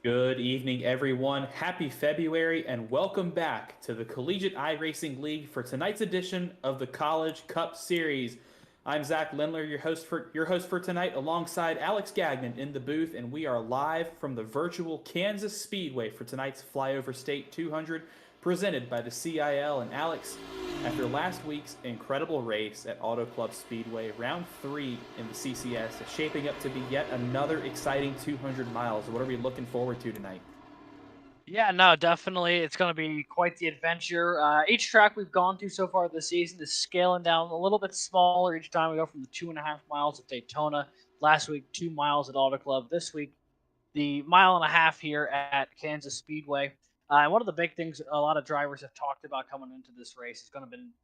Good evening, everyone. Happy February, and welcome back to the Collegiate iRacing League for tonight's edition of the College Cup Series. I'm Zach Lindler, your host for tonight, alongside Alex Gagnon in the booth, and we are live from the virtual Kansas Speedway for tonight's Flyover State 200, presented by the CIL. And Alex, after last week's incredible race at Auto Club Speedway, round 3 in the CCS is shaping up to be yet another exciting 200 miles. What are we looking forward to tonight? Yeah, no, definitely. It's going to be quite the adventure. Each track we've gone to so far this season is scaling down a little bit smaller each time. We go from the 2.5 miles at Daytona. Last week, 2 miles at Auto Club. This week, the mile and a half here at Kansas Speedway. And one of the big things a lot of drivers have talked about coming into this race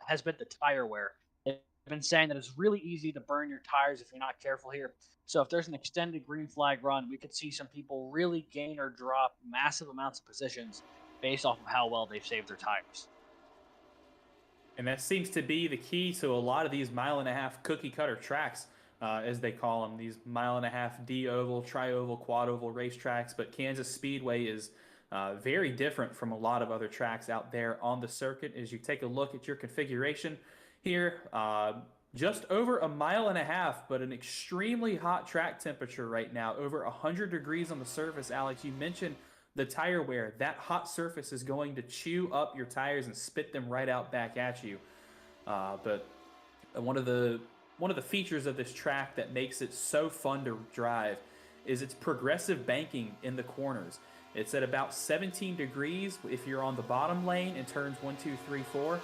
has been the tire wear. They've been saying that it's really easy to burn your tires if you're not careful here. So if there's an extended green flag run, we could see some people really gain or drop massive amounts of positions based off of how well they've saved their tires. And that seems to be the key to a lot of these mile and a half cookie cutter tracks, as they call them, these mile and a half D oval, tri oval, quad oval racetracks. But Kansas Speedway is very different from a lot of other tracks out there on the circuit. As you take a look at your configuration here, just over a mile and a half, but an extremely hot track temperature right now, over 100 degrees on the surface. Alex, you mentioned the tire wear. That hot surface is going to chew up your tires and spit them right out back at you. But one of the features of this track that makes it so fun to drive is its progressive banking in the corners. It's at about 17 degrees if you're on the bottom lane in turns 1, 2, 3, 4.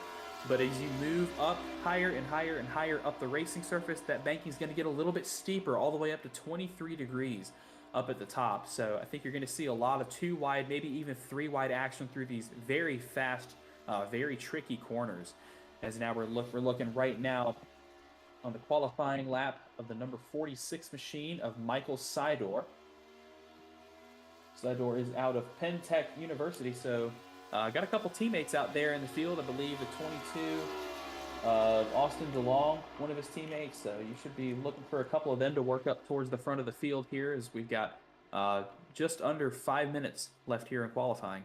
But as you move up higher and higher and higher up the racing surface, that banking is going to get a little bit steeper, all the way up to 23 degrees up at the top. So I think you're going to see a lot of 2 wide, maybe even 3 wide action through these very fast, very tricky corners. As now we're looking right now on the qualifying lap of the number 46 machine of Michael Sidor. Sidor is out of Penn Tech University, so got a couple teammates out there in the field. I believe the 22 of Austin DeLong, one of his teammates. So you should be looking for a couple of them to work up towards the front of the field here, as we've got just under 5 minutes left here in qualifying.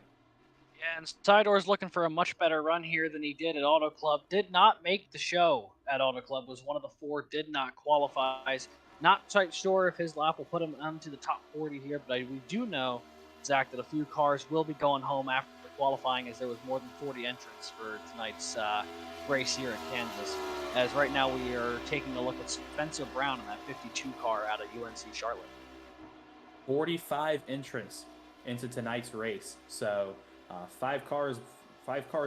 Yeah, and Sidor's looking for a much better run here than he did at Auto Club. Did not make the show at Auto Club. Was one of the 4. Did not qualify. Not quite sure if his lap will put him onto the top 40 here, but we do know, Zach, that a few cars will be going home after qualifying, as there was more than 40 entrants for tonight's race here in Kansas. As right now we are taking a look at Spencer Brown in that 52 car out of UNC Charlotte. 45 entrants into tonight's race. So 5 cars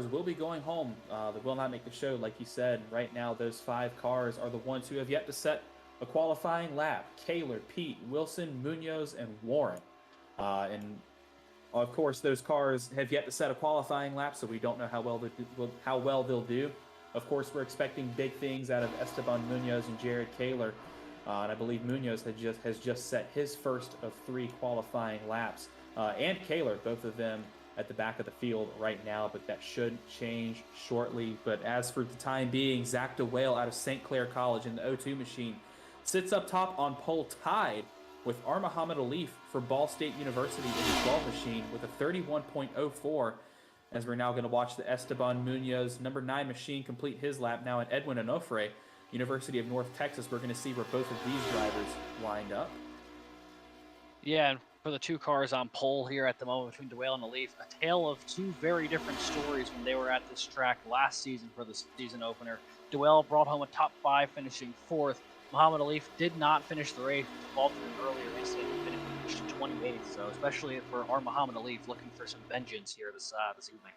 will be going home. They will not make the show, like you said. Right now, those 5 cars are the ones who have yet to set a qualifying lap: Kaler, Pete, Wilson, Munoz, and Warren. And of course, those cars have yet to set a qualifying lap, so we don't know how well they'll do. Of course, we're expecting big things out of Esteban Munoz and Jared Kaler. And I believe Munoz has just set his first of 3 qualifying laps. And Kaler, both of them at the back of the field right now, but that should change shortly. But as for the time being, Zach DeWale out of St. Clair College in the O2 machine sits up top on pole, tied with Muhammad Alif for Ball State University in the 12 machine with a 31.04. As we're now going to watch the Esteban Munoz number 9 machine complete his lap now, at Edwin Onofre, University of North Texas. We're going to see where both of these drivers lined up. Yeah, and for the 2 cars on pole here at the moment between DeWale and Alif, a tale of 2 very different stories when they were at this track last season for the season opener. DeWale brought home a top 5, finishing 4th. Muhammad Alif did not finish the race, faltered an earlier incident, and finished 28th. So especially for our Muhammad Alif, looking for some vengeance here this evening.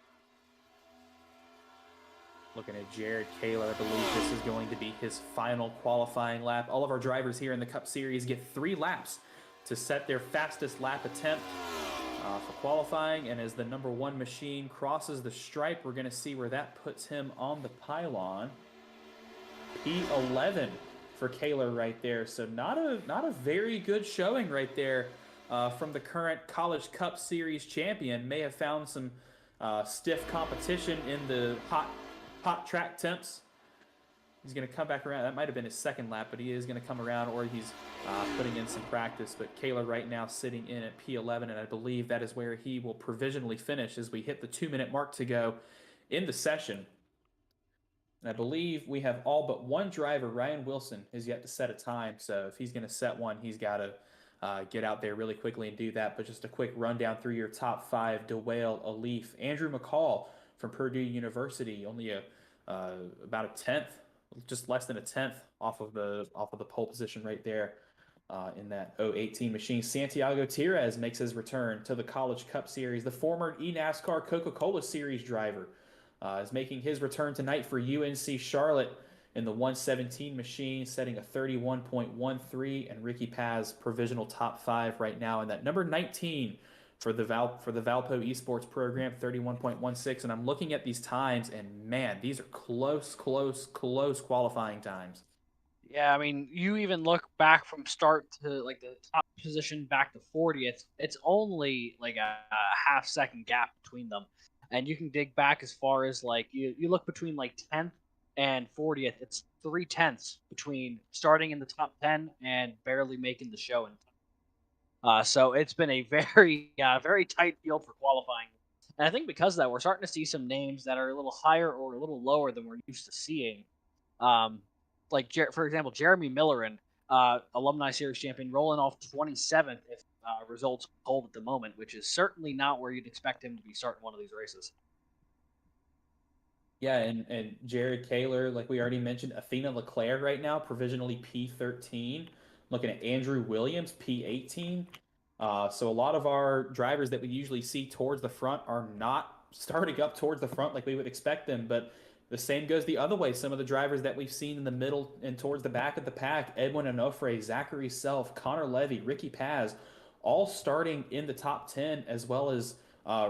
Looking at Jared Kaler, I believe this is going to be his final qualifying lap. All of our drivers here in the Cup Series get 3 laps to set their fastest lap attempt for qualifying. And as the number 1 machine crosses the stripe, we're going to see where that puts him on the pylon. P11 for Kaler right there. So not a very good showing right there from the current College Cup Series champion. May have found some stiff competition in the hot track temps He's going to come back around. That might have been his second lap, but he is going to come around, or he's putting in some practice. But Kaler right now sitting in at P11, and I believe that is where he will provisionally finish as we hit the 2-minute mark to go in the session. And I believe we have all but one driver. Ryan Wilson has yet to set a time. So if he's going to set one, he's got to get out there really quickly and do that. But just a quick rundown through your top five: DeWale, Alif, Andrew McCall from Purdue University, only about a tenth, just less than a tenth off of the pole position right there in that 018 machine. Santiago Tires makes his return to the College Cup Series. The former eNASCAR Coca-Cola Series driver is making his return tonight for UNC Charlotte in the 117 machine, setting a 31.13, and Ricky Paz provisional top five right now in that number 19 for the Valpo Esports program, 31.16. And I'm looking at these times, and man, these are close qualifying times. Yeah, I mean, you even look back from start to like the top position back to 40th. It's only like a half-second gap between them, and you can dig back as far as like you look between like 10th and 40th. It's 0.3 between starting in the top 10 and barely making the show. So it's been a very very tight field for qualifying, and I think because of that, we're starting to see some names that are a little higher or a little lower than we're used to seeing. Like for example, Jeremy Millerin, Alumni Series champion, rolling off 27th if results hold at the moment, which is certainly not where you'd expect him to be starting one of these races. Yeah, and Jared Kaler, like we already mentioned, Athena Leclerc right now, provisionally P13. Looking at Andrew Williams, P18. So a lot of our drivers that we usually see towards the front are not starting up towards the front like we would expect them, but the same goes the other way. Some of the drivers that we've seen in the middle and towards the back of the pack, Edwin Onofre, Zachary Self, Connor Levy, Ricky Paz, all starting in the top 10, as well as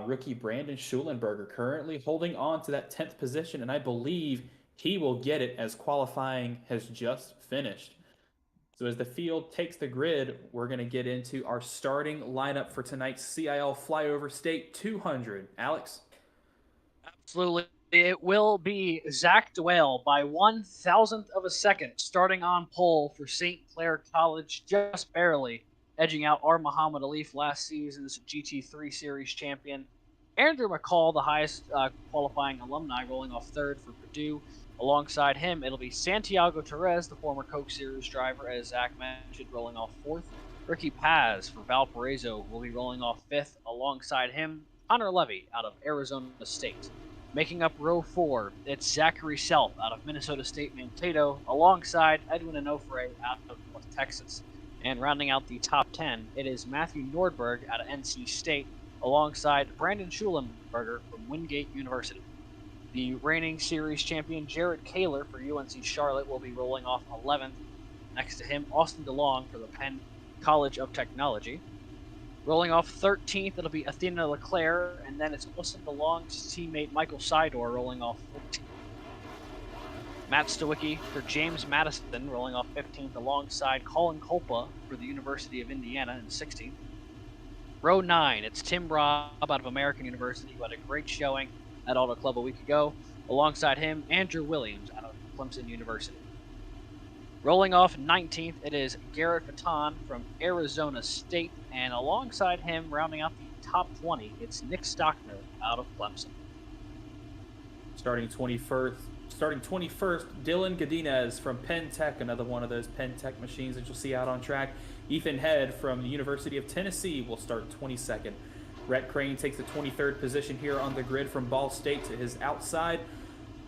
rookie Brandon Schulenberger, currently holding on to that 10th position, and I believe he will get it as qualifying has just finished. So as the field takes the grid, we're going to get into our starting lineup for tonight's CIL Flyover State 200. Alex? Absolutely. It will be Zach DeWale by 1,000th of a second, starting on pole for St. Clair College, just barely edging out our Muhammad Alif, last season's GT3 Series champion. Andrew McCall, the highest qualifying alumni, rolling off third for Purdue. Alongside him, it'll be Santiago Tires, the former Coke Series driver, as Zach mentioned, rolling off fourth. Ricky Paz for Valparaiso will be rolling off fifth. Alongside him, Connor Levy out of Arizona State. Making up row 4, it's Zachary Self out of Minnesota State Mankato, alongside Edwin Onofre out of North Texas. And rounding out the top 10, it is Matthew Nordberg out of NC State, alongside Brandon Schulenberger from Wingate University. The reigning series champion Jared Kaler for UNC Charlotte will be rolling off 11th. Next to him, Austin DeLong for the Penn College of Technology. Rolling off 13th, it'll be Athena Leclerc, and then it's Austin DeLong's teammate Michael Sidor rolling off 14th. Matt Stawicki for James Madison rolling off 15th, alongside Colin Kolpa for the University of Indiana in 16th. Row 9, it's Tim Robb out of American University, who had a great showing at Auto Club a week ago. Alongside him, Andrew Williams out of Clemson University. Rolling off 19th, it is Garrett Patton from Arizona State, and alongside him, rounding out the top 20, it's Nick Stockner out of Clemson. Starting 21st, Dylan Godinez from Penn Tech, another one of those Penn Tech machines that you'll see out on track. Ethan Head from the University of Tennessee will start 22nd. Rhett Crane takes the 23rd position here on the grid from Ball State. To his outside,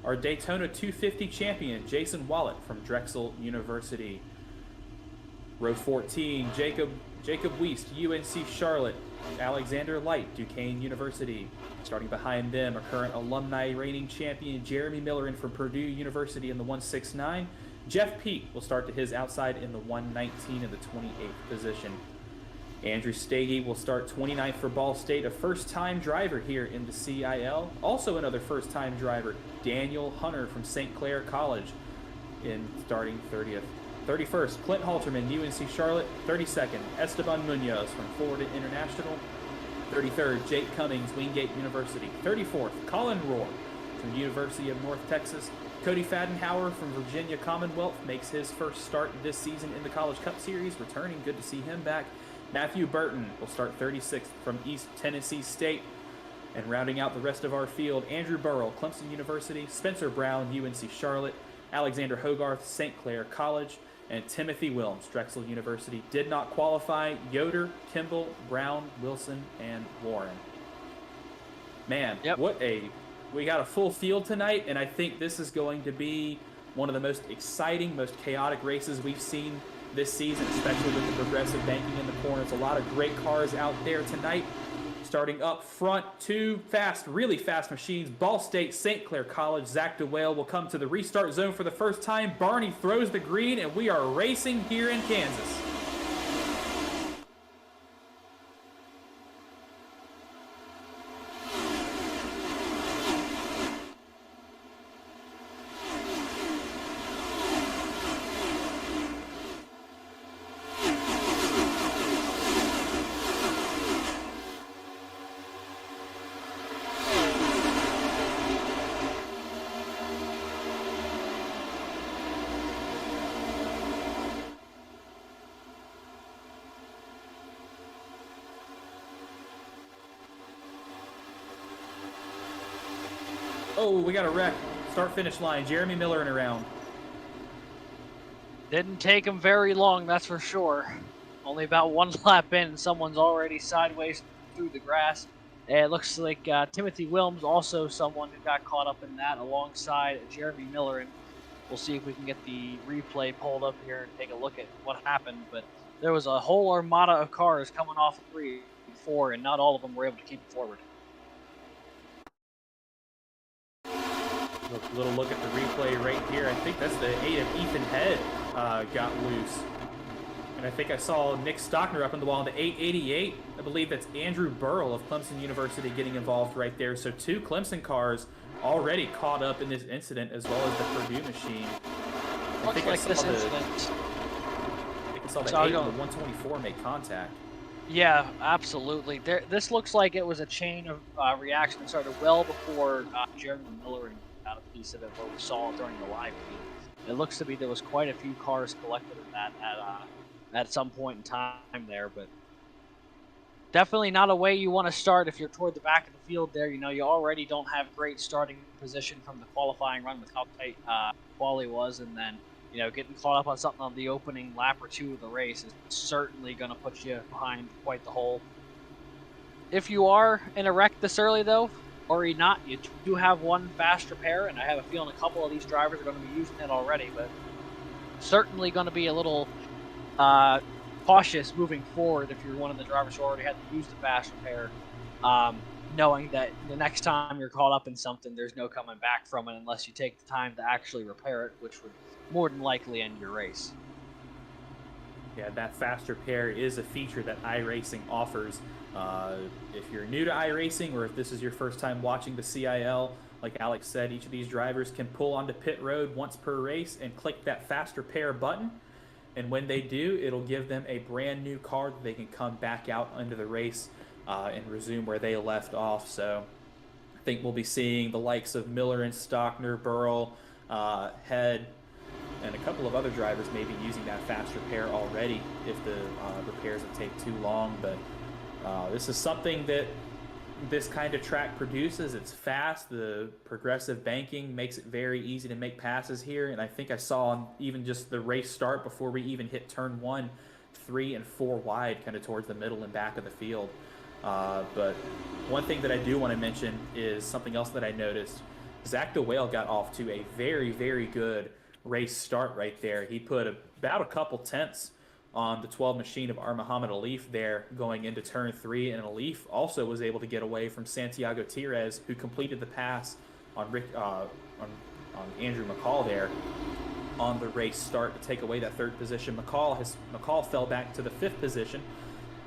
our Daytona 250 champion, Jason Wallet from Drexel University. Row 14, Jacob Wiest, UNC Charlotte. Alexander Light, Duquesne University. Starting behind them, a current alumni reigning champion, Jeremy Millerin from Purdue University in the 169. Jeff Peake will start to his outside in the 119 in the 28th position. Andrew Stagey will start 29th for Ball State, a first-time driver here in the CIL. Also another first-time driver, Daniel Hunter from St. Clair College, in starting 30th. 31st, Clint Halterman, UNC Charlotte. 32nd, Esteban Munoz from Florida International. 33rd, Jake Cummings, Wingate University. 34th, Colin Rohr from University of North Texas. Cody Fadenhauer from Virginia Commonwealth makes his first start this season in the College Cup Series, returning. Good to see him back. Matthew Burton will start 36th from East Tennessee State. And rounding out the rest of our field, Andrew Burrell, Clemson University, Spencer Brown, UNC Charlotte, Alexander Hogarth, St. Clair College, and Timothy Wilms, Drexel University. Did not qualify. Yoder, Kimball, Brown, Wilson, and Warren. Man, we got a full field tonight, and I think this is going to be one of the most exciting, most chaotic races we've seen this season, especially with the progressive banking in the corners. A lot of great cars out there tonight. Starting up front, two really fast machines. Ball State, St. Clair College, Zach DeWale will come to the restart zone for the first time. Barney throws the green, and we are racing here in Kansas. Oh, we got a wreck. Start-finish line. Jeremy Miller in a round. Didn't take him very long, that's for sure. Only about one lap in, and someone's already sideways through the grass. And it looks like Timothy Wilms, also someone who got caught up in that alongside Jeremy Miller. And we'll see if we can get the replay pulled up here and take a look at what happened. But there was a whole armada of cars coming off of 3 and 4, and not all of them were able to keep it forward. Little look at the replay right here. I think that's the 8 of Ethan Head got loose. And I think I saw Nick Stockner up on the wall in the 888. I believe that's Andrew Burrell of Clemson University getting involved right there. So 2 Clemson cars already caught up in this incident, as well as the Purdue machine. I think I saw the 8 and the 124 make contact. Yeah, absolutely. This looks like it was a chain of reaction that started well before Jeremy Miller got a piece of it, what we saw during the live feed. It looks to be there was quite a few cars collected in that at some point in time there, but definitely not a way you want to start if you're toward the back of the field there. You know, you already don't have great starting position from the qualifying run with how tight quali was, and then, you know, getting caught up on something on the opening lap or 2 of the race is certainly going to put you behind quite the hole. If you are in a wreck this early, though, or you're not, you do have one fast repair, and I have a feeling a couple of these drivers are going to be using it already, but certainly going to be a little cautious moving forward if you're one of the drivers who already had to use the fast repair, knowing that the next time you're caught up in something, there's no coming back from it unless you take the time to actually repair it, which would more than likely end your race. Yeah, that fast repair is a feature that iRacing offers. If you're new to iRacing, or if this is your first time watching the CIL, like Alex said, each of these drivers can pull onto pit road once per race and click that fast repair button. And when they do, it'll give them a brand new car that they can come back out into the race and resume where they left off. So I think we'll be seeing the likes of Miller and Stockner, Burrell, Head, and a couple of other drivers maybe using that fast repair already if the repairs will take too long. But this is something that this kind of track produces. It's fast. The progressive banking makes it very easy to make passes here. And I think I saw even just the race start before we even hit turn 1, 3 and 4 wide, kind of towards the middle and back of the field. But one thing that I do want to mention is something else that I noticed. Zach DeWale got off to a very, very good race start right there. He put about a couple tenths on the 12 machine of our Muhammad Alif there going into turn 3, and Alif also was able to get away from Santiago Tires, who completed the pass on Andrew McCall there on the race start to take away that 3rd position. McCall fell back to the 5th position,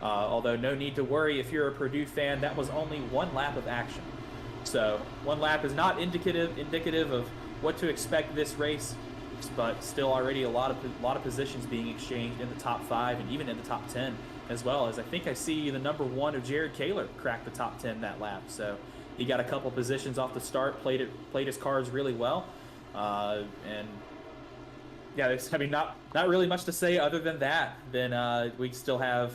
although no need to worry if you're a Purdue fan. That was only 1 lap of action, so 1 lap is not indicative of what to expect this race, but still already a lot of positions being exchanged in the top 5 and even in the top 10 as well. As I think I see the number 1 of Jared Kaler crack the top 10 that lap, so he got a couple positions off the start, played his cards really well. And yeah, there's, I mean, not really much to say other than that. Then we still have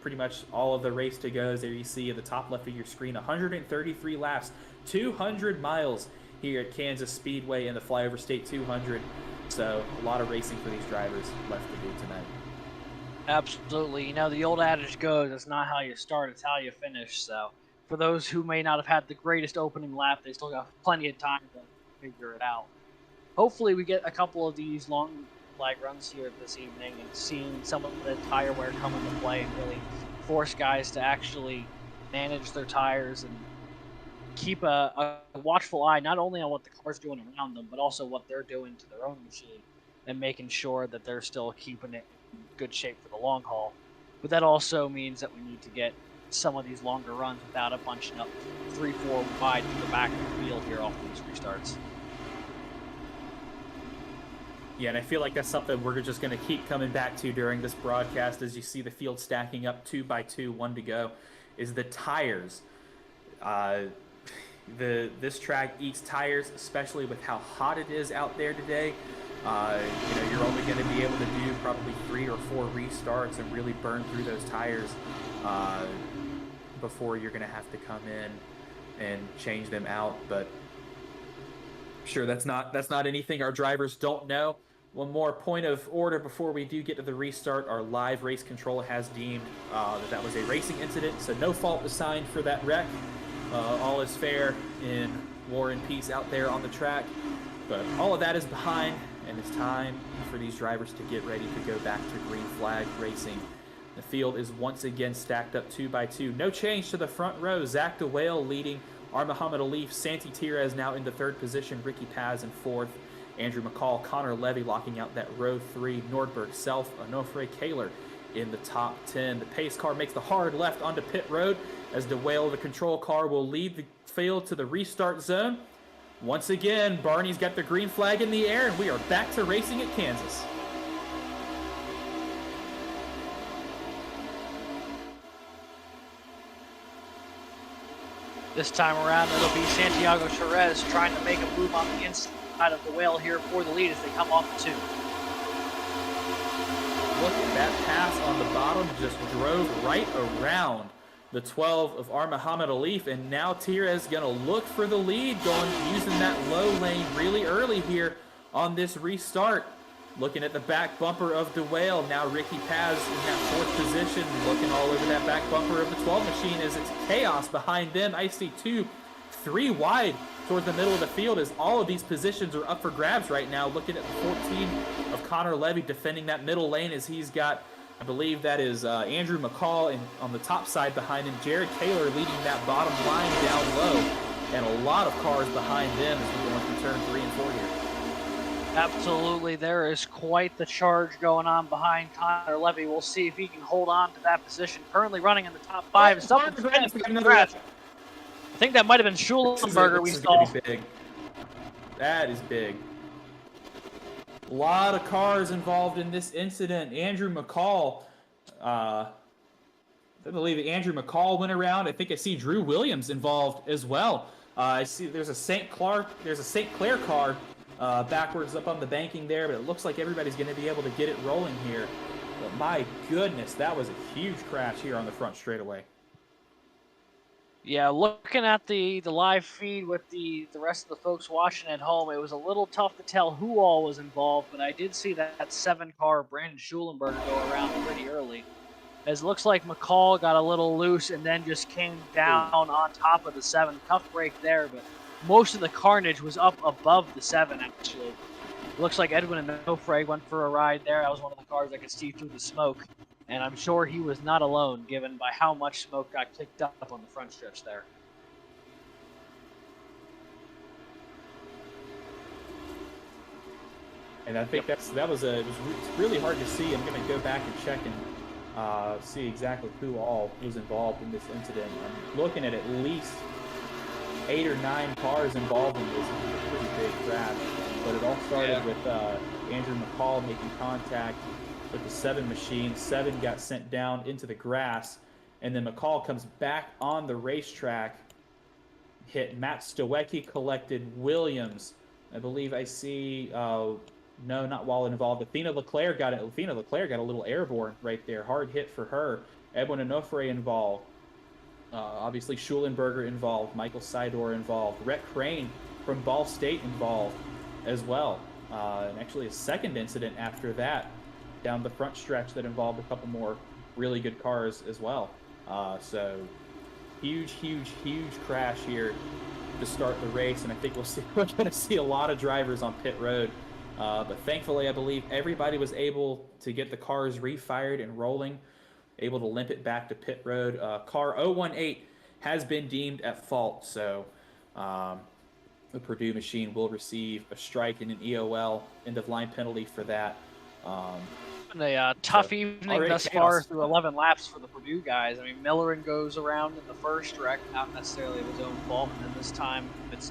pretty much all of the race to go. There you see at the top left of your screen, 133 laps, 200 miles here at Kansas Speedway in the Flyover State 200. So a lot of racing for these drivers left to do tonight. Absolutely. You know, the old adage goes, it's not how you start, it's how you finish. So for those who may not have had the greatest opening lap, they still got plenty of time to figure it out. Hopefully we get a couple of these long flag runs here this evening and seeing some of the tire wear come into play and really force guys to actually manage their tires and keep a watchful eye not only on what the car's doing around them, but also what they're doing to their own machine and making sure that they're still keeping it in good shape for the long haul. But that also means that we need to get some of these longer runs without it bunching up 3-4 wide to the back of the field here off these restarts. Yeah, and I feel like that's something we're just going to keep coming back to during this broadcast as you see the field stacking up 2 by 2, 1 to go, is the tires. This track eats tires, especially with how hot it is out there today. You're only going to be able to do probably 3 or 4 restarts and really burn through those tires before you're going to have to come in and change them out. But sure, that's not anything our drivers don't know. One more point of order before we do get to the restart. Our live race control has deemed that was a racing incident, so no fault assigned for that wreck. All is fair in war and peace out there on the track. But all of that is behind, and it's time for these drivers to get ready to go back to green flag racing. The field is once again stacked up 2 by 2. No change to the front row. Zach DeWale leading Muhammad Alif. Santi Tirez now into 3rd position. Ricky Paz in 4th. Andrew McCall, Connor Levy locking out that row 3. Nordberg, Self, Onofre Kaler in the top 10. The pace car makes the hard left onto pit road as DeWale, the control car, will lead the field to the restart zone. Once again, Barney's got the green flag in the air, and we are back to racing at Kansas. This time around, it'll be Santiago Tirez trying to make a move on the inside of the whale here for the lead as they come off the 2. Look at that pass on the bottom, just drove right around the 12 of Muhammad Alif, and now Tirez going to look for the lead, using that low lane really early here on this restart. Looking at the back bumper of DeWale, now Ricky Paz in that 4th position, looking all over that back bumper of the 12 machine as it's chaos behind them. I see 2, 3 wide towards the middle of the field as all of these positions are up for grabs right now. Looking at the 14 of Connor Levy defending that middle lane as he's got, I believe that is Andrew McCall on the top side behind him. Jared Kaler leading that bottom line down low, and a lot of cars behind them as we go into turn 3 and 4 here. Absolutely, there is quite the charge going on behind Connor Levy. We'll see if he can hold on to that position. Currently running in the top 5. I think that might have been Schulenberger we saw. Big. That is big. A lot of cars involved in this incident. Andrew McCall, I believe Andrew McCall went around. I think I see Drew Williams involved as well. I see there's a St. Clair car backwards up on the banking there, but it looks like everybody's going to be able to get it rolling here. But my goodness, that was a huge crash here on the front straightaway. Yeah, looking at the live feed with the rest of the folks watching at home, it was a little tough to tell who all was involved, but I did see that 7-car Brandon Schulenberger go around pretty early. As it looks like McCall got a little loose and then just came down on top of the 7. Tough break there, but most of the carnage was up above the 7, actually. It looks like Edwin and Onofre went for a ride there. That was one of the cars I could see through the smoke. And I'm sure he was not alone, given by how much smoke got kicked up on the front stretch there. And I think it's really hard to see. I'm going to go back and check and see exactly who all was involved in this incident. I'm looking at least 8 or 9 cars involved in this. It was a pretty big crash. But it all started with Andrew McCall making contact with the 7 machine. 7 got sent down into the grass, and then McCall comes back on the racetrack, hit Matt Stowecki, collected Williams, I believe I see. No, not while involved. Athena Leclerc got it. Athena Leclerc got a little airborne right there. Hard hit for her. Edwin Onofre involved. Obviously, Schulenberger involved. Michael Sidor involved. Rhett Crane from Ball State involved as well. And actually, a second incident after that down the front stretch that involved a couple more really good cars as well. So huge, huge, huge crash here to start the race, and I think we're going to see a lot of drivers on pit road. But thankfully, I believe everybody was able to get the cars refired and rolling, able to limp it back to pit road. Car 018 has been deemed at fault, so the Purdue machine will receive a strike and an EOL end of line penalty for that. Been a tough evening thus far through 11 laps for the Purdue guys. I mean, Millerin goes around in the first wreck, not necessarily of his own fault, and then this time it's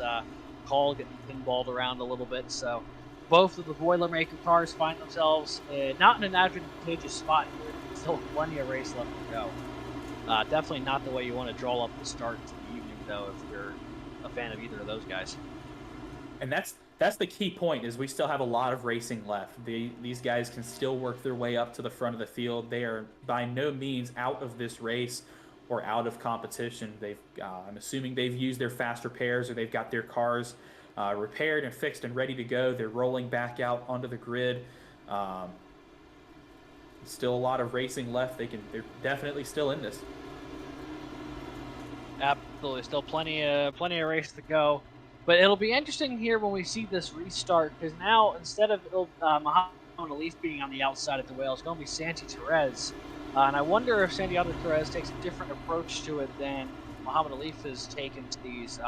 Call getting pinballed around a little bit. So both of the Boilermaker cars find themselves not in an advantageous spot here. Still plenty of race left to go. Definitely not the way you want to draw up the start to the evening, though, if you're a fan of either of those guys. And that's the key point, is we still have a lot of racing left. These guys can still work their way up to the front of the field. They are by no means out of this race or out of competition. I'm assuming they've used their fast repairs, or they've got their cars repaired and fixed and ready to go. They're rolling back out onto the grid. Still a lot of racing left. They're definitely still in this. Absolutely, still plenty of race to go. But it'll be interesting here when we see this restart, because now instead of Muhammad Alif being on the outside of the wheel, it's going to be Santi Perez. And I wonder if Santiago Perez takes a different approach to it than Muhammad Alif has taken to these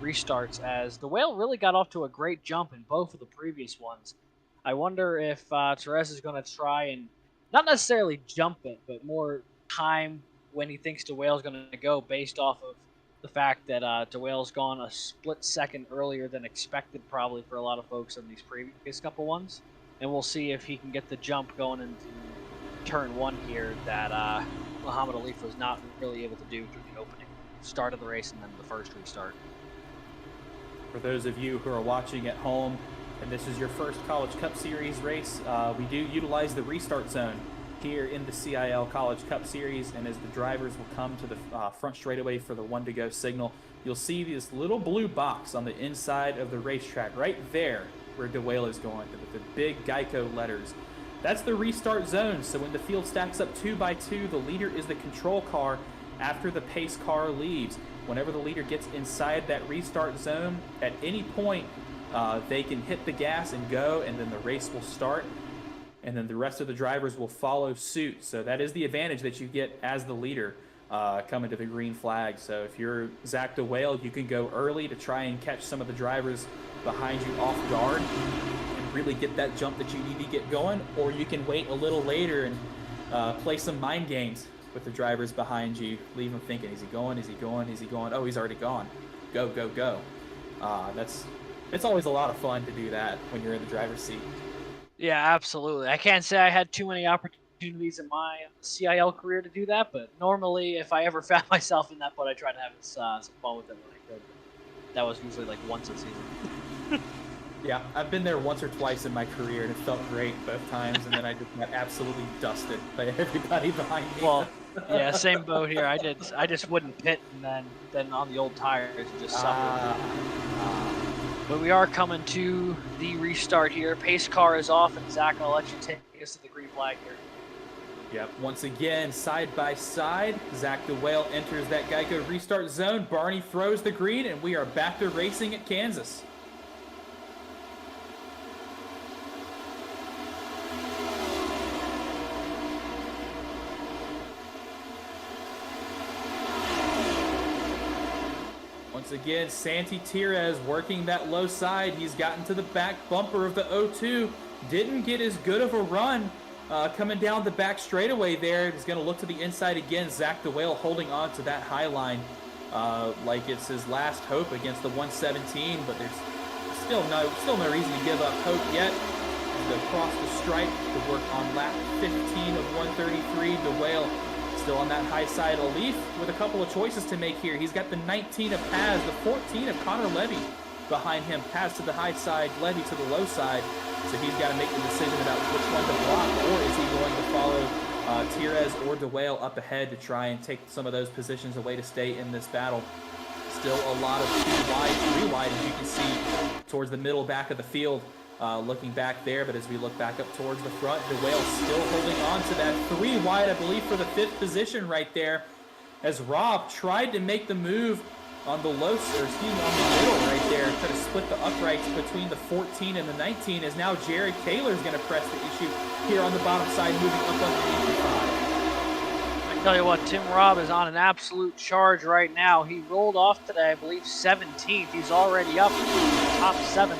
restarts, as the whale really got off to a great jump in both of the previous ones. I wonder if Perez is going to try and not necessarily jump it, but more time when he thinks the whale's going to go, based off of the fact that DeWale's gone a split second earlier than expected, probably for a lot of folks in these previous couple ones. And we'll see if he can get the jump going into turn one here that Muhammad Alif was not really able to do through the opening start of the race and then the first restart. For those of you who are watching at home, and this is your first College Cup Series race, we do utilize the restart zone here in the CIL College Cup Series, and as the drivers will come to the front straightaway for the 1-to-go signal, you'll see this little blue box on the inside of the racetrack right there where DeWale is going, with the big Geico letters. That's the restart zone, so when the field stacks up 2 by 2, the leader is the control car after the pace car leaves. Whenever the leader gets inside that restart zone, at any point, they can hit the gas and go, and then the race will start. And then the rest of the drivers will follow suit. So that is the advantage that you get as the leader coming to the green flag. So if you're Zach DeWale, you can go early to try and catch some of the drivers behind you off guard and really get that jump that you need to get going. Or you can wait a little later and play some mind games with the drivers behind you. Leave them thinking, is he going? Is he going? Is he going? Oh, he's already gone. Go, go, go. It's always a lot of fun to do that when you're in the driver's seat. Yeah, absolutely. I can't say I had too many opportunities in my CIL career to do that, but normally if I ever found myself in that boat, I try to have some fun with it when I could. That was usually like once a season. Yeah, I've been there once or twice in my career, and it felt great both times, and then I just got absolutely dusted by everybody behind me. Well, yeah, same boat here. I just wouldn't pit, and then on the old tires, just suffer. But we are coming to the restart here. Pace car is off, and Zach, I'll let you take us to the green flag here. Yep, once again, side by side, Zach DeWale enters that Geico restart zone. Barney throws the green, and we are back to racing at Kansas. Once again, Santi Perez working that low side. He's gotten to the back bumper of the 0-2. Didn't get as good of a run coming down the back straightaway there. He's going to look to the inside again. Zach DeWale holding on to that high line like it's his last hope against the 117, but there's still no reason to give up hope yet. To cross the stripe to work on lap 15 of 133. DeWale still on that high side. Alif with a couple of choices to make here. He's got the 19 of Paz, the 14 of Connor Levy. behind him. Paz to the high side, Levy to the low side. So he's got to make the decision about which one to block, or is he going to follow Tires or DeWale up ahead to try and take some of those positions away to stay in this battle. Still a lot of 2 wide, 3 wide, as you can see towards the middle back of the field. Looking back there, but as we look back up towards the front, DeWale still holding on to that 3 wide, I believe, for the 5th position right there. As Rob tried to make the move on the low, or excuse me, on the middle right there, try to split the uprights between the 14 and the 19, as now Jared Kaler is going to press the issue here on the bottom side, moving up underneath the 5. I tell you what, Tim Robb is on an absolute charge right now. He rolled off today, I believe, 17th. He's already up in the top 7.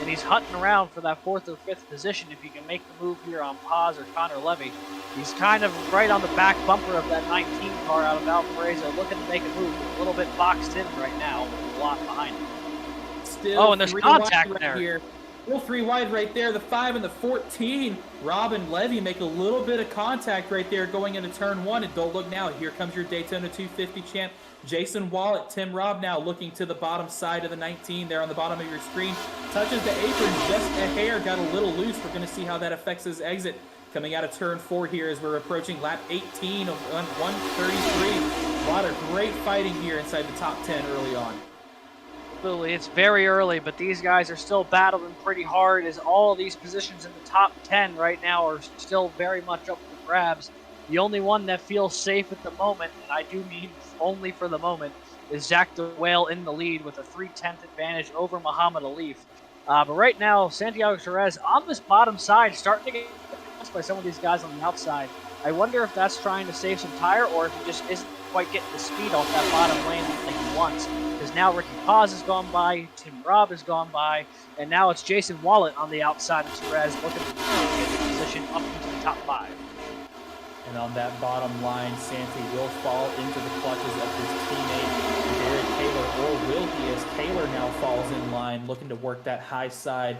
And he's hunting around for that 4th or 5th position if he can make the move here on Paz or Connor Levy. He's kind of right on the back bumper of that 19 car out of Valparaiso, looking to make a move. He's a little bit boxed in right now with a lot behind him. Still and there's contact right there. Here. Still 3 wide right there. The 5 and the 14. Rob and Levy make a little bit of contact right there going into turn 1. And don't look now. Here comes your Daytona 250 champ, Jason Wallet. Tim Robb now looking to the bottom side of the 19 there on the bottom of your screen. Touches the apron just a hair. Got a little loose. We're going to see how that affects his exit coming out of turn 4 here as we're approaching lap 18 of 133. A lot of great fighting here inside the top 10 early on. Absolutely. It's very early, but these guys are still battling pretty hard as all these positions in the top 10 right now are still very much up for grabs. The only one that feels safe at the moment, and I do mean only for the moment, is Zach DeWale in the lead with a 3/10 advantage over Muhammad Alif. But right now, Santiago Perez on this bottom side, starting to get passed by some of these guys on the outside. I wonder if that's trying to save some tire or if he just isn't quite getting the speed off that bottom lane like he wants. Because now Ricky Paz has gone by, Tim Robb has gone by, and now it's Jason Wallet on the outside of Perez looking to get the position up into the top 5. And on that bottom line, Santi will fall into the clutches of his teammate, Jared Kaler, or will he, as Kaler now falls in line, looking to work that high side,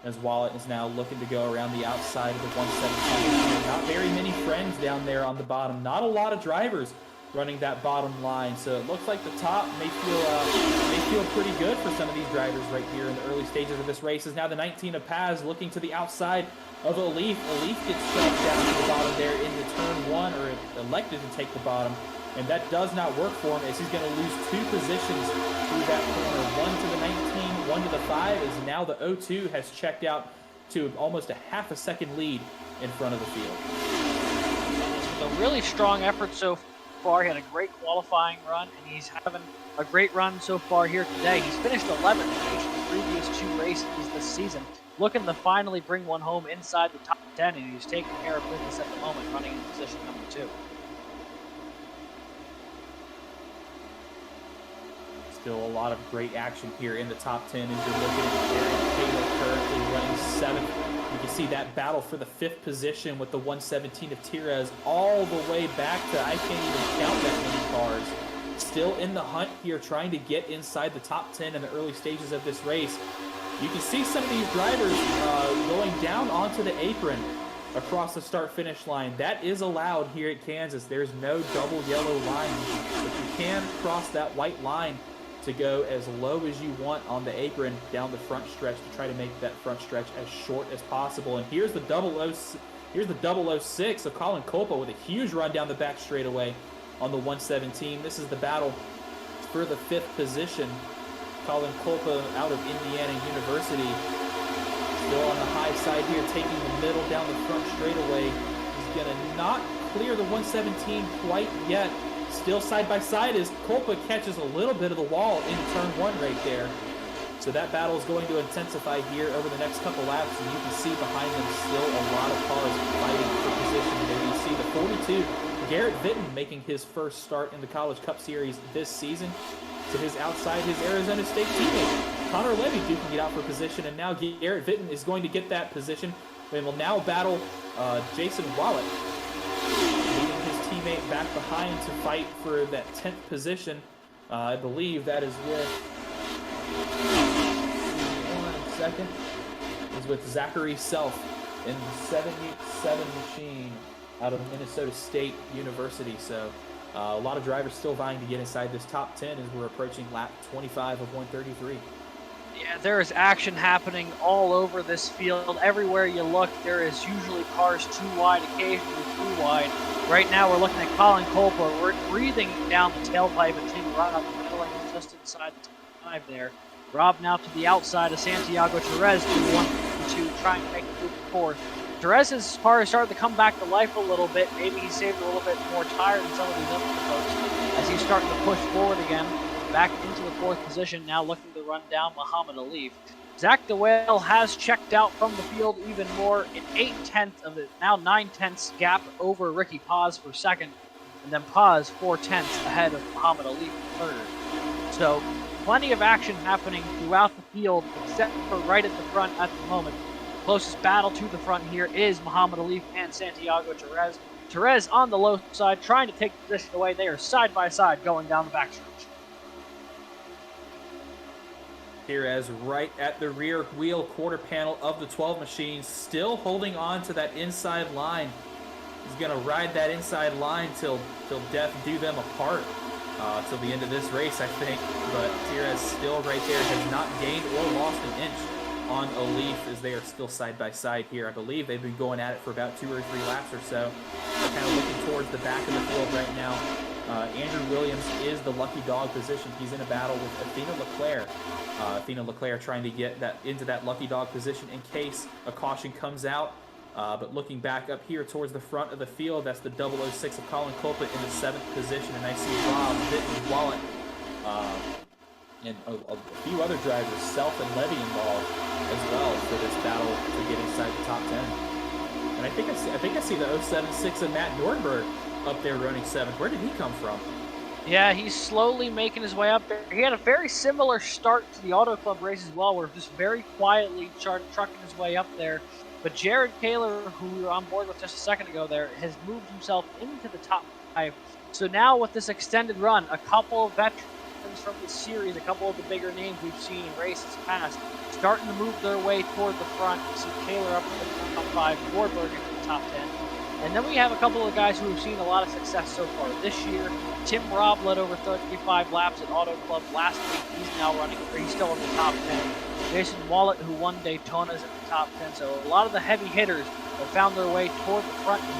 as Wallet is now looking to go around the outside of the 117. Not very many friends down there on the bottom. Not a lot of drivers running that bottom line. So it looks like the top may feel pretty good for some of these drivers right here in the early stages of this race. Is now the 19 of Paz looking to the outside of Alif. Alif gets shoved down to the bottom there into turn 1, or elected to take the bottom. And that does not work for him, as he's going to lose 2 positions through that corner. 1 to the 19, 1 to the 5, as now the 02 has checked out to almost a half a second lead in front of the field. With a really strong effort so far. He had a great qualifying run, and he's having a great run so far here today. He's finished 11th in each of the previous 2 races this season, looking to finally bring one home inside the top 10, and he's taking care of business at the moment, running in position number 2. Still a lot of great action here in the top 10 as you're looking at Jared Kaler currently running 7th. You can see that battle for the 5th position with the 117 of Tires all the way back to, I can't even count that many cars. Still in the hunt here, trying to get inside the top 10 in the early stages of this race. You can see some of these drivers going down onto the apron across the start-finish line. That is allowed here at Kansas. There's no double yellow line, but you can cross that white line to go as low as you want on the apron down the front stretch to try to make that front stretch as short as possible. And here's the 006 of Colin Culpa with a huge run down the back straightaway on the 117. This is the battle for the 5th position. Colin Culpa out of Indiana University. Still on the high side here, taking the middle down the front straightaway. He's going to not clear the 117 quite yet. Still side by side as Culpa catches a little bit of the wall in turn 1 right there. So that battle is going to intensify here over the next couple laps, and you can see behind them still a lot of cars fighting for position. There you see the 42, Garrett Vitton, making his first start in the College Cup Series this season. To his outside, his Arizona State teammate, Connor Levy, duking it out for position, and now Garrett Vitton is going to get that position. They will now battle Jason Wallet, leading his teammate back behind to fight for that 10th position. I believe that is with, 1 second, is with Zachary Self in the 77 machine out of Minnesota State University. So a lot of drivers still vying to get inside this top 10 as we're approaching lap 25 of 133. Yeah, there is action happening all over this field. Everywhere you look, there is usually cars 2 wide, occasionally 3 wide. Right now, we're looking at Colin Colpo. We're breathing down the tailpipe and Tim Rob battling just inside the top 5 there. Rob now to the outside of Santiago Perez, 2-1-2, trying to make the move forward. Perez's car is starting to come back to life a little bit. Maybe he saved a little bit more tire than some of these other folks as he's starting to push forward again. Back into the 4th position, now looking to run down Muhammad Ali. Zach DeWale has checked out from the field even more, an 8/10 of it, now 9/10 gap over Ricky Paz for 2nd, and then Paz 4/10 ahead of Muhammad Ali for 3rd. So plenty of action happening throughout the field, except for right at the front at the moment. The closest battle to the front here is Muhammad Ali and Santiago Perez. Perez on the low side, trying to take the position away. They are side by side going down the backstretch. Perez right at the rear wheel quarter panel of the 12 machine, still holding on to that inside line. He's going to ride that inside line till death do them apart, till the end of this race, I think. But Perez still right there, has not gained or lost an inch on Alif, as they are still side by side here. I believe they've been going at it for about 2 or 3 laps or so. They're kind of looking towards the back of the field right now. Andrew Williams is the lucky dog position. He's in a battle with Athena Leclerc. Athena Leclerc trying to get that into that lucky dog position in case a caution comes out. But looking back up here towards the front of the field, that's the 006 of Colin Colpett in the 7th position. And I see Rob, Vinton, Wallet, and a few other drivers, Self and Levy, involved as well for this battle to get inside the top 10. And I think I see the 076 of Matt Nordberg up there running 7th. Where did he come from? Yeah, he's slowly making his way up there. He had a very similar start to the Auto Club race as well, where just very quietly trucking his way up there. But Jared Kaler, who we were on board with just a second ago there, has moved himself into the top 5. So now with this extended run, a couple of veterans from the series, a couple of the bigger names we've seen in races past, starting to move their way toward the front. You see Kaler up in the top 5, Nordberg in the top 10. And then we have a couple of guys who have seen a lot of success so far this year. Tim Robb led over 35 laps at Auto Club last week. He's now running, or he's still in the top 10. Jason Wallet, who won Daytona, is in the top 10. So a lot of the heavy hitters have found their way toward the front here.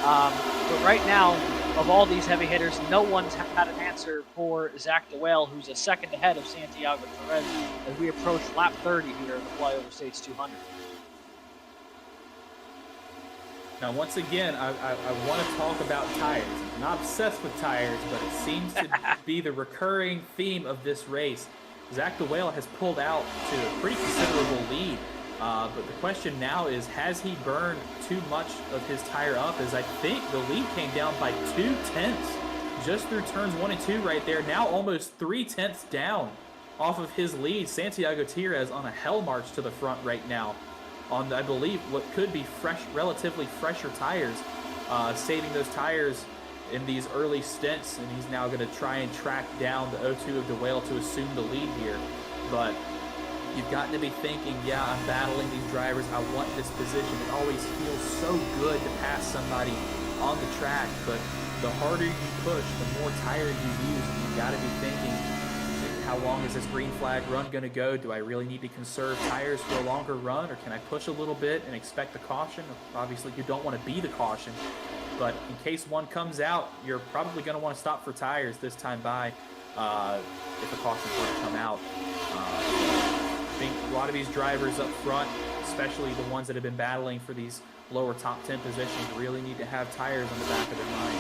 But right now, of all these heavy hitters, no one's had an answer for Zach DeWale, who's a second ahead of Santiago Perez as we approach lap 30 here in the Flyover States 200. Now, once again, I want to talk about tires. I'm not obsessed with tires, but it seems to be the recurring theme of this race. Zach DeWale has pulled out to a pretty considerable lead. But the question now is, has he burned too much of his tire up? As I think the lead came down by 2/10 just through turns 1 and 2 right there. Now almost 3/10 down off of his lead. Santiago Perez on a hell march to the front right now, on, I believe, what could be relatively fresher tires, saving those tires in these early stints, and he's now going to try and track down the 0-2 of DeWale to assume the lead here. But you've got to be thinking, yeah, I'm battling these drivers, I want this position. It always feels so good to pass somebody on the track, but the harder you push, the more tire you use, and you've got to be thinking, how long is this green flag run going to go? Do I really need to conserve tires for a longer run, or can I push a little bit and expect a caution? Obviously, you don't want to be the caution, but in case one comes out, you're probably going to want to stop for tires this time by if a caution were to come out. I think a lot of these drivers up front, especially the ones that have been battling for these lower top 10 positions, really need to have tires on the back of their mind.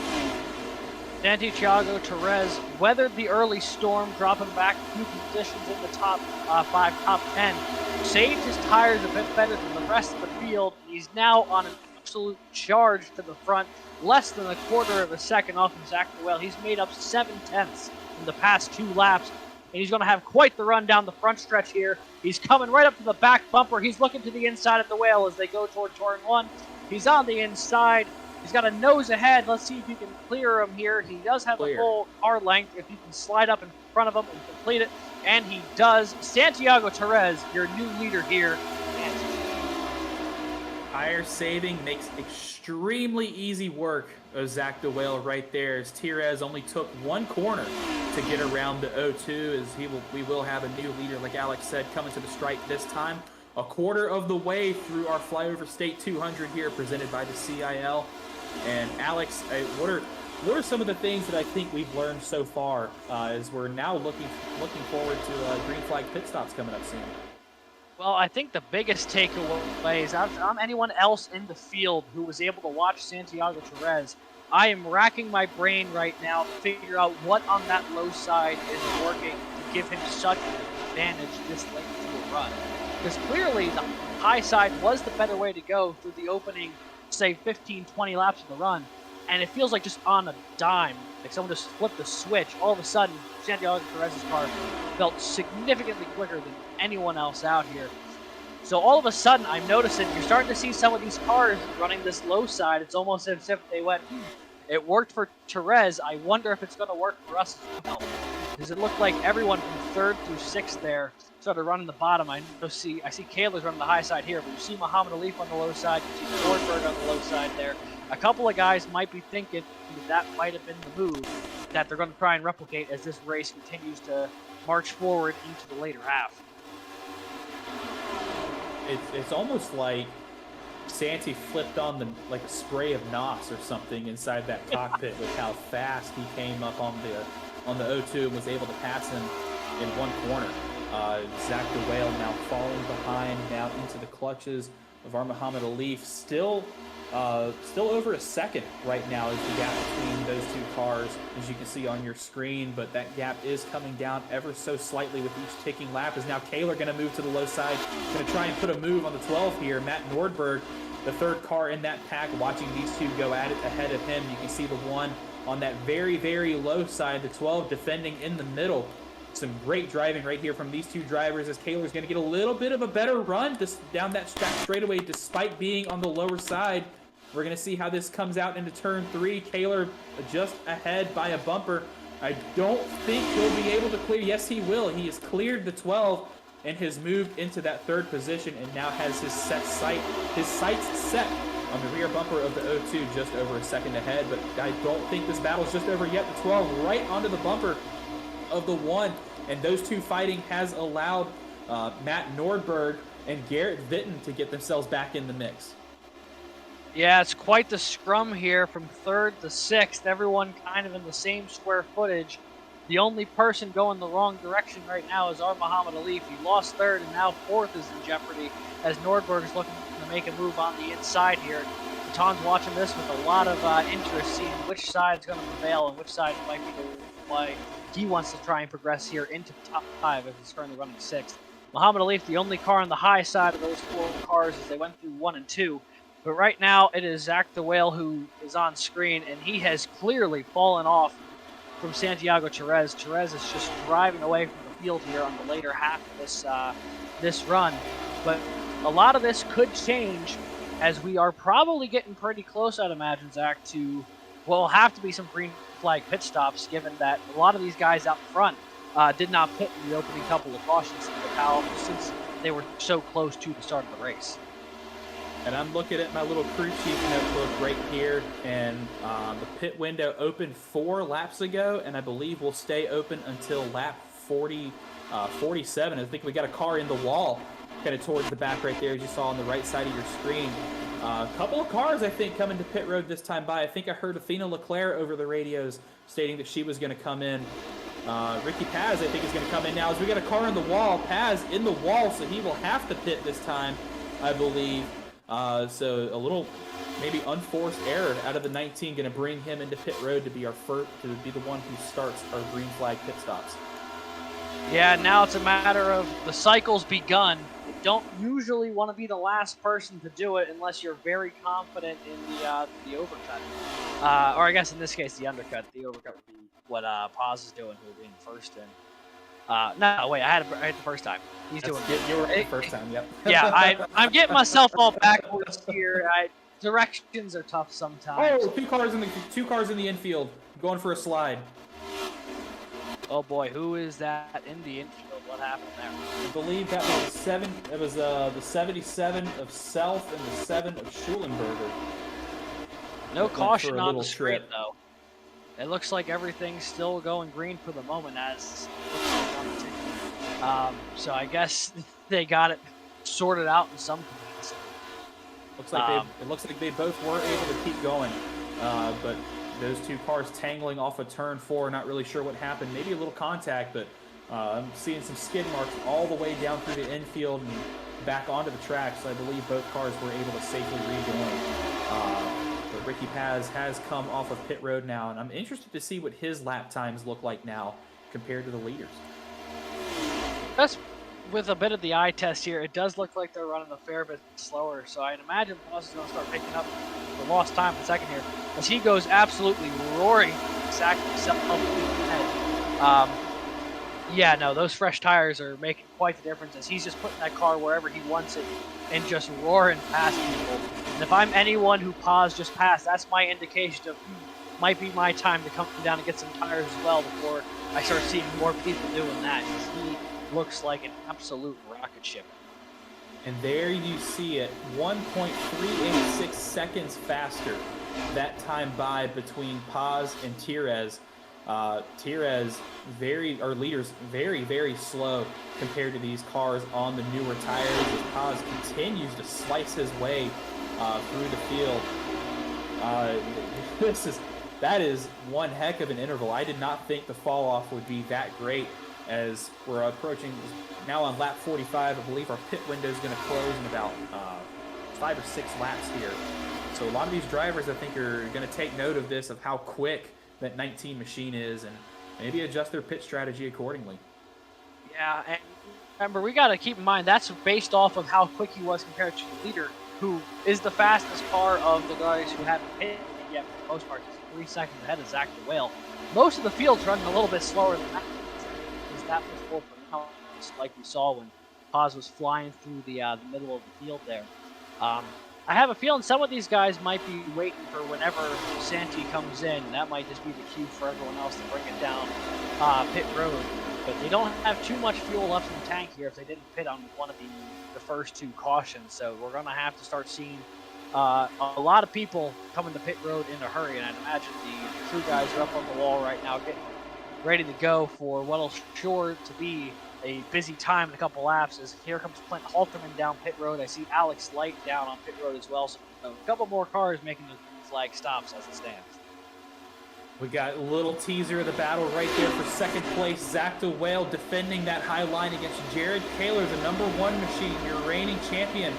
Santiago Perez weathered the early storm, dropping back a few positions in the top 5, top 10. Saved his tires a bit better than the rest of the field. He's now on an absolute charge to the front, less than a quarter of a second off of Zach DeWale. He's made up 7/10 in the past 2 laps, and he's going to have quite the run down the front stretch here. He's coming right up to the back bumper. He's looking to the inside of DeWale as they go toward turn 1. He's on the inside. He's got a nose ahead. Let's see if you can clear him here. He does have a full car length if you can slide up in front of him and complete it. And he does. Santiago Perez, your new leader here. tire saving makes extremely easy work of Zach DeWale right there, as Tires only took one corner to get around the 0-2, as we will have a new leader, like Alex said, coming to the stripe this time. A quarter of the way through our Flyover State 200 here, presented by the CIL. And Alex, what are some of the things that I think we've learned so far as we're now looking forward to green flag pit stops coming up soon? Well, I think the biggest takeaway is I'm anyone else in the field who was able to watch Santiago Therese. I am racking my brain right now to figure out what on that low side is working to give him such an advantage this late into a run. Because clearly the high side was the better way to go through the opening, say, 15, 20 laps of the run. And it feels like just on a dime, like someone just flipped the switch. All of a sudden, Santiago Perez's car felt significantly quicker than anyone else out here. So all of a sudden, I'm noticing you're starting to see some of these cars running this low side. It's almost as if they went, it worked for Therese. I wonder if it's going to work for us as well. Because it looked like everyone from 3rd through 6th there started running the bottom. I see Kayla's running the high side here, but you see Muhammad Alif on the low side. You see Nordberg on the low side there. A couple of guys might be thinking that might have been the move that they're going to try and replicate as this race continues to march forward into the later half. It's almost like Santi flipped on like a spray of NOS or something inside that cockpit with how fast he came up on the 0-2 and was able to pass him in one corner. Zach DeWale now falling behind now into the clutches of our Muhammad Alif. Still over a second right now is the gap between those two cars, as you can see on your screen, but that gap is coming down ever so slightly with each ticking lap. Is now Kaler going to move to the low side, going to try and put a move on the 12 here. Matt Nordberg, the 3rd car in that pack, watching these two go at it ahead of him. You can see the one on that very, very low side, the 12 defending in the middle. Some great driving right here from these two drivers, as Kaler's going to get a little bit of a better run down that track straightaway despite being on the lower side. We're going to see how this comes out into turn 3. Kaler just ahead by a bumper. I don't think he'll be able to clear. Yes, he will. He has cleared the 12 and has moved into that 3rd position and now has his sights set on the rear bumper of the 0-2 just over a second ahead. But I don't think this battle's just over yet. The 12 right onto the bumper of the 1, and those two fighting has allowed Matt Nordberg and Garrett Vitton to get themselves back in the mix. Yeah, it's quite the scrum here from 3rd to 6th. Everyone kind of in the same square footage. The only person going the wrong direction right now is our Muhammad Alif. He lost 3rd, and now 4th is in jeopardy as Nordberg is looking to make a move on the inside here. Katan's watching this with a lot of interest, seeing which side is going to prevail and which side might be the way he wants to try and progress here into the top 5 as he's currently running 6th. Muhammad Alif, the only car on the high side of those 4 cars as they went through 1 and 2. But right now, it is Zach DeWale who is on screen, and he has clearly fallen off from Santiago Therese. Therese is just driving away from the field here on the later half of this run. But a lot of this could change as we are probably getting pretty close, I'd imagine, Zach, to what will have to be some green flag pit stops, given that a lot of these guys out front did not pit in the opening couple of cautions since they were so close to the start of the race. And I'm looking at my little crew chief notebook right here, and the pit window opened 4 laps ago, and I believe will stay open until lap 47. I think we got a car in the wall kind of towards the back right there, as you saw on the right side of your screen. A couple of cars, I think, coming to pit road this time by. I think I heard Athena Leclerc over the radios stating that she was going to come in. Ricky Paz, I think, is going to come in now as we got a car in the wall. Paz in the wall, so he will have to pit this time, I believe. So a little maybe unforced error out of the 19 going to bring him into pit road to be our first, to be the one who starts our green flag pit stops. Yeah, now it's a matter of the cycle's begun. You don't usually want to be the last person to do it unless you're very confident in the overcut. Or I guess in this case, the undercut. The overcut would be what Paz is doing, who will be in first in. No, wait, I had it the first time. He's doing it. You were right the first time, yep. Yeah, I'm getting myself all backwards here. Directions are tough sometimes. Oh, two cars in the infield, going for a slide. Oh boy, who is that in the infield? What happened there? I believe that was the 77 of Self and the 7 of Schulenberger No that went for caution a on the little straight, trip. though. It looks like everything's still going green for the moment, as it looks like on the ticket. So I guess they got it sorted out in some capacity. It looks like they both were able to keep going, but those two cars tangling off of turn 4. Not really sure what happened. Maybe a little contact, but I'm seeing some skid marks all the way down through the infield and back onto the track. So I believe both cars were able to safely rejoin. But Ricky Paz has come off of pit road now, and I'm interested to see what his lap times look like now compared to the leaders. Just with a bit of the eye test here, it does look like they're running a fair bit slower. So I'd imagine Paz is going to start picking up the lost time in the second here, as he goes absolutely roaring exactly ahead. Yeah, no, those fresh tires are making quite the difference, as he's just putting that car wherever he wants it and just roaring past people. And if I'm anyone who Paz just passed, that's my indication of might be my time to come down and get some tires as well before I start seeing more people doing that, because he looks like an absolute rocket ship. And there you see it, 1.386 seconds faster that time by between Paz and Tirez. Leaders very, very slow compared to these cars on the newer tires, as Paz continues to slice his way through the field. That is one heck of an interval. I did not think the fall off would be that great, as we're approaching now on lap 45. I believe our pit window is going to close in about 5 or 6 laps here. So a lot of these drivers, I think, are going to take note of this, of how quick that 19 machine is, and maybe adjust their pit strategy accordingly. Yeah, and remember, we got to keep in mind that's based off of how quick he was compared to the leader, who is the fastest car of the guys who haven't pitted yet for the most part. He's 3 seconds ahead of Zach DeWale. Most of the field's running a little bit slower than that, because that was more pronounced, like we saw when Paz was flying through the middle of the field there. I have a feeling some of these guys might be waiting for whenever Santi comes in. That might just be the cue for everyone else to bring it down pit road. But they don't have too much fuel left in the tank here if they didn't pit on one of the first 2 cautions. So we're going to have to start seeing a lot of people coming to pit road in a hurry. And I'd imagine the crew guys are up on the wall right now getting ready to go for what'll sure to be a busy time in a couple laps. As here comes Clint Halterman down pit road. I see Alex Light down on pit road as well. So a couple more cars making the flag stops as it stands. We got a little teaser of the battle right there for second place. Zach DeWale defending that high line against Jared Kaler, the number 1 machine, your reigning champion,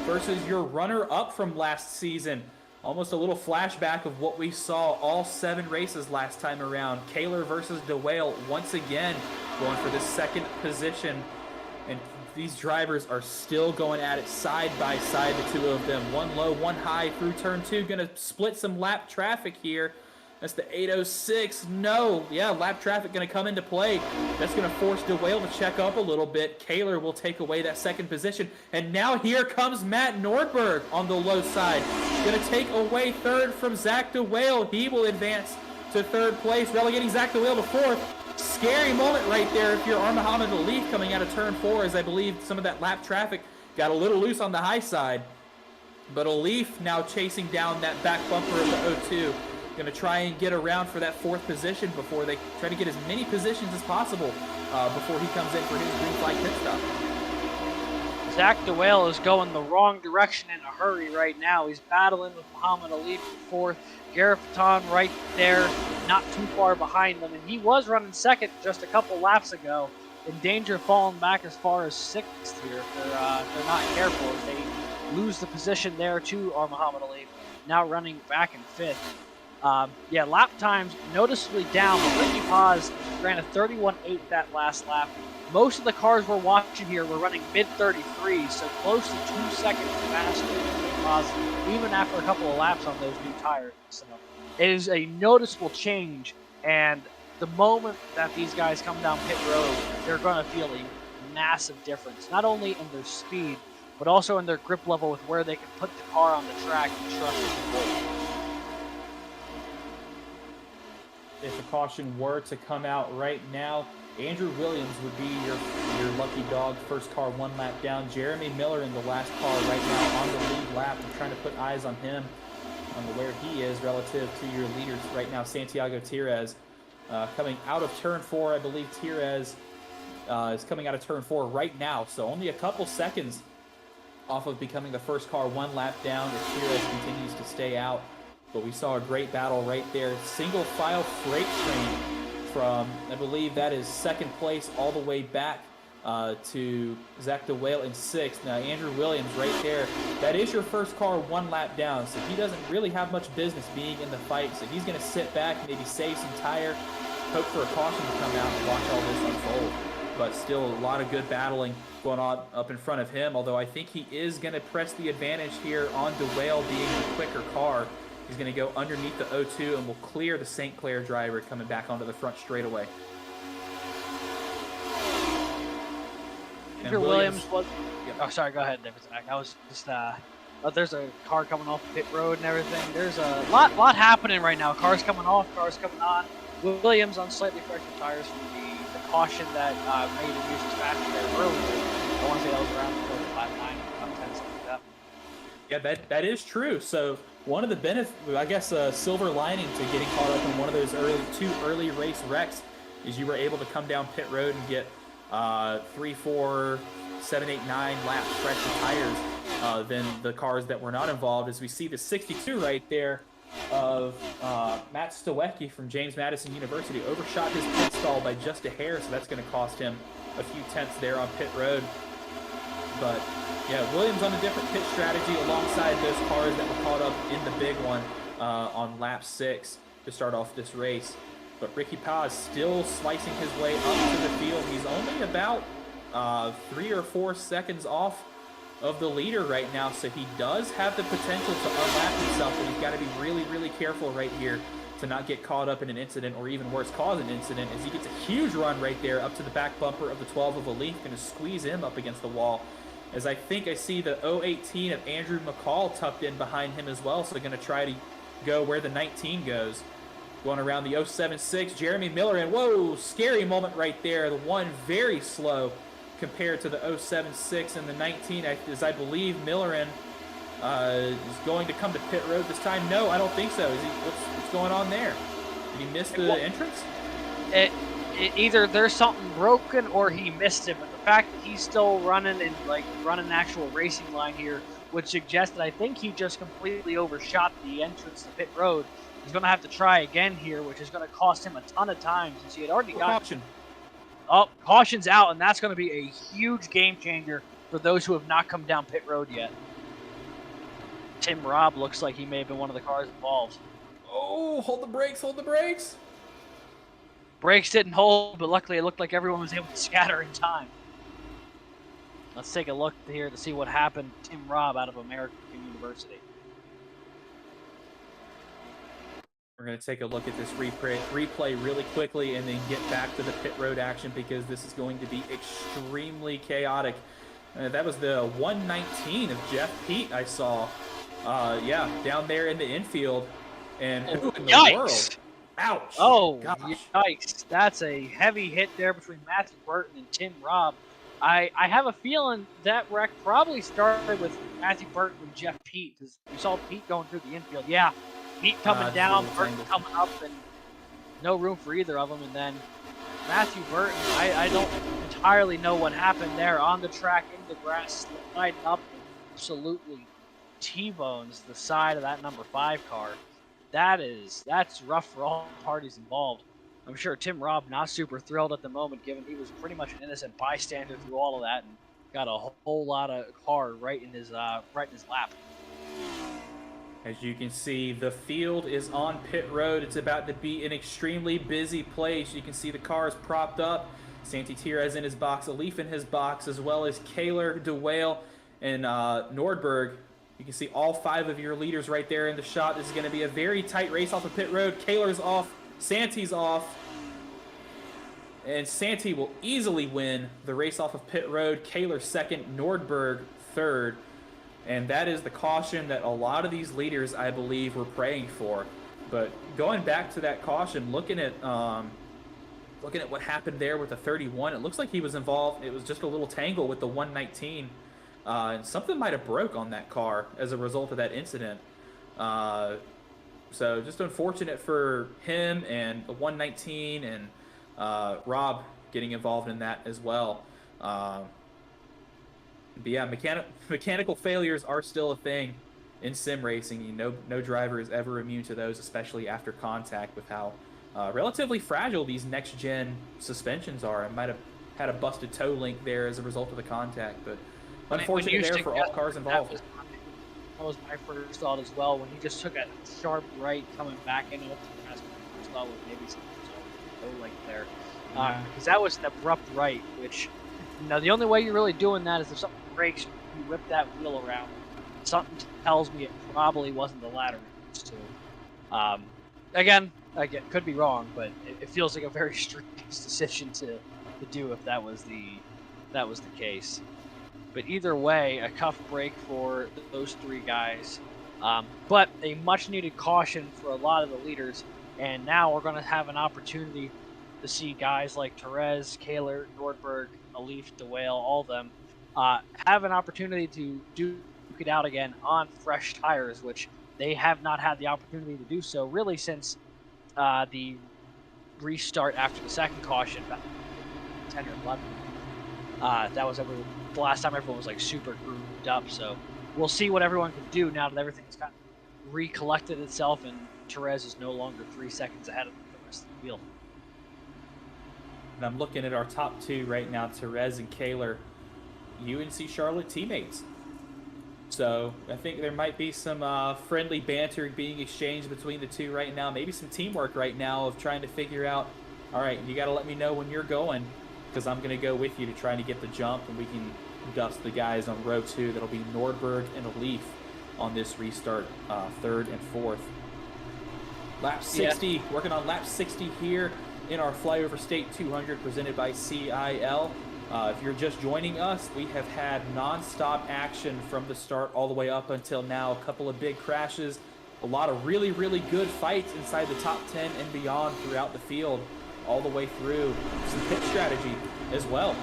versus your runner-up from last season. Almost a little flashback of what we saw all 7 races last time around. Kaler versus DeWale once again going for this second position. And these drivers are still going at it side by side, the 2 of them. One low, one high through turn 2. Going to split some lap traffic here. That's the 806. No. Yeah, lap traffic going to come into play. That's going to force DeWale to check up a little bit. Kaler will take away that second position. And now here comes Matt Nordberg on the low side. Going to take away third from Zach DeWale. He will advance to third place, relegating Zach DeWale to fourth. Scary moment right there if you're Muhammad Alif coming out of turn 4, as I believe some of that lap traffic got a little loose on the high side. But Alif now chasing down that back bumper of the 02. Going to try and get around for that 4th position before they try to get as many positions as possible before he comes in for his green flag pit stop. Zach DeWale is going the wrong direction in a hurry right now. He's battling with Muhammad Ali for 4th. Gareth Patton right there, not too far behind them. And he was running 2nd just a couple laps ago, in danger of falling back as far as 6th here if they're not careful. If they lose the position there to Muhammad Ali, now running back in 5th. Yeah, lap times noticeably down, but Ricky Paz ran a 31.8 that last lap. Most of the cars we're watching here were running mid-33s, so close to 2 seconds faster than Ricky Paz, even after a couple of laps on those new tires. So it is a noticeable change, and the moment that these guys come down pit road, they're going to feel a massive difference, not only in their speed, but also in their grip level with where they can put the car on the track and trust it to roll. if a caution were to come out right now, Andrew Williams would be your lucky dog. First car 1 lap down. Jeremy Miller in the last car right now on the lead lap. I'm trying to put eyes on him, on where he is relative to your leaders right now. Santiago Tirez coming out of turn 4. I believe Tirez is coming out of turn 4 right now. So only a couple seconds off of becoming the first car 1 lap down if Tirez continues to stay out. But we saw a great battle right there. Single file freight train from, I believe that is second place all the way back to Zach DeWale in 6th. Now Andrew Williams right there, that is your first car 1 lap down, so he doesn't really have much business being in the fight. So he's going to sit back, maybe save some tire, hope for a caution to come out and watch all this unfold. But still a lot of good battling going on up in front of him, although I think he is going to press the advantage here on DeWale being the quicker car. He's going to go underneath the O2 and will clear the St. Clair driver coming back onto the front straightaway. Andrew Williams was... Oh, sorry, go ahead, David. I was just... there's a car coming off the pit road and everything. There's a lot happening right now. Cars coming off, cars coming on. Williams on slightly fresher tires from the caution that made him use his faster there earlier. I want to say that was around lap 9, about 10, something like that. Yeah, that is true. So one of the benefits, I guess, silver lining to getting caught up in one of those two early race wrecks is you were able to come down pit road and get 3, 4, 7, 8, 9 laps fresher tires than the cars that were not involved. As we see the 62 right there of Matt Stowecki from James Madison University overshot his pit stall by just a hair, so that's going to cost him a few tenths there on pit road. But yeah, Williams on a different pit strategy alongside those cars that were caught up in the big one on lap 6 to start off this race. But Ricky Paz still slicing his way up to the field. He's only about 3 or 4 seconds off of the leader right now, so he does have the potential to unlap himself, but he's got to be really, really careful right here to not get caught up in an incident, or even worse, cause an incident, as he gets a huge run right there up to the back bumper of the 12 of a Leaf, going to squeeze him up against the wall. As I think I see the 018 of Andrew McCall tucked in behind him as well, so they're going to try to go where the 19 goes. Going around the 076, Jeremy Miller, and whoa, scary moment right there. The one very slow compared to the 076 and the 19, as I believe Millerin is going to come to pit road this time. No, I don't think so. What's going on there? Did he miss the entrance? Either there's something broken or he missed it, but the fact that he's still running and running an actual racing line here would suggest that I think he just completely overshot the entrance to pit road. He's going to have to try again here, which is going to cost him a ton of time since he had already got caution. Oh, caution's out, and that's going to be a huge game changer for those who have not come down pit road yet. Tim Robb looks like he may have been one of the cars involved. Oh, hold the brakes, hold the brakes. Brakes didn't hold, but luckily it looked like everyone was able to scatter in time. Let's take a look here to see what happened to Tim Robb out of American University. We're going to take a look at this replay really quickly and then get back to the pit road action, because this is going to be extremely chaotic. That was the 119 of Jeff Pete I saw. Yeah, down there in the infield. And who in the world? Ouch. Oh, gosh. Yikes. That's a heavy hit there between Matthew Burton and Tim Robb. I have a feeling that wreck probably started with Matthew Burton and Jeff Pete, because we saw Pete going through the infield. Yeah, Pete coming down, Burton coming up, and no room for either of them. And then Matthew Burton, I don't entirely know what happened there on the track, in the grass, sliding up, and absolutely T-bones the side of that number 5 car. That's rough for all parties involved. I'm sure Tim Robb not super thrilled at the moment, given he was pretty much an innocent bystander through all of that and got a whole lot of car right in his lap. As you can see, the field is on pit road. It's about to be an extremely busy place. You can see the cars propped up. Santi Tirez in his box, a Leaf in his box, as well as Kaler, DeWale, and Nordberg. You can see all 5 of your leaders right there in the shot. This is going to be a very tight race off of pit road. Kaler's off. Santi's off. And Santi will easily win the race off of pit road. Kaler second, Nordberg third. And that is the caution that a lot of these leaders, I believe, were praying for. But going back to that caution, looking at what happened there with the 31, it looks like he was involved. It was just a little tangle with the 119, and something might have broke on that car as a result of that incident. So just unfortunate for him and the 119 and Rob getting involved in that as well. But yeah, mechanical failures are still a thing in sim racing. No driver is ever immune to those, especially after contact, with how relatively fragile these next gen suspensions are. I might have had a busted toe link there as a result of the contact, but unfortunate there for all cars involved. That was my first thought as well, when he just took a sharp right coming back into it. That's my first thought was maybe some toe link there, because that was an abrupt right, which, you know, the only way you're really doing that is if something breaks, you whip that wheel around. Something tells me it probably wasn't the ladder. So, again, could be wrong, but it feels like a very strange decision to do if that was the case. But either way, a cuff break for those three guys, but a much-needed caution for a lot of the leaders. And now we're going to have an opportunity to see guys like Therese, Kaler, Nordberg, Alif, DeWale, all of them have an opportunity to duke it out again on fresh tires, which they have not had the opportunity to do so really since the restart after the second caution back in 10 or 11. That was the last time everyone was like super grooved up. So we'll see what everyone can do now that everything's kind of recollected itself and Therese is no longer 3 seconds ahead of the rest of the field. And I'm looking at our top two right now, Therese and Kaler, UNC Charlotte teammates. So I think there might be some friendly banter being exchanged between the two right now. Maybe some teamwork right now of trying to figure out, all right, you got to let me know when you're going, because I'm going to go with you to try to get the jump, and we can dust the guys on row 2. That'll be Nordberg and Alif on this restart, 3rd and 4th. Lap 60, working on lap 60 here in our Flyover State 200 presented by CIL. If you're just joining us, we have had non-stop action from the start all the way up until now. A couple of big crashes, a lot of really, really good fights inside the top 10 and beyond throughout the field, all the way through. Some pit strategy as well.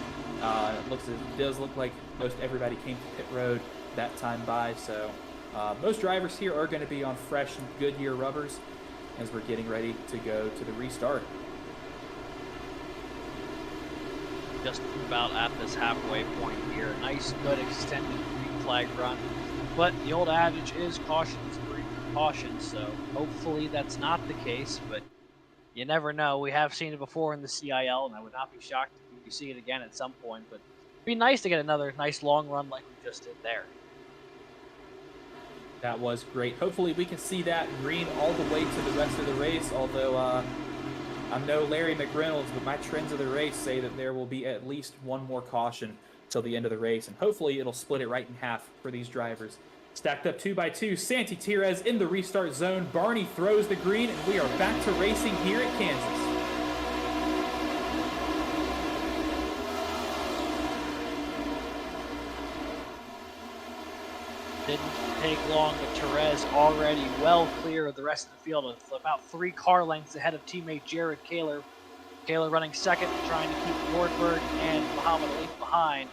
It does look like most everybody came to pit road that time by, so most drivers here are going to be on fresh Goodyear rubbers as we're getting ready to go to the restart. Just about at this halfway point here. Nice, good extended green flag run. But the old adage is caution is breeding caution, so hopefully that's not the case, but you never know. We have seen it before in the CIL, and I would not be shocked if we see it again at some point, but it'd be nice to get another nice long run like we just did there. That was great. Hopefully we can see that green all the way to the rest of the race, although I'm no Larry McReynolds, but my trends of the race say that there will be at least one more caution till the end of the race, and hopefully it'll split it right in half for these drivers. Stacked up 2 by 2, Santi Therese in the restart zone. Barney throws the green, and we are back to racing here at Kansas. Didn't take long, but Therese already well clear of the rest of the field, about 3 car lengths ahead of teammate Jared Kaler. Kaler running second, trying to keep Nordberg and Muhammad Alif behind.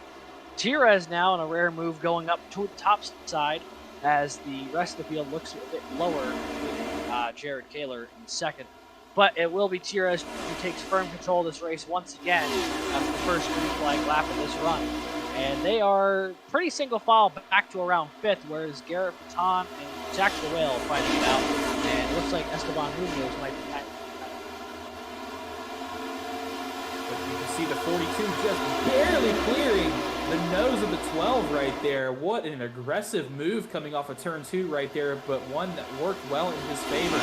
Therese now in a rare move going up to the top side as the rest of the field looks a bit lower with Jared Kaler in second. But it will be Therese who takes firm control of this race once again after the first green flag lap of this run. And they are pretty single file back to around 5th, whereas Garrett Patton and Zach DeWale fighting it out. And it looks like Esteban Munoz might be back. But you can see the 42 just barely clearing the nose of the 12 right there. What an aggressive move coming off of turn 2 right there, but one that worked well in his favor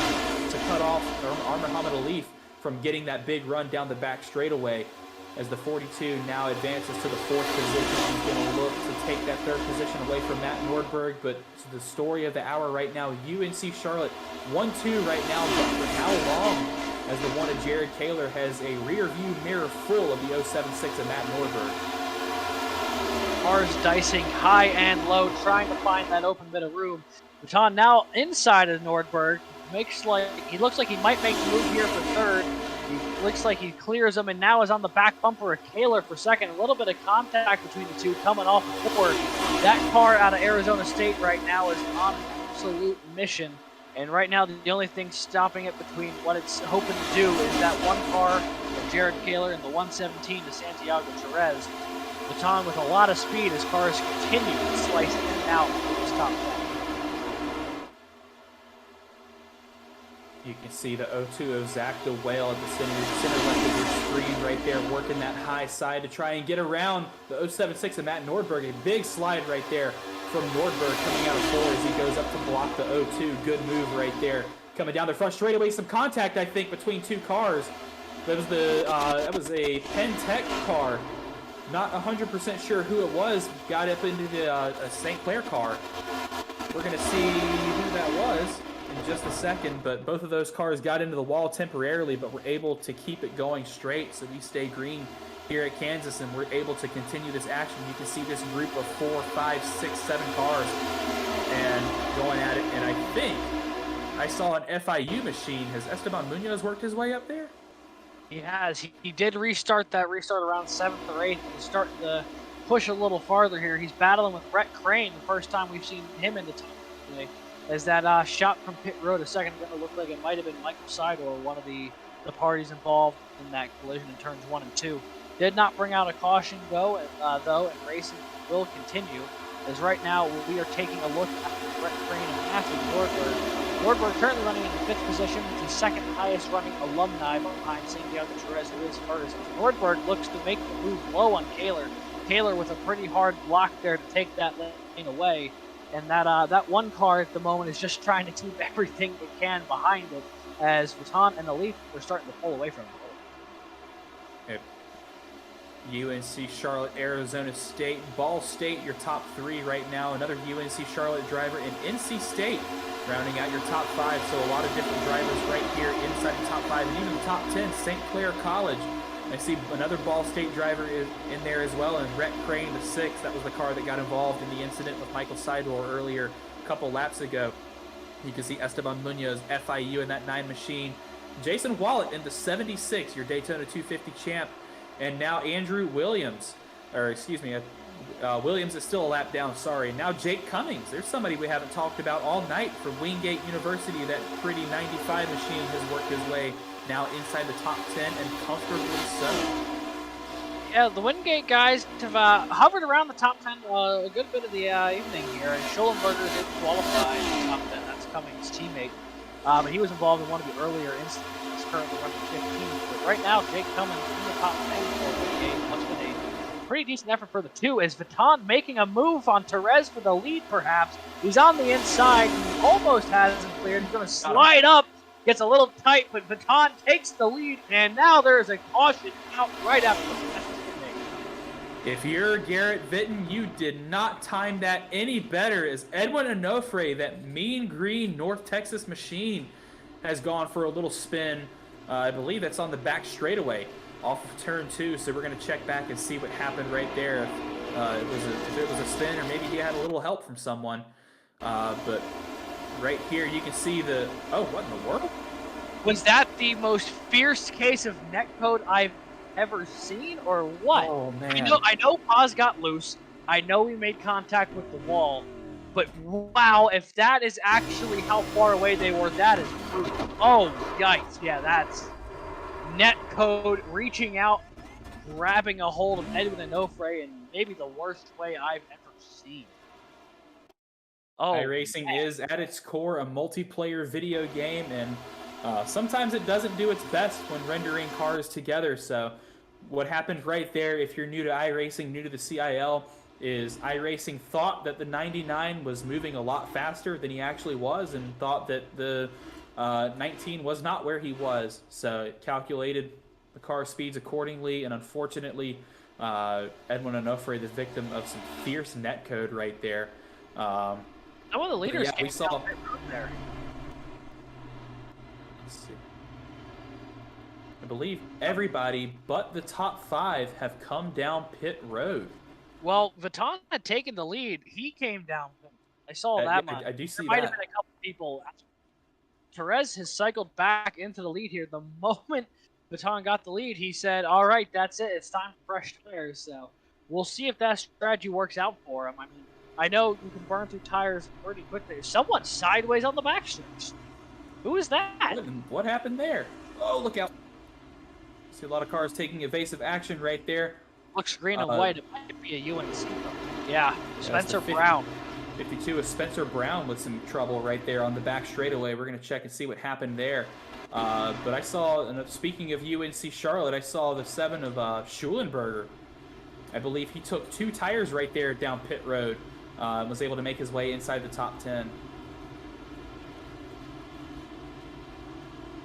to cut off Muhammad Alif from getting that big run down the back straightaway. As the 42 now advances to the 4th position, he's going to look to take that 3rd position away from Matt Nordberg. But the story of the hour right now, UNC Charlotte 1-2 right now, but for how long? As the one of Jared Kaler has a rear view mirror full of the 076 of Matt Nordberg. cars dicing high and low, trying to find that open bit of room. Vuitton now inside of Nordberg. He looks like he might make the move here for third. He looks like he clears him and now is on the back bumper of Kaler for second. A little bit of contact between the two coming off the board. That car out of Arizona State right now is on an absolute mission. And right now, the only thing stopping it between what it's hoping to do is that one car of Jared Kaler and the 117 to Santiago Jerez. Vuitton with a lot of speed as cars continue to slice in and out of this top 10. You can see the 02 of Zach the Whale at the center left of your screen right there, working that high side to try and get around the 076 of Matt Nordberg. A big slide right there from Nordberg coming out of 4 as he goes up to block the 02. Good move right there. Coming down the front straightaway, some contact, I think, between two cars. That was a Pentec car. Not 100% sure who it was. Got up into the St. Clair car. We're going to see who that was in just a second, but both of those cars got into the wall temporarily, but were able to keep it going straight, so we stay green here at Kansas, and we're able to continue this action. You can see this group of 4, 5, 6, 7 cars and going at it, and I think I saw an FIU machine. Has Esteban Munoz worked his way up there? He has. He did restart around 7th or 8th. He's starting to push a little farther here. He's battling with Rhett Crane, the first time we've seen him in the top today. As that shot from pit road a second ago looked like it might have been Michael Sidor, one of the parties involved in that collision in turns 1 and 2. Did not bring out a caution though, and racing will continue. As right now we are taking a look at Rhett Crane and Matthew Nordberg. Nordberg currently running in the 5th position, with the second highest running alumni behind Santiago Jerez, who is first. Nordberg looks to make the move low on Kaler. Kaler with a pretty hard block there to take that lane away. And that one car at the moment is just trying to keep everything it can behind it, as Vuitton and the Leaf are starting to pull away from it. UNC Charlotte, Arizona State, Ball State, your top 3 right now. Another UNC Charlotte driver, and NC State rounding out your top 5. So a lot of different drivers right here inside the top 5, and even the top 10. St. Clair College. I see another Ball State driver is in there as well, and Rhett Crane, the 6th. That was the car that got involved in the incident with Michael Sidor earlier, a couple laps ago. You can see Esteban Munoz, FIU in that 9 machine. Jason Wallet in the 76, your Daytona 250 champ. And now Andrew Williams, Williams is still a lap down, sorry. Now Jake Cummings, there's somebody we haven't talked about all night from Wingate University. That pretty 95 machine has worked his way now inside the top 10, and comfortably so. Yeah, the Wingate guys have hovered around the top 10 a good bit of the evening here. And Schollenberger did qualify in the top 10. That's Cummings' teammate. But he was involved in one of the earlier incidents. He's currently running 15th. But right now, Jake Cummings in the top 10 for Wingate. What's been a pretty decent effort for the 2. Is Vuitton making a move on Terez for the lead, perhaps? He's on the inside. He almost hasn't cleared. He's going to slide up. Gets a little tight, but Vuitton takes the lead, and now there is a caution out right after the If you're Garrett Vitton, you did not time that any better, as Edwin Onofre, that mean green North Texas machine, has gone for a little spin. I believe that's on the back straightaway off of turn 2, so we're going to check back and see what happened right there. If it was a spin, or maybe he had a little help from someone. But right here, you can see the... Oh, what in the world? Was that the most fierce case of netcode I've ever seen, or what? Oh, man. I know Paz got loose. I know we made contact with the wall. But wow, if that is actually how far away they were, that is brutal. Oh, yikes. Yeah, that's netcode reaching out, grabbing a hold of Edwin Onofre in maybe the worst way I've ever seen. Oh, iRacing is at its core a multiplayer video game, and sometimes it doesn't do its best when rendering cars together. So what happened right there, if you're new to iRacing, new to the CIL, is iRacing thought that the 99 was moving a lot faster than he actually was, and thought that the 19 was not where he was. So it calculated the car speeds accordingly, and unfortunately, Edwin Onofre, the victim of some fierce netcode right there. Some of the leaders we saw there. Let's see. I believe everybody but the top 5 have come down pit road. Well, Vuitton had taken the lead. He came down. I saw that Yeah, much. I do see There might have that. been a couple people. Perez has cycled back into the lead here. The moment Vuitton got the lead, he said, all right, that's it. It's time for fresh tires. So we'll see if that strategy works out for him. I mean, I know you can burn through tires pretty quickly. Someone sideways on the backstretch. Who is that? What happened there? Oh, look out. See a lot of cars taking evasive action right there. Looks green and white. It might be a UNC. Yeah, Spencer 50, Brown. 52 is Spencer Brown with some trouble right there on the back straightaway. We're going to check and see what happened there. But I saw, and speaking of UNC Charlotte, I saw the 7 of Schulenberger. I believe he took 2 tires right there down pit road. Was able to make his way inside the top 10.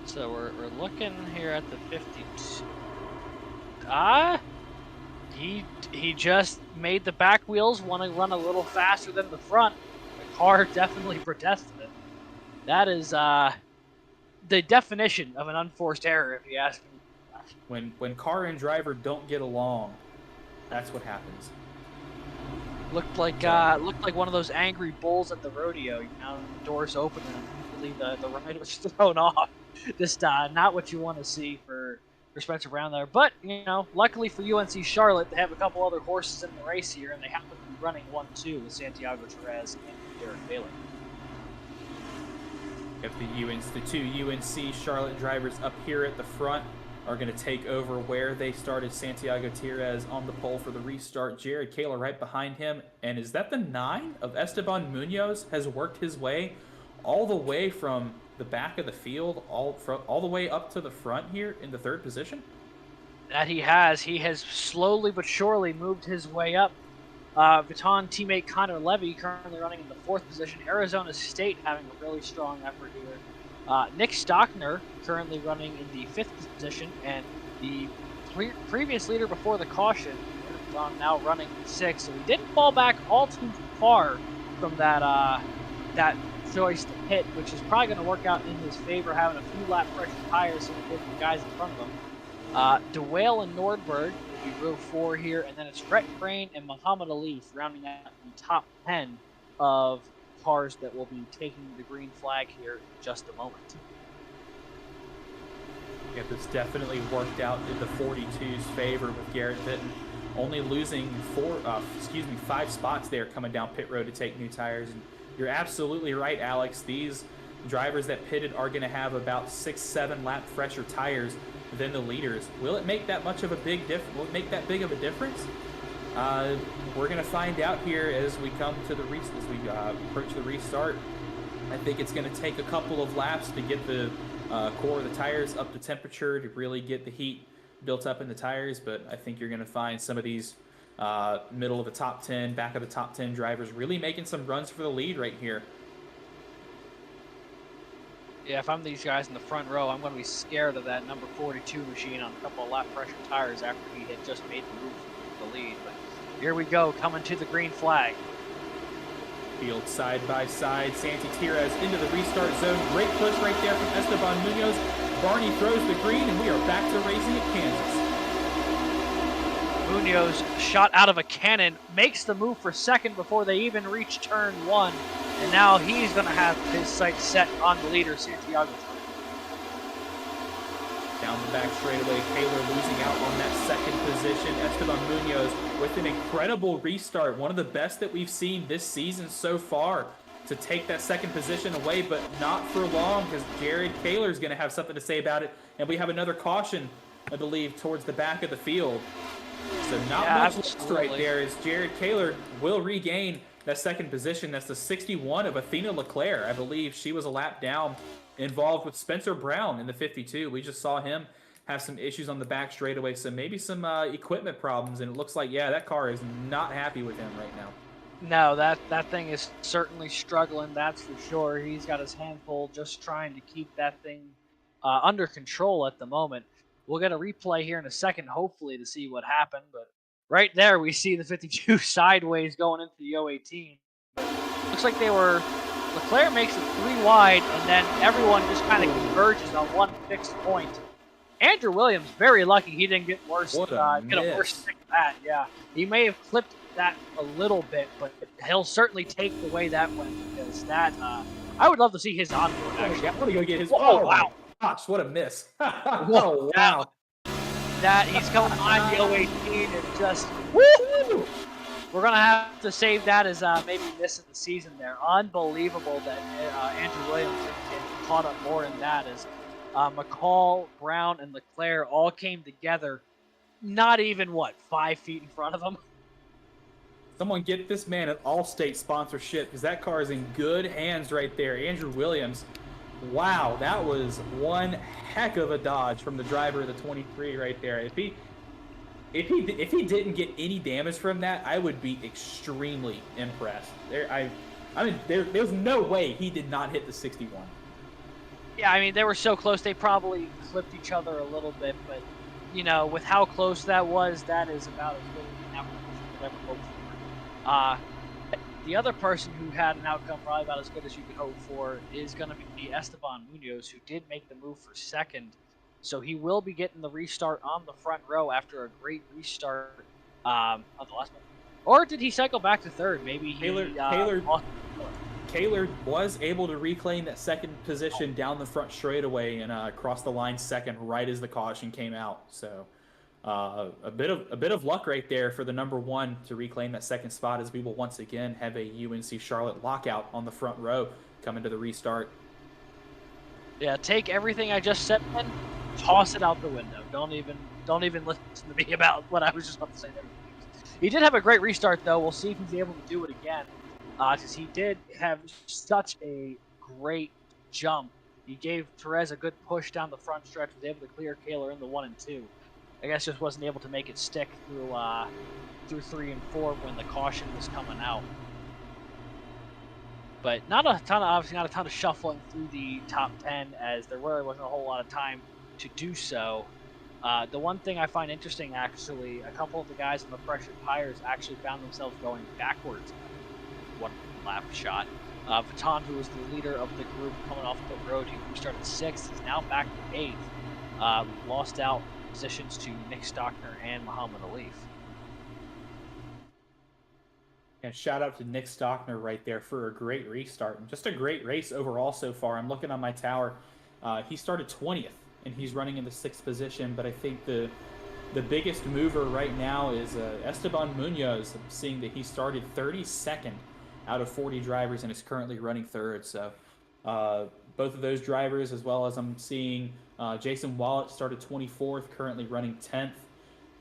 So we're looking here at the 52. He just made the back wheels want to run a little faster than the front. The car definitely protested it. That is the definition of an unforced error, if you ask me. When car and driver don't get along, that's what happens. Looked like one of those angry bulls at the rodeo. You know, the doors open and immediately the ride was thrown off. Just not what you want to see for Spencer Brown there. But, you know, luckily for UNC Charlotte, they have a couple other horses in the race here, and they happen to be running 1-2 with Santiago Perez and Derek Baylor. If the 2 UNC Charlotte drivers up here at the front are going to take over where they started. Santiago Perez on the pole for the restart. Jared Kaler right behind him. And is that the 9 of Esteban Munoz has worked his way all the way from the back of the field, all the way up to the front here in the 3rd position? That he has. He has slowly but surely moved his way up. Vuitton teammate Connor Levy currently running in the 4th position. Arizona State having a really strong effort here. Nick Stockner currently running in the 5th position, and the previous leader before the caution, Vuitton now running 6th. So he didn't fall back all too far from that choice to hit, which is probably going to work out in his favor, having a few lap pressure tires so he the guys in front of him. DeWale and Nordberg will be row 4 here, and then it's Rhett Crane and Muhammad Ali rounding out the top 10 of cars that will be taking the green flag here in just a moment. Yeah, this definitely worked out in the 42's favor with Garrett Vitton only losing 5 spots there coming down pit road to take new tires. And you're absolutely right, Alex. These drivers that pitted are going to have about 6-7 lap fresher tires than the leaders. Will it make that much of a big difference? Will it make that big of a difference? We're going to find out here as we come to the approach the restart. I think it's going to take a couple of laps to get the core of the tires up to temperature to really get the heat built up in the tires. But I think you're going to find some of these middle of the top 10, back of the top 10 drivers really making some runs for the lead right here. Yeah, if I'm these guys in the front row, I'm going to be scared of that number 42 machine on a couple of lap pressure tires after he had just made the move for the lead. But here we go, coming to the green flag. Field side by side, Santi Perez into the restart zone. Great push right there from Esteban Munoz. Barney throws the green, and we are back to racing at Kansas. Munoz, shot out of a cannon, makes the move for second before they even reach turn 1. And now he's going to have his sights set on the leader, Santiago. Down the back straightaway, Taylor losing out on that second position. Esteban Munoz with an incredible restart, one of the best that we've seen this season so far, to take that second position away, but not for long, because Jared Kaler is going to have something to say about it. And we have another caution, I believe, towards the back of the field. So not much left right there, as Jared Kaler will regain that second position. That's the 61 of Athena Leclerc. I believe she was a lap down, involved with Spencer Brown in the 52. We just saw him have some issues on the back straightaway, so maybe some equipment problems, and it looks like, yeah, that car is not happy with him right now. No, that thing is certainly struggling, that's for sure. He's got his hand full just trying to keep that thing under control at the moment. We'll get a replay here in a second, hopefully, to see what happened, but right there we see the 52 sideways going into the 018. Looks like Leclerc makes it 3 wide, and then everyone just kind of converges on one fixed point. Andrew Williams, very lucky he didn't get worse. Get a worse stick of that. Yeah, he may have clipped that a little bit, but he'll certainly take the way that went because that I would love to see his onboard actually. I want to go get his. Whoa, Oh wow! my gosh, what a miss! Whoa, Oh wow! that he's coming behind the 018 and just woo! We're gonna have to save that as maybe miss of the season there. Unbelievable that Andrew Williams didn't get caught up more in that as McCall, Brown, and Leclerc all came together. Not even 5 feet in front of him. Someone get this man an Allstate sponsorship because that car is in good hands right there. Andrew Williams. Wow, that was one heck of a dodge from the driver of the 23 right there. If he didn't get any damage from that, I would be extremely impressed. There's no way he did not hit the 61. Yeah, I mean they were so close they probably clipped each other a little bit, but you know, with how close that was, that is about as good as an outcome as you could ever hope for. The other person who had an outcome probably about as good as you could hope for is going to be Esteban Munoz, who did make the move for second. So he will be getting the restart on the front row after a great restart on the last one. Or did he cycle back to third? Maybe Kaylor was able to reclaim that second position down the front straightaway and cross the line second right as the caution came out. So a bit of luck right there for the number one to reclaim that second spot, as we will once again have a UNC Charlotte lockout on the front row coming to the restart. Yeah, take everything I just said and toss it out the window. Don't even listen to me about what I was just about to say there. He did have a great restart though. We'll see if he's able to do it again. Because he did have such a great jump. He gave Perez a good push down the front stretch, was able to clear Kaylor in the 1 and 2. I guess just wasn't able to make it stick through 3 and 4 when the caution was coming out. But obviously not a ton of shuffling through the top 10, as there really wasn't a whole lot of time to do so. The one thing I find interesting, actually, a couple of the guys on the pressured tires actually found themselves going backwards. One lap shot. Vuitton, who was the leader of the group coming off the road, who started 6th, is now back to 8th. Lost out positions to Nick Stockner and Muhammad Alif. And shout out to Nick Stockner right there for a great restart and just a great race overall so far. I'm looking on my tower. He started 20th and he's running in the 6th position, but I think the biggest mover right now is Esteban Munoz. I'm seeing that he started 32nd out of 40 drivers and is currently running 3rd. So both of those drivers, as well as I'm seeing Jason Wallet started 24th, currently running 10th.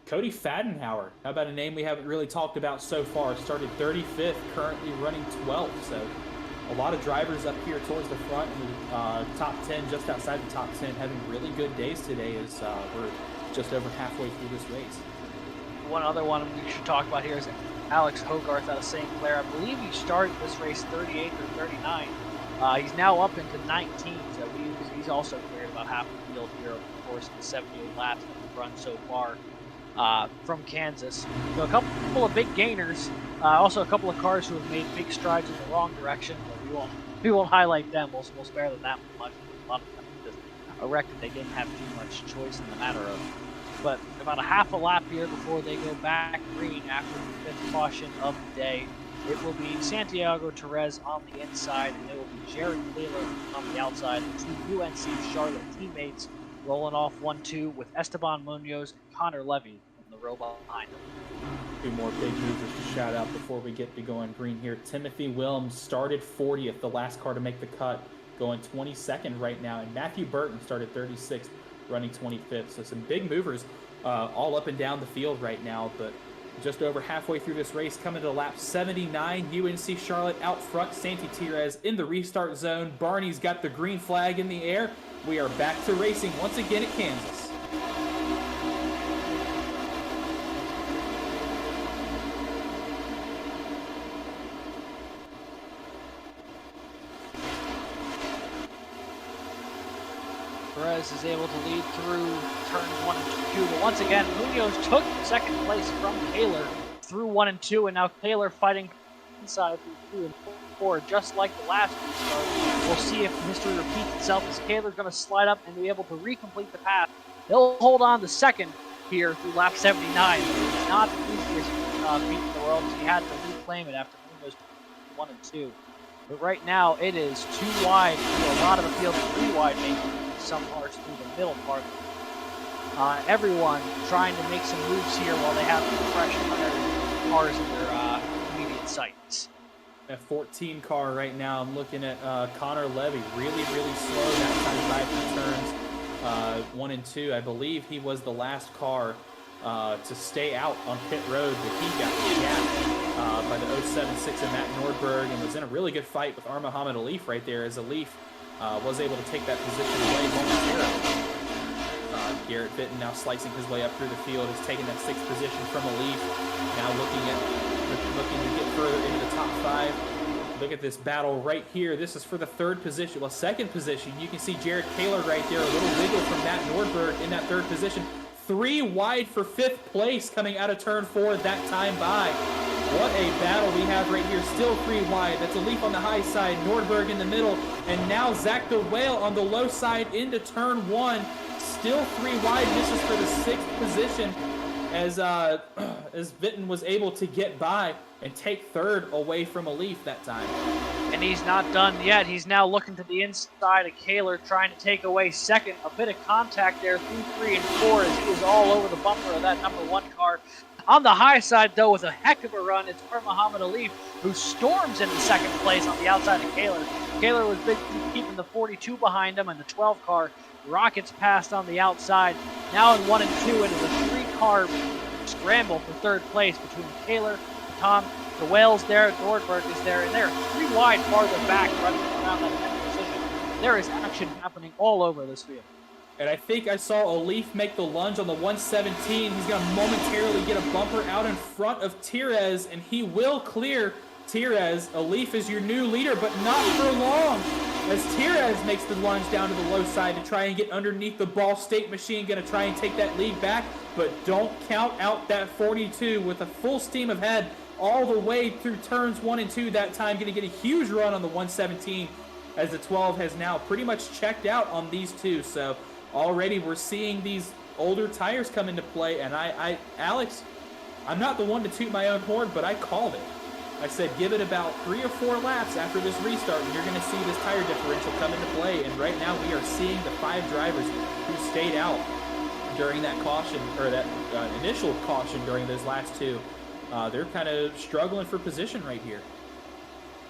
Cody Fadenhauer, how about a name we haven't really talked about so far, started 35th, currently running 12th. So a lot of drivers up here towards the front in the top 10, just outside the top 10, having really good days today as we're just over halfway through this race. One other one we should talk about here is Alex Hogarth out of St. Clair. I believe he started this race 38th or 39. He's now up into 19th, so he's also cleared about half the field here over the course of the 78 laps that we've run so far from Kansas. So a couple of big gainers, also a couple of cars who have made big strides in the wrong direction, but we won't highlight them. We'll spare them that much. A lot of them just a wreck that they didn't have too much choice in the matter of. But about a half a lap here before they go back green after the 5th caution of the day. It will be Santiago Perez on the inside, and it will be Jared Taylor on the outside. The 2 UNC Charlotte teammates rolling off 1-2 with Esteban Munoz and Connor Levy in the row behind them. 2 more big movers to shout out before we get to going green here. Timothy Wilms started 40th, the last car to make the cut, going 22nd right now. And Matthew Burton started 36th, running 25th. So some big movers all up and down the field right now, but just over halfway through this race, coming to lap 79, UNC Charlotte out front, Santi Perez in the restart zone. Barney's got the green flag in the air. We are back to racing once again at Kansas. Perez is able to lead through turns 1 and 2, but once again, Munoz took second place from Taylor through 1 and 2, and now Taylor fighting inside through 2 and 4, just like the last restart. We'll see if history repeats itself as Taylor's going to slide up and be able to recomplete the path. He'll hold on to second here through lap 79. Not the easiest feat in the world. He had to reclaim it after Munoz 1 and 2. But right now, it is 2 wide through a lot of the field, 3 wide maybe some parts through the middle part. Everyone trying to make some moves here while they have fresh cars in their immediate sights. That 14 car right now, I'm looking at Connor Levy, really slow that time by through turns 1 and 2. I believe he was the last car to stay out on pit road, but he got gapped by the 076 and Matt Nordberg, and was in a really good fight with Muhammad Alif right there, as Alif was able to take that position away momentarily. Garrett Bitton now slicing his way up through the field, has taken that 6th position from Alif, now looking to get further into the top 5. Look at this battle right here. This is for the 3rd position, well, 2nd position. You can see Jared Kaler right there, a little wiggle from Matt Nordberg in that 3rd position. 3 wide for 5th place coming out of turn 4 that time by. What a battle we have right here. Still 3 wide. That's Alif on the high side, Nordberg in the middle, and now Zach the Whale on the low side into turn 1. Still 3 wide. This is for the 6th position, as Vitton was able to get by and take 3rd away from Alif that time. And he's not done yet. He's now looking to the inside of Kaler, trying to take away 2nd. A bit of contact there through 3 and 4 as he was all over the bumper of that number 1 car. On the high side, though, with a heck of a run, it's Muhammad Alif, who storms into 2nd place on the outside of Kaler. Kaler was big, keeping the 42 behind him, and the 12 car rockets past on the outside. Now in 1 and 2, it is a 3-car scramble for 3rd place between Kaler, Tom, the Whales there, Nordberg is there, and they're 3 wide farther back running around that 10th position. There is action happening all over this field. And I think I saw Alif make the lunge on the 117. He's going to momentarily get a bumper out in front of Tires, and he will clear Tires. Alif is your new leader, but not for long, as Tires makes the lunge down to the low side to try and get underneath the Ball State machine. Going to try and take that lead back, but don't count out that 42 with a full steam ahead all the way through turns 1 and 2 that time. Going to get a huge run on the 117, as the 12 has now pretty much checked out on these two. So already we're seeing these older tires come into play, and Alex, I'm not the one to toot my own horn, but I called it. I said give it about 3 or 4 laps after this restart, and you're going to see this tire differential come into play. And right now we are seeing the 5 drivers who stayed out during that caution, or that initial caution during those last 2. They're kind of struggling for position right here.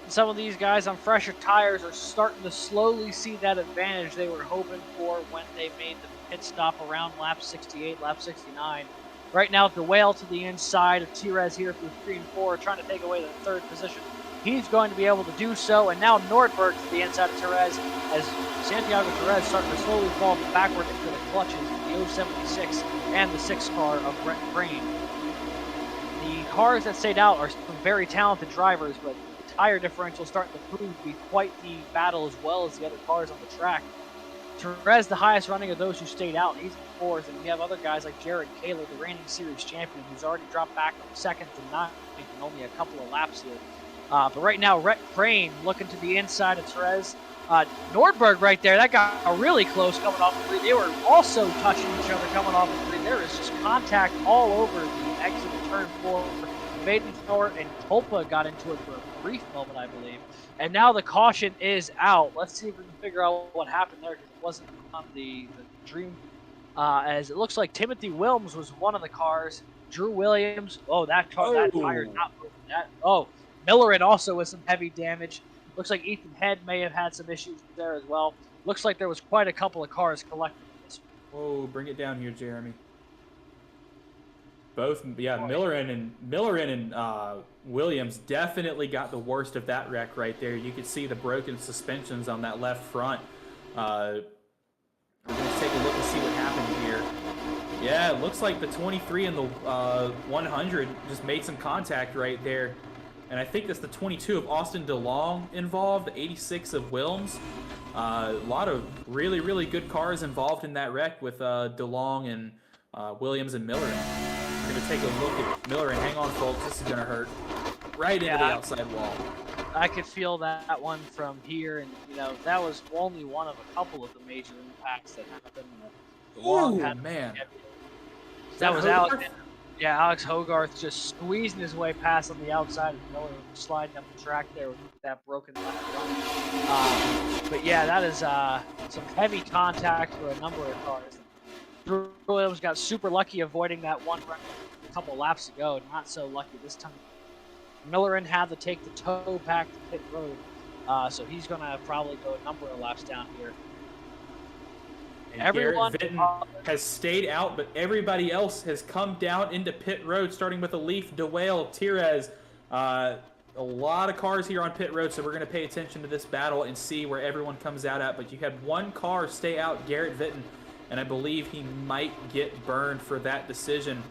Some of these guys on fresher tires are starting to slowly see that advantage they were hoping for when they made the pit stop around lap 68, lap 69. Right now, the Whale to the inside of Tires here through 3 and 4, trying to take away the 3rd position. He's going to be able to do so, and now Nordberg to the inside of Tires, as Santiago Tires starting to slowly fall backward into the clutches of the 076 and the 6 car of Brent Crane. The cars that stayed out are some very talented drivers, but the tire differential is starting to prove to be quite the battle, as well as the other cars on the track. Therese, the highest running of those who stayed out, he's in 4th, and we have other guys like Jared Kaler, the reigning series champion, who's already dropped back from 2nd to 9th in only a couple of laps here. But right now, Rhett Crane looking to the inside of Therese. Nordberg right there, that got really close coming off the 3. They were also touching each other coming off the 3. There is just contact all over the exit of turn 4. Maidensthor and Tolpa got into it for a brief moment, I believe. And now the caution is out. Let's see if we can figure out what happened there, because it wasn't on the dream. As it looks like Timothy Wilms was one of the cars. Drew Williams, that car, that tire not moving. Millerin also with some heavy damage. Looks like Ethan Head may have had some issues there as well. Looks like there was quite a couple of cars collected in this one. Whoa, bring it down here, Jeremy. Both, Millerin and Williams definitely got the worst of that wreck right there. You could see the broken suspensions on that left front. We're going to take a look and see what happened here. Yeah, it looks like the 23 and the 100 just made some contact right there. And I think that's the 22 of Austin DeLong involved, the 86 of Wilms. A lot of really, really good cars involved in that wreck with DeLong and Williams and Miller. We're going to take a look at Miller, and hang on, folks, this is going to hurt. Right into the outside wall. I could feel that one from here, and that was only one of a couple of the major impacts that happened. Oh man, that was Alex. Yeah, Alex Hogarth just squeezing his way past on the outside of Miller, sliding up the track there with that broken left front. But yeah, that is some heavy contact for a number of cars. Drew Williams got super lucky avoiding that one run a couple laps ago. Not so lucky this time. Millerin had to take the tow back to pit road, so he's going to probably go a number of laps down here. And Everyone, Garrett Vinton has stayed out, but everybody else has come down into pit road, starting with Alif, DeWale, Tires. A lot of cars here on pit road, so we're going to pay attention to this battle and see where everyone comes out at. But you had one car stay out, Garrett Vinton, and I believe he might get burned for that decision.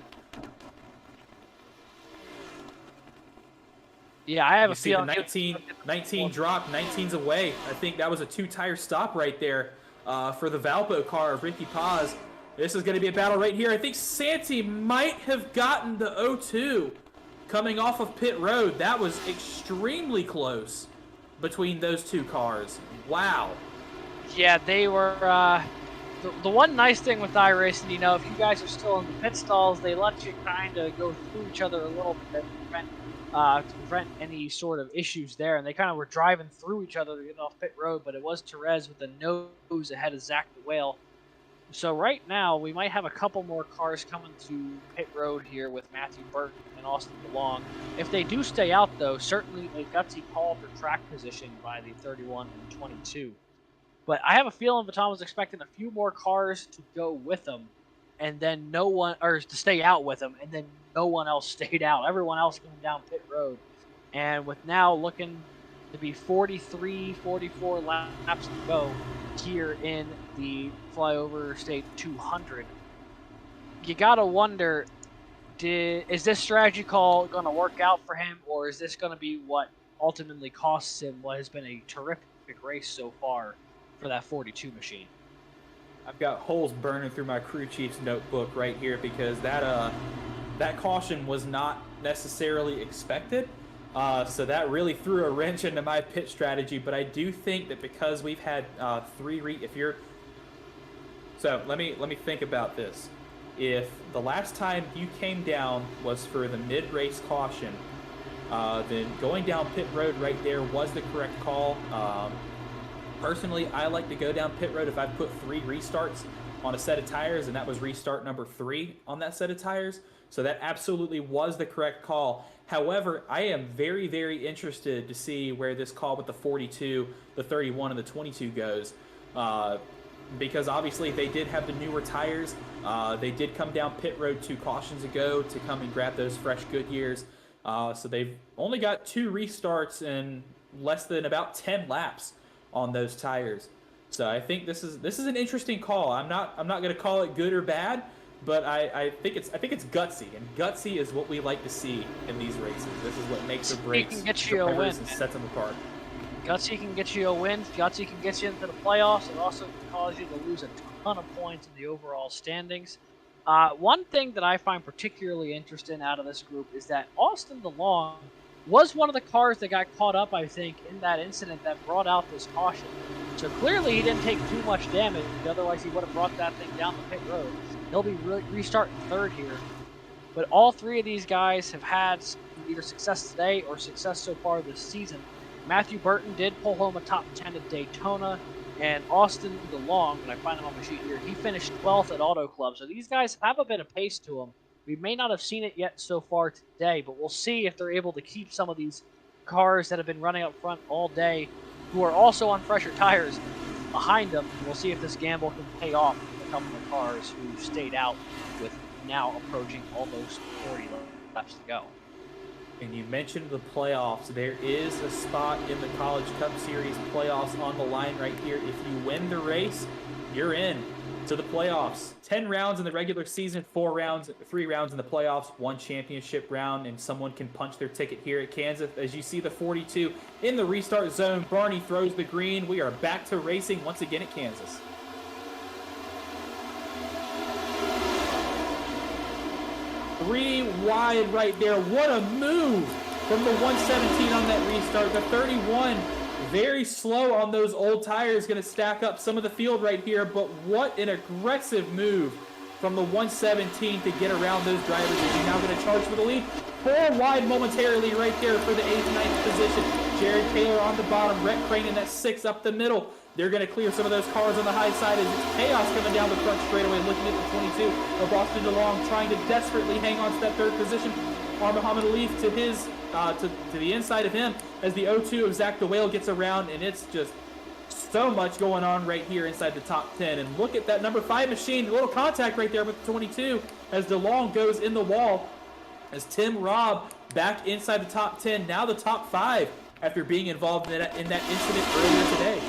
Yeah, I have a feeling. 19 drop, 19's away. I think that was a 2-tire stop right there. For the Valpo car of Ricky Paz. This is going to be a battle right here. I think Santi might have gotten the 0-2 coming off of pit road. That was extremely close between those two cars. Wow. Yeah, they were... the one nice thing with iRacing, you know, if you guys are still in the pit stalls, they let you kind of go through each other a little bit to prevent any sort of issues there. And they kind of were driving through each other to get off pit road, but it was Therese with the nose ahead of Zach DeWale. So right now, we might have a couple more cars coming to pit road here with Matthew Burton and Austin DeLong. If they do stay out, though, certainly a gutsy call for track position by the 31 and 22. But I have a feeling Baton was expecting a few more cars to go with them, and then no one, or to stay out with them, and then no one else stayed out. Everyone else came down pit road. And with now looking to be 43, 44 laps to go here in the Flyover State 200, you got to wonder, is this strategy call going to work out for him, or is this going to be what ultimately costs him what has been a terrific race so far for that 42 machine? I've got holes burning through my crew chief's notebook right here because that caution was not necessarily expected. So that really threw a wrench into my pit strategy. But I do think that because we've had so let me think about this. If the last time you came down was for the mid-race caution, then going down pit road right there was the correct call. Personally, I like to go down pit road if I put 3 restarts on a set of tires, and that was restart number 3 on that set of tires. So that absolutely was the correct call. However, I am very, very interested to see where this call with the 42, the 31, and the 22 goes. Because obviously they did have the newer tires. They did come down pit road 2 cautions ago to come and grab those fresh Goodyears. So they've only got 2 restarts in less than about 10 laps on those tires. So I think this is an interesting call. I'm not going to call it good or bad, but I think it's gutsy, and gutsy is what we like to see in these races. This is what makes or breaks can get you a win, and sets them apart. Gutsy can get you a win. Gutsy can get you into the playoffs. It also can cause you to lose a ton of points in the overall standings. One thing that I find particularly interesting out of this group is that Austin DeLong was one of the cars that got caught up, I think, in that incident that brought out this caution. So clearly he didn't take too much damage, otherwise he would have brought that thing down the pit road. He'll be restarting 3rd here. But all 3 of these guys have had either success today or success so far this season. Matthew Burton did pull home a top 10 at Daytona, and Austin DeLong, when I find him on my sheet here, he finished 12th at Auto Club. So these guys have a bit of pace to them. We may not have seen it yet so far today, but we'll see if they're able to keep some of these cars that have been running up front all day, who are also on fresher tires, behind them. We'll see if this gamble can pay off with a couple of cars who stayed out with now approaching almost 40 laps to go. And you mentioned the playoffs. There is a spot in the College Cup Series playoffs on the line right here. If you win the race, you're in to the playoffs. 10 rounds in the regular season, 3 rounds in the playoffs, 1 championship round, and someone can punch their ticket here at Kansas. As you see the 42 in the restart zone, Barney throws the green. We are back to racing once again at Kansas. Three wide right there. What a move from the 117 on that restart. The 31 very slow on those old tires, going to stack up some of the field right here, but what an aggressive move from the 117 to get around those drivers. He's now going to charge for the lead. 4 wide momentarily right there for the 8th, 9th position. Jared Taylor on the bottom. Rhett Crane in that 6 up the middle. They're going to clear some of those cars on the high side as it's chaos coming down the front straightaway, looking at the 22 of Austin DeLong, trying to desperately hang on to that 3rd position. Muhammad Alif to his to the inside of him as the 02 of Zach DeWale gets around, and it's just so much going on right here inside the top 10. And look at that number 5 machine, a little contact right there with the 22 as DeLong goes in the wall. As Tim Robb back inside the top 10, now the top 5 after being involved in that incident earlier today.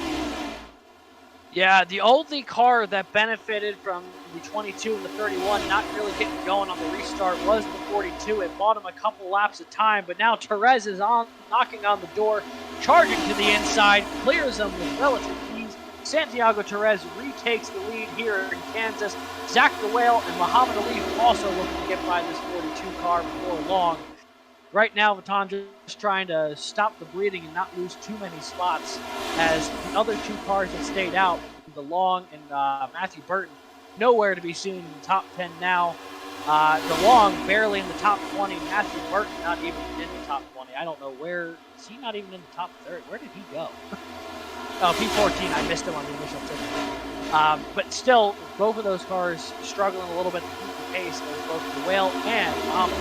Yeah, the only car that benefited from the 22 and the 31 not really getting going on the restart was the 42. It bought him a couple laps of time, but now Therese is knocking on the door, charging to the inside, clears them with relative ease. Santiago Therese retakes the lead here in Kansas. Zach DeWale and Muhammad Alif also looking to get by this 42 car before long. Right now, Vatan just trying to stop the bleeding and not lose too many spots, as the other 2 cars that stayed out, DeLong and Matthew Burton, nowhere to be seen in the top 10 now. DeLong barely in the top 20. Matthew Burton not even in the top 20. I don't know where. Is he not even in the top 30? Where did he go? Oh, P14. I missed him on the initial tip. But still, both of those cars struggling a little bit to keep the pace as both DeWale and Muhammad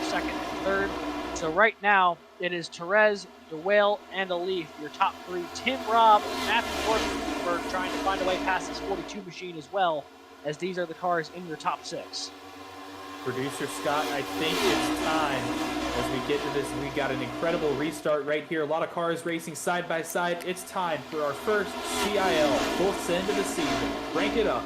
second and third. So right now, it is Therese, DeWale, and Alif, your top 3. Tim Robb and Matthew Fortenberg trying to find a way past this 42 machine as well, as these are the cars in your top 6. Producer Scott, I think it's time as we get to this. We got an incredible restart right here. A lot of cars racing side by side. It's time for our first CIL full send of the season. Crank it up.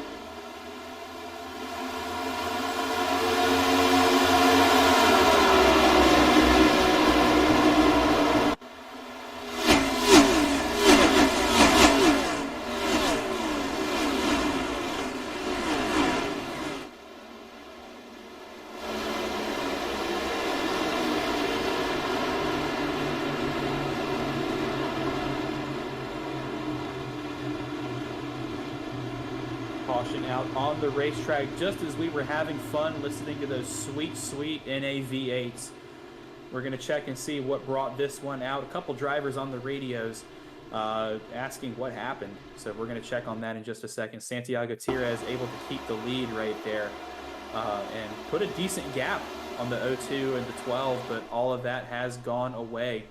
Caution out on the racetrack just as we were having fun listening to those sweet, sweet NAV8s. We're going to check and see what brought this one out. A couple drivers on the radios asking what happened. So we're going to check on that in just a second. Santiago Therese able to keep the lead right there and put a decent gap on the 02 and the 12, but all of that has gone away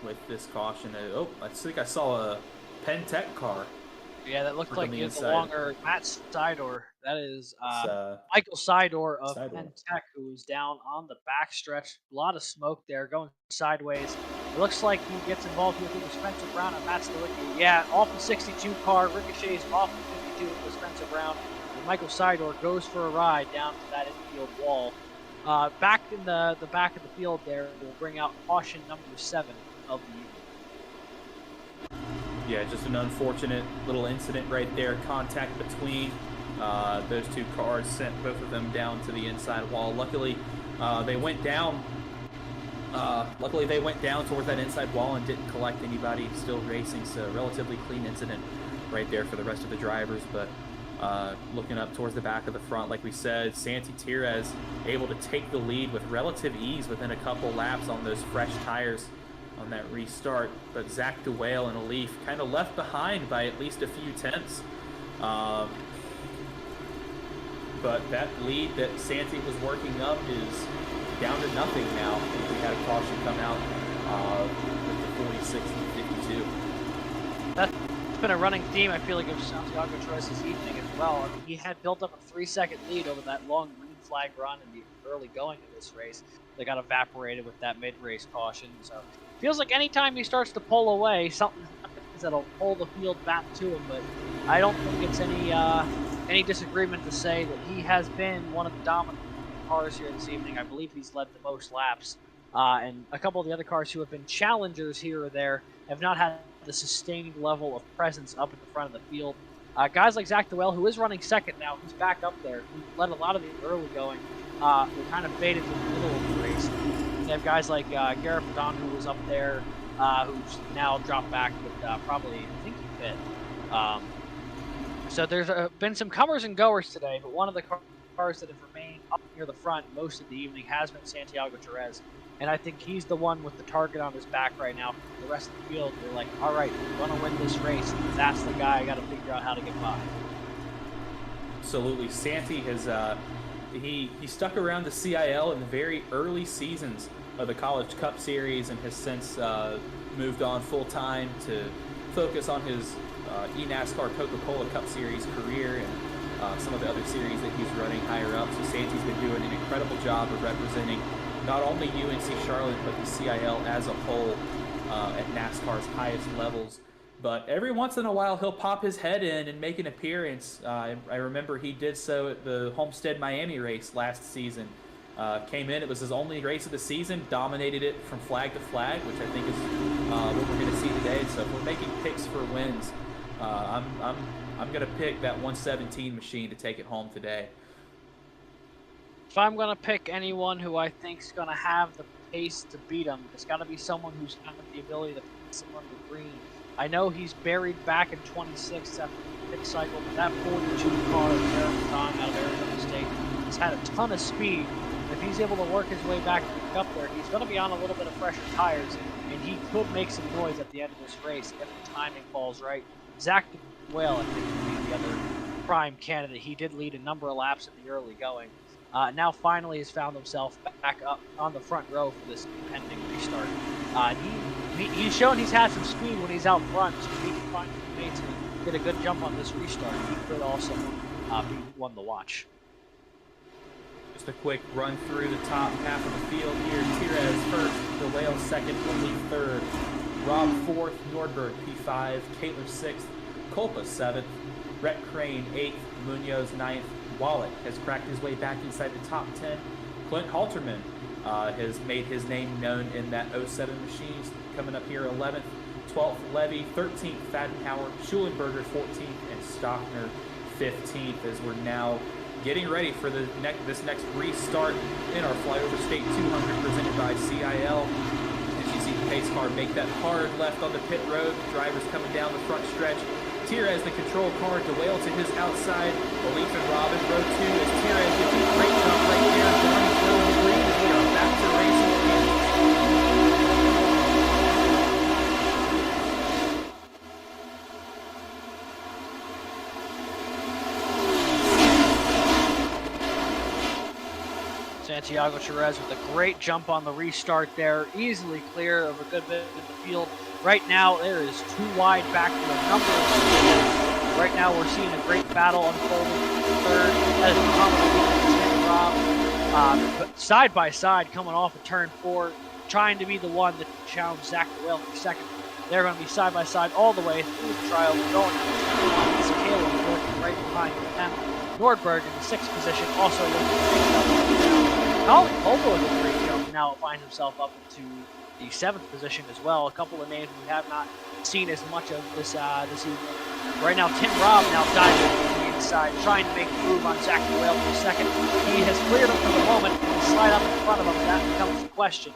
with this caution. Oh, I think I saw a Pentec car. Yeah, that looked like it's no longer Matt Seidor. That is Michael Seidor of Pentec, who's down on the backstretch. A lot of smoke there going sideways. It looks like he gets involved with either Spencer Brown and Matt Stalicki. Yeah, off the 62 car, ricochets off the 52 with Spencer Brown. And Michael Seidor goes for a ride down to that infield wall. Back in the back of the field there, we'll bring out caution number 7 of the evening. Yeah, just an unfortunate little incident right there. Contact between those 2 cars sent both of them down to the inside wall. Luckily, they went down. Luckily, they went down towards that inside wall and didn't collect anybody still racing. So, relatively clean incident right there for the rest of the drivers. But looking up towards the back of the front, like we said, Santi Therese able to take the lead with relative ease within a couple laps on those fresh tires on that restart, but Zach DeWale and Alif kind of left behind by at least a few tenths. But that lead that Santi was working up is down to nothing now. We had a caution come out with the 46 and 52. That's been a running theme, I feel like, of Santiago Terese's evening as well. I mean, he had built up a 3-second lead over that long green flag run in the early going of this race. They got evaporated with that mid-race caution, so feels like anytime he starts to pull away, something happens that'll pull the field back to him. But I don't think it's any disagreement to say that he has been one of the dominant cars here this evening. I believe he's led the most laps, and a couple of the other cars who have been challengers here or there have not had the sustained level of presence up at the front of the field. Guys like Zach DeWale, who is running second now, who's back up there, who led a lot of the early going, were kind of faded to the middle of the race. They have guys like Gareth Don, who was up there, who's now dropped back, but probably, I think he fit. So there's been some comers and goers today, but one of the cars that have remained up near the front most of the evening has been Santiago Jerez. And I think he's the one with the target on his back right now. The rest of the field, they're like, all right, we're going to win this race. That's the guy I got to figure out how to get by. Absolutely. Santi has he stuck around the CIL in the very early seasons of the College Cup Series and has since moved on full-time to focus on his eNASCAR Coca-Cola Cup Series career and some of the other series that he's running higher up. So Santi's been doing an incredible job of representing not only UNC Charlotte, but the CIL as a whole at NASCAR's highest levels. But every once in a while, he'll pop his head in and make an appearance. I remember he did so at the Homestead Miami race last season. Came in, it was his only race of the season, dominated it from flag to flag, which I think is what we're going to see today. So if we're making picks for wins, I'm going to pick that 117 machine to take it home today. If I'm going to pick anyone who I think is going to have the pace to beat him, it's got to be someone who's got the ability to pass him under green. I know he's buried back in 26th after the pick cycle, but that 42 car of Derek Kong out of Arizona State has had a ton of speed. If he's able to work his way back to the cup there, he's going to be on a little bit of fresher tires, and he could make some noise at the end of this race if the timing falls right. Zach Whale, I think, would be the other prime candidate. He did lead a number of laps in the early going. Now finally has found himself back up on the front row for this pending restart. He's shown he's had some speed when he's out front, so if he can find a way to get a good jump on this restart, he could also be one to watch. Just a quick run through the top half of the field here. Tirez first, DeWale second, Lee third, Rob fourth, Nordberg P5, Kaler sixth, Culpa seventh, Rhett Crane eighth, Munoz ninth. Wallet has cracked his way back inside the top 10. Clint Halterman has made his name known in that 07 machine. He's coming up here 11th, 12th Levy, 13th Fadenhauer, Schulenberger 14th, and Stockner 15th as we're now getting ready for this next restart in our Flyover State 200 presented by CIL. As you see the pace car make that hard left on the pit road, drivers coming down the front stretch. Tirez the control car, DeWale to his outside, Elif and Robin row 2 as Tirez gets a great jump right there, Barney throws the lead as we are back to racing again. Santiago Jerez with a great jump on the restart there, easily clear of a good bit in the field. Right now, there is too wide back to a number of fields. Right now, we're seeing a great battle unfolding third. That is Muhammad Rob. Side by side, coming off of turn 4, trying to be the one that challenged Zach DeWale for second. They're going to be side by side all the way through the trial. We're going to Caleb working right behind them. Nordberg in the 6th position, also looking to Colin Colville with a great jump. Now finds himself up into the 7th position as well. A couple of names we have not seen as much of this evening. Right now, Tim Robb now diving to the inside, trying to make a move on Zach DeWale for a second. He has cleared him for the moment, and he slide up in front of him, and that becomes the question.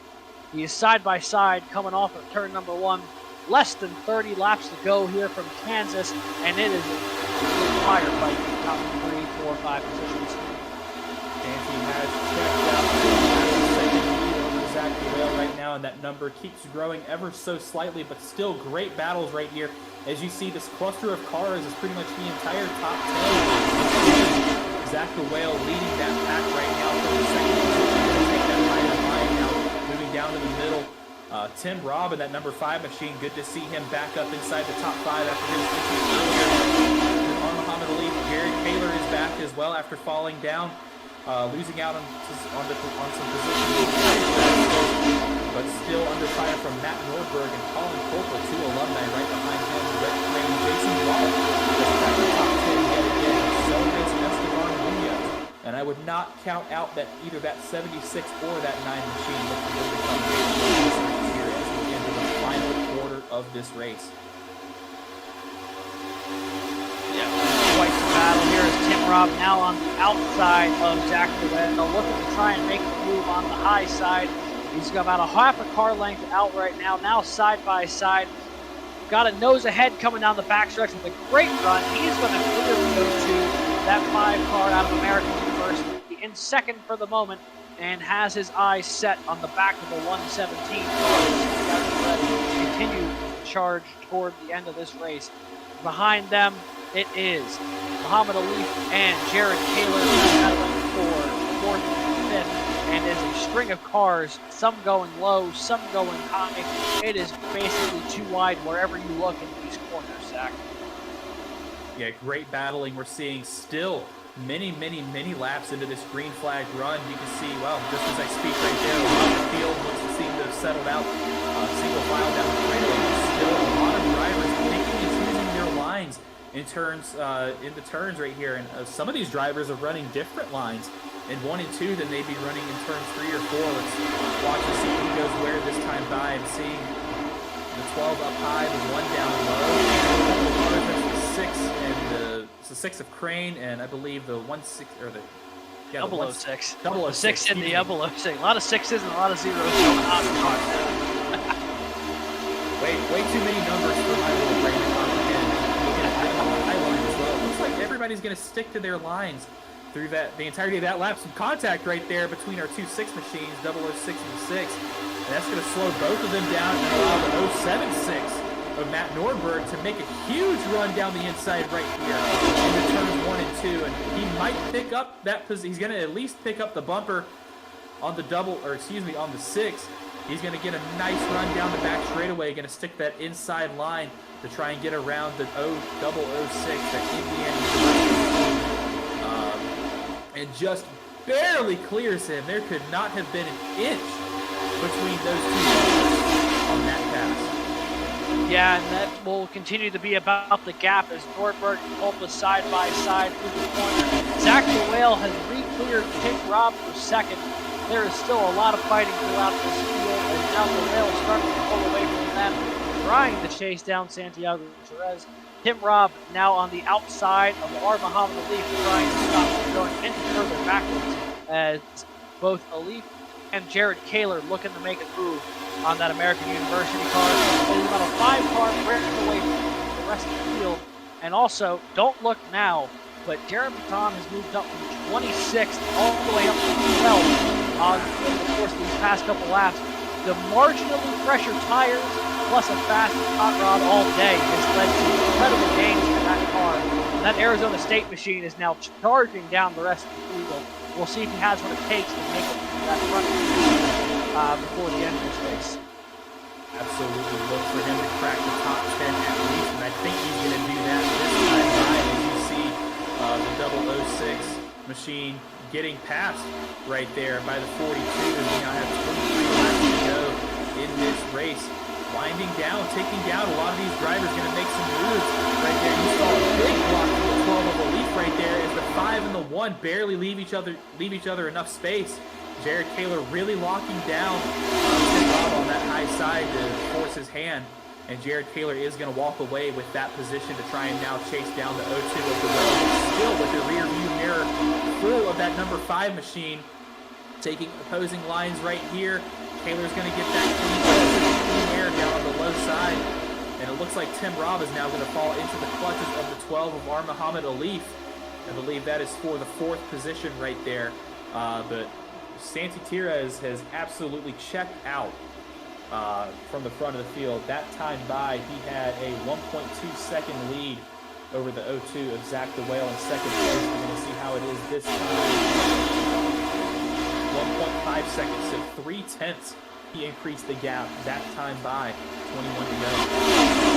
He is side by side, coming off of turn number 1. Less than 30 laps to go here from Kansas, and it is a firefight in the top 3, 4, 5 positions. Santi has checked out second lead over Zach DeWale right now, and that number keeps growing ever so slightly, but still great battles right here. As you see, this cluster of cars is pretty much the entire top 10. Zach DeWale leading that pack right now for the second position. Take that higher line now, moving down to the middle. Tim Robb in that number 5 machine, good to see him back up inside the top 5 after his issues earlier. On Muhammad Ali, Jared Kaler is back as well after falling down, losing out on some positions, but still under fire from Matt Nordberg and Colin Colville, 2 alumni right behind him. Rhett Crane, Jason Wallace just back in the top 10 yet again. So is Esteban Munoz. And I would not count out that either that 76 or that 9 machine looking to become here as we get into the final quarter of this race. Yeah, quite the battle here as Tim Robb now on the outside of Zach DeWale, looking to try and make a move on the high side. He's got about a half a car length out right now side by side. Got a nose ahead coming down the backstretch with a great run. He's going to clear that 5 car out of American University, in second for the moment, and has his eyes set on the back of the 117 car. Continue to charge toward the end of this race. Behind them, it is Muhammad Ali and Jared Taylor battling for 4th and 5th, and is a string of cars, some going low, some going high. It is basically too wide wherever you look in these corners, Zach. Yeah, great battling. We're seeing still many laps into this green flag run. You can see, well, just as I speak right there, a lot of the field looks to seem to have settled out. Single file down the straightaway. Still a lot of drivers picking and choosing their lines in the turns right here. And some of these drivers are running different lines in 1 and 2 than they'd be running in turns 3 or 4. Let's watch and see who goes where this time by. I'm seeing the 12 up high, the 1 down low. The 6 and the 6 of Crane, and I believe the 1-6 or the 006. 006 and the 006. A lot of 6s and a lot of 0s going on. Way too many numbers for my little brain to comprehend. Looking at the high line as well. It looks like everybody's going to stick to their lines through the entirety of that lap. Some contact right there between our 2 6 machines, 006 and the 6. And that's going to slow both of them down and allow the 076 of Matt Nordberg to make a huge run down the inside right here into turns 1 and 2. And he might pick up that position. He's going to at least pick up the bumper on the on the 6. He's going to get a nice run down the back straightaway. Going to stick that inside line to try and get around the 006, that Indiana University. And just barely clears him. There could not have been an inch between those two on that pass. Yeah, and that will continue to be about the gap as Nordberg and Culpa side by side through the corner. Zach the Whale has re-cleared Tim Robb for second. There is still a lot of fighting throughout this field, and now the Whale is starting to pull away from them, trying to chase down Santiago Jerez. Tim Robb now on the outside of R. Muhammad Alif, trying to stop him going any further backwards, as both Alif and Jared Kaler looking to make a move on that American University car. There's about a 5-car break away from the rest of the field. And also, don't look now, but Jared Baton has moved up from 26th all the way up to 12th over the course of these past couple laps. The marginally fresher tires plus a fast hot rod all day has led to incredible gains for that car. And that Arizona State machine is now charging down the rest of the field. We'll see if he has what it takes to make it to that front before the end of this race. Absolutely look for him to crack the top 10 at least, and I think he's going to do that this time by, as you see the 006 machine getting passed right there by the 42, and we now have 23 laps to go in this race. Winding down, taking down, a lot of these drivers going to make some moves right there. You saw a big block from the 12 of Elite right there as the 5 and the 1 barely leave each other enough space. Jared Kaler really locking down Tim Robb on that high side to force his hand, and Jared Kaler is going to walk away with that position to try and now chase down the 02 of the road. Still with the rear view mirror full of that number 5 machine, taking opposing lines right here. Taylor's going to get that clean air down on the low side. And it looks like Tim Robb is now going to fall into the clutches of the 12 of R. Muhammad Alif. I believe that is for the 4th position right there. But Santi Tirez has absolutely checked out from the front of the field. That time by, he had a 1.2 second lead over the 02 of Zach the Whale in second place. We're going to see how it is this time. 1.5 seconds, so 3/10 he increased the gap that time by. 21 to go.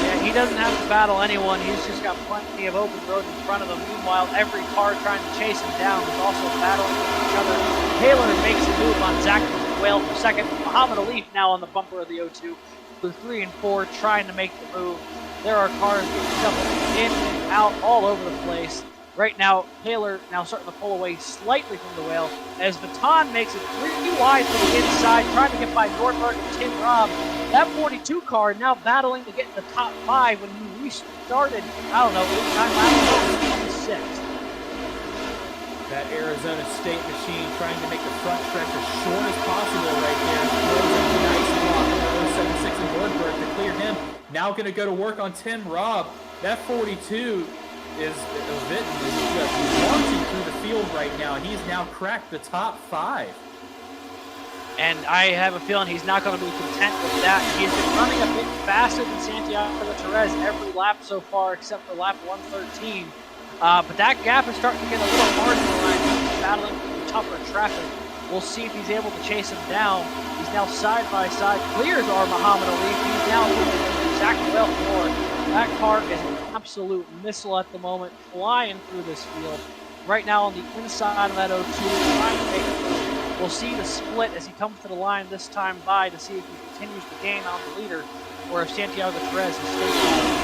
Yeah, he doesn't have to battle anyone. He's just got plenty of open road in front of him. Meanwhile, every car trying to chase him down is also battling with each other. Taylor makes a move on Zach the Whale for second. Muhammad Alif now on the bumper of the 02. The 3 and 4 trying to make the move. There are cars getting shuffled in and out all over the place. Right now, Taylor now starting to pull away slightly from the Whale as Baton makes it 3 wide to the inside, trying to get by Nordberg and Tim Robb. That 42 car now battling to get in the top 5 when he restarted, I don't know, 8-9 laps, 26th. That Arizona State machine trying to make the front stretch as short as possible right there. Throws a nice block on the 076 and Nordberg to clear him. Now going to go to work on Tim Robb. That 42 is just one right now. He's now cracked the top 5. And I have a feeling he's not going to be content with that. He's been running a bit faster than Santiago Perez every lap so far, except for lap 113. But that gap is starting to get a little marginalized. He's battling through tougher traffic. We'll see if he's able to chase him down. He's now side by side, clears our Muhammad Ali. He's now looking for Zach Bell more. That car is an absolute missile at the moment, flying through this field. Right now on the inside of that 02, trying to make it through. We'll see the split as he comes to the line this time by to see if he continues to gain on the leader or if Santiago Perez is stabilized.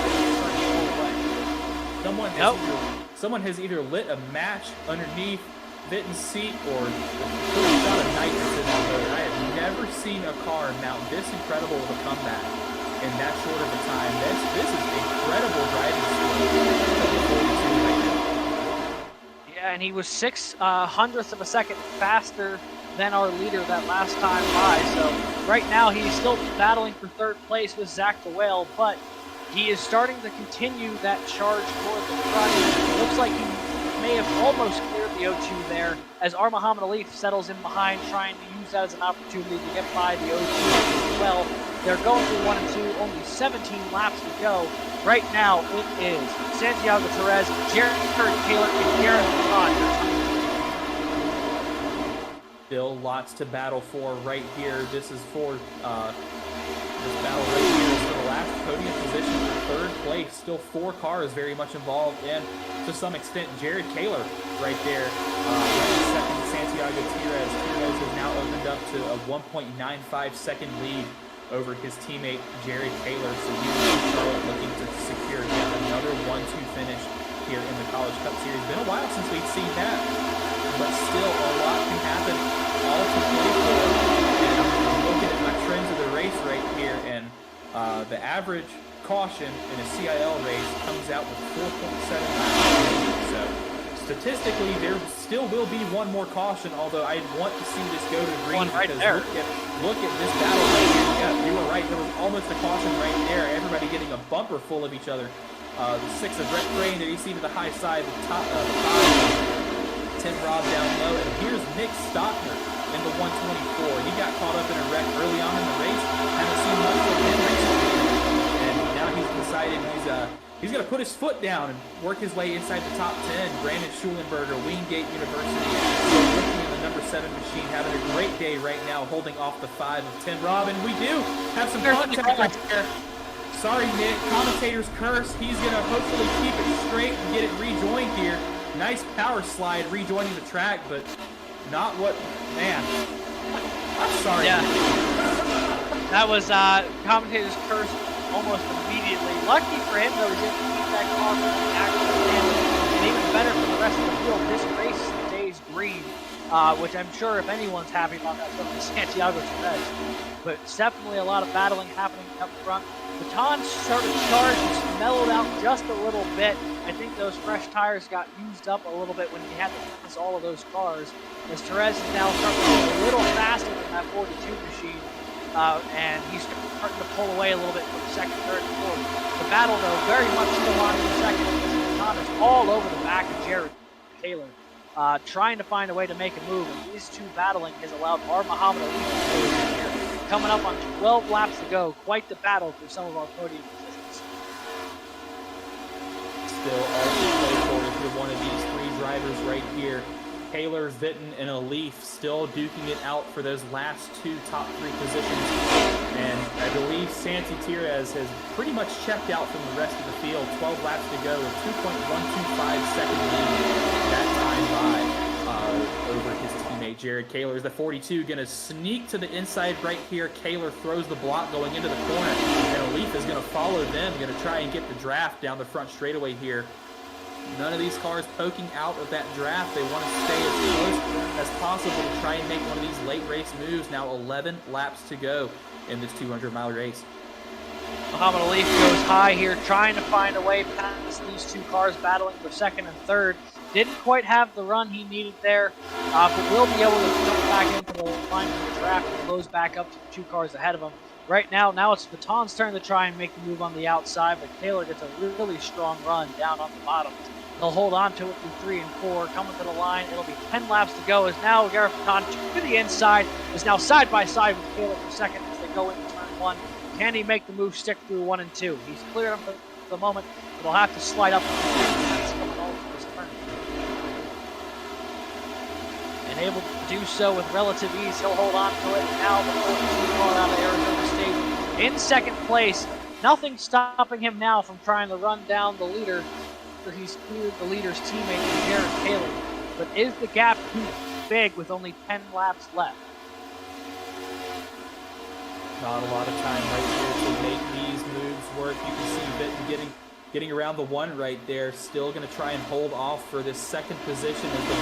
Someone has either lit a match underneath Vitten's seat or put a shot of nitrous in that motor. I have never seen a car mount this incredible of a comeback in that short of a time. This is incredible driving skill. Yeah, and he was 6/100th of a second faster than our leader that last time by. So right now he's still battling for 3rd place with Zach the Whale, but he is starting to continue that charge toward the front. It looks like he may have almost cleared the 02 there as our Muhammad Ali settles in behind, trying to use that as an opportunity to get by the 02 as well. They're going through 1 and 2, only 17 laps to go. Right now it is Santiago Perez, Jared Taylor, and Garrett Kahn. Still lots to battle for right here. This is for this battle right here is for the last podium position for 3rd place. Still 4 cars very much involved, and to some extent Jared Taylor right there running second. Santiago Perez has now opened up to a 1.95 second lead over his teammate Jared Taylor. So he's Charlotte looking to secure yet another 1-2 finish here in the College Cup Series. Been a while since we've seen that, but still a lot can happen, all to play for. And I'm looking at my trends of the race right here, and the average caution in a CIL race comes out with 4.7 laps. So statistically, there still will be one more caution, although I'd want to see this go to green right because there. Look at this battle right here. Yeah, you were right. There was almost a caution right there. Everybody getting a bumper full of each other. The 6 of Brett Crane there you see to the high side, the top, the 5, Tim Robb down low, and here's Nick Stockner in the 124. He got caught up in a wreck early on in the race. Haven't seen much of him recently, and now he's decided he's going to put his foot down and work his way inside the top 10. Brandon Schulenberger, Wingate University, working in the number 7 machine, having a great day right now, holding off the 5 of Tim Robb, and we do have some contact right there. Sorry, Nick. Commentator's curse. He's going to hopefully keep it straight and get it rejoined here. Nice power slide rejoining the track, but not what... Man. I'm sorry. Yeah. That was commentator's curse almost immediately. Lucky for him, though, he didn't keep that car from the actual damage. And even better for the rest of the field, this race stays green, which I'm sure if anyone's happy about that, it's going to be Santiago Perez. But it's definitely a lot of battling happening up front. Baton's sort of charge has mellowed out just a little bit. I think those fresh tires got used up a little bit when he had to pass all of those cars. As Perez is now starting to go a little faster than that 42 machine, and he's starting to pull away a little bit from 2nd, 3rd, and 4th. The battle, though, very much still on in 2nd. Baton is all over the back of Jared Taylor, trying to find a way to make a move. And these two battling has allowed our Muhammad Ali to here. Coming up on 12 laps to go, quite the battle for some of our podium positions. Still all to play for if you're one of these 3 drivers right here. Taylor, Vitten, and Alif still duking it out for those last 2 top 3 positions. And I believe Santi Perez has pretty much checked out from the rest of the field. 12 laps to go, a 2.125 second lead that time by over his teammate Jared Kaler. The 42 going to sneak to the inside right here. Kaler throws the block going into the corner, and Alif is going to follow them, going to try and get the draft down the front straightaway here. None of these cars poking out of that draft. They want to stay as close as possible to try and make one of these late race moves. Now 11 laps to go in this 200-mile race. Muhammad Ali goes high here, trying to find a way past these 2 cars battling for 2nd and 3rd. Didn't quite have the run he needed there, but will be able to jump back into the line of the draft and close back up to the 2 cars ahead of him. Right now it's Baton's turn to try and make the move on the outside, but Taylor gets a really strong run down on the bottom. They'll hold on to it through 3 and 4, coming to the line. It'll be 10 laps to go as now Gareth Baton to the inside is now side by side with Caleb for second as they go into turn 1. Can he make the move stick through 1 and 2? He's cleared up for the moment, but he'll have to slide up this turn. And able to do so with relative ease. He'll hold on to it. Now the 42 car out of Arizona State in second place. Nothing stopping him now from trying to run down the leader. He's cleared the leader's teammate, Jared Taylor. But is the gap too big with only 10 laps left? Not a lot of time right here to make these moves work. You can see Vinton getting around the 1 right there. Still going to try and hold off for this second position as the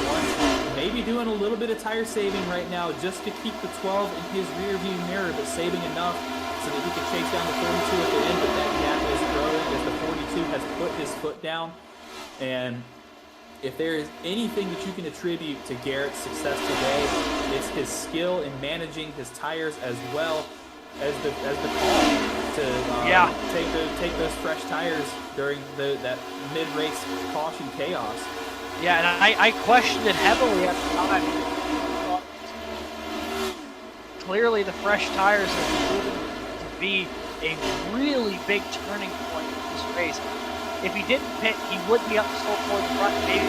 1. Maybe doing a little bit of tire saving right now just to keep the 12 in his rear view mirror, but saving enough so that he can chase down the 42 at the end. But that gap is growing as the 42 has put his foot down. And if there is anything that you can attribute to Garrett's success today, it's his skill in managing his tires as well as the call to take those fresh tires during that mid-race caution chaos. Yeah, and I questioned it heavily at the time. Clearly, the fresh tires have proven to be a really big turning point in this race. If he didn't pit, he would be up so toward the front, maybe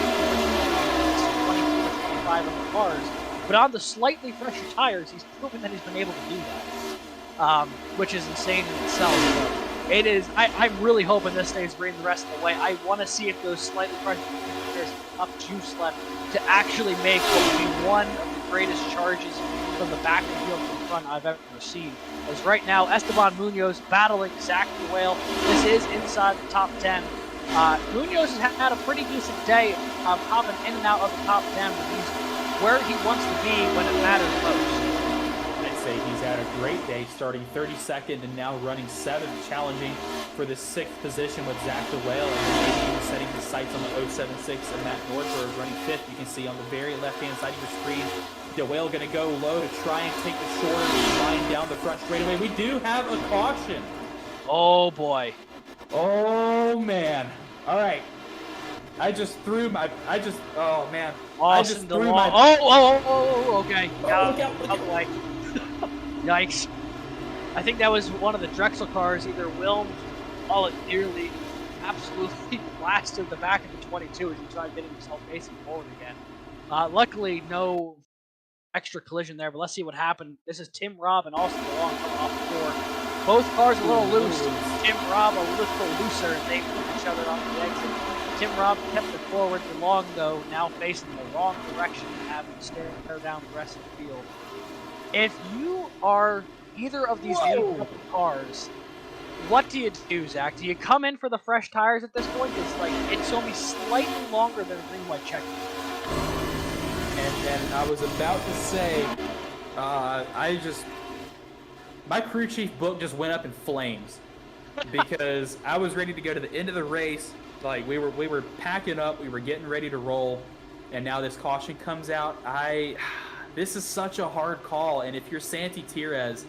24 to 25 of the cars. But on the slightly fresher tires, he's proven that he's been able to do that, which is insane in itself. So it is. I'm really hoping this stays green the rest of the way. I want to see if those slightly fresher tires have enough juice left to actually make what would be one of the greatest charges from the back of the field to the front I've ever seen. As right now, Esteban Munoz battling Zach DeWale. This is inside the top 10. Munoz has had a pretty decent day, popping in and out of the top 10, but he's where he wants to be when it matters most. I'd say he's had a great day, starting 32nd and now running 7th, challenging for the 6th position with Zach DeWale, and maybe even setting his sights on the 076 and Matt Nordberg running 5th. You can see on the very left-hand side of your screen, DeWale going to go low to try and take the shorter line down the front straightaway. We do have a caution. Oh, boy. Oh, man. All right. Oh, man. Austin DeLong. Okay. Out of the way. Yikes. I think that was one of the Drexel cars, either Wilms or it nearly absolutely blasted the back of the 22 as he tried getting himself facing forward again. Luckily, no extra collision there, but let's see what happened. This is Tim Robb and Austin DeLong coming off the floor. Both cars a little loose. Tim Robb a little looser. They moved each other off the exit. Tim Robb kept it forward. DeLong, though, now facing the wrong direction and having to stare down the rest of the field. If you are either of these new cars, what do you do, Zach? Do you come in for the fresh tires at this point? It's only slightly longer than a green white check. And I was about to say, my crew chief book just went up in flames because I was ready to go to the end of the race. Like we were packing up, we were getting ready to roll, and now this caution comes out. This is such a hard call, and if you're Santi Tires,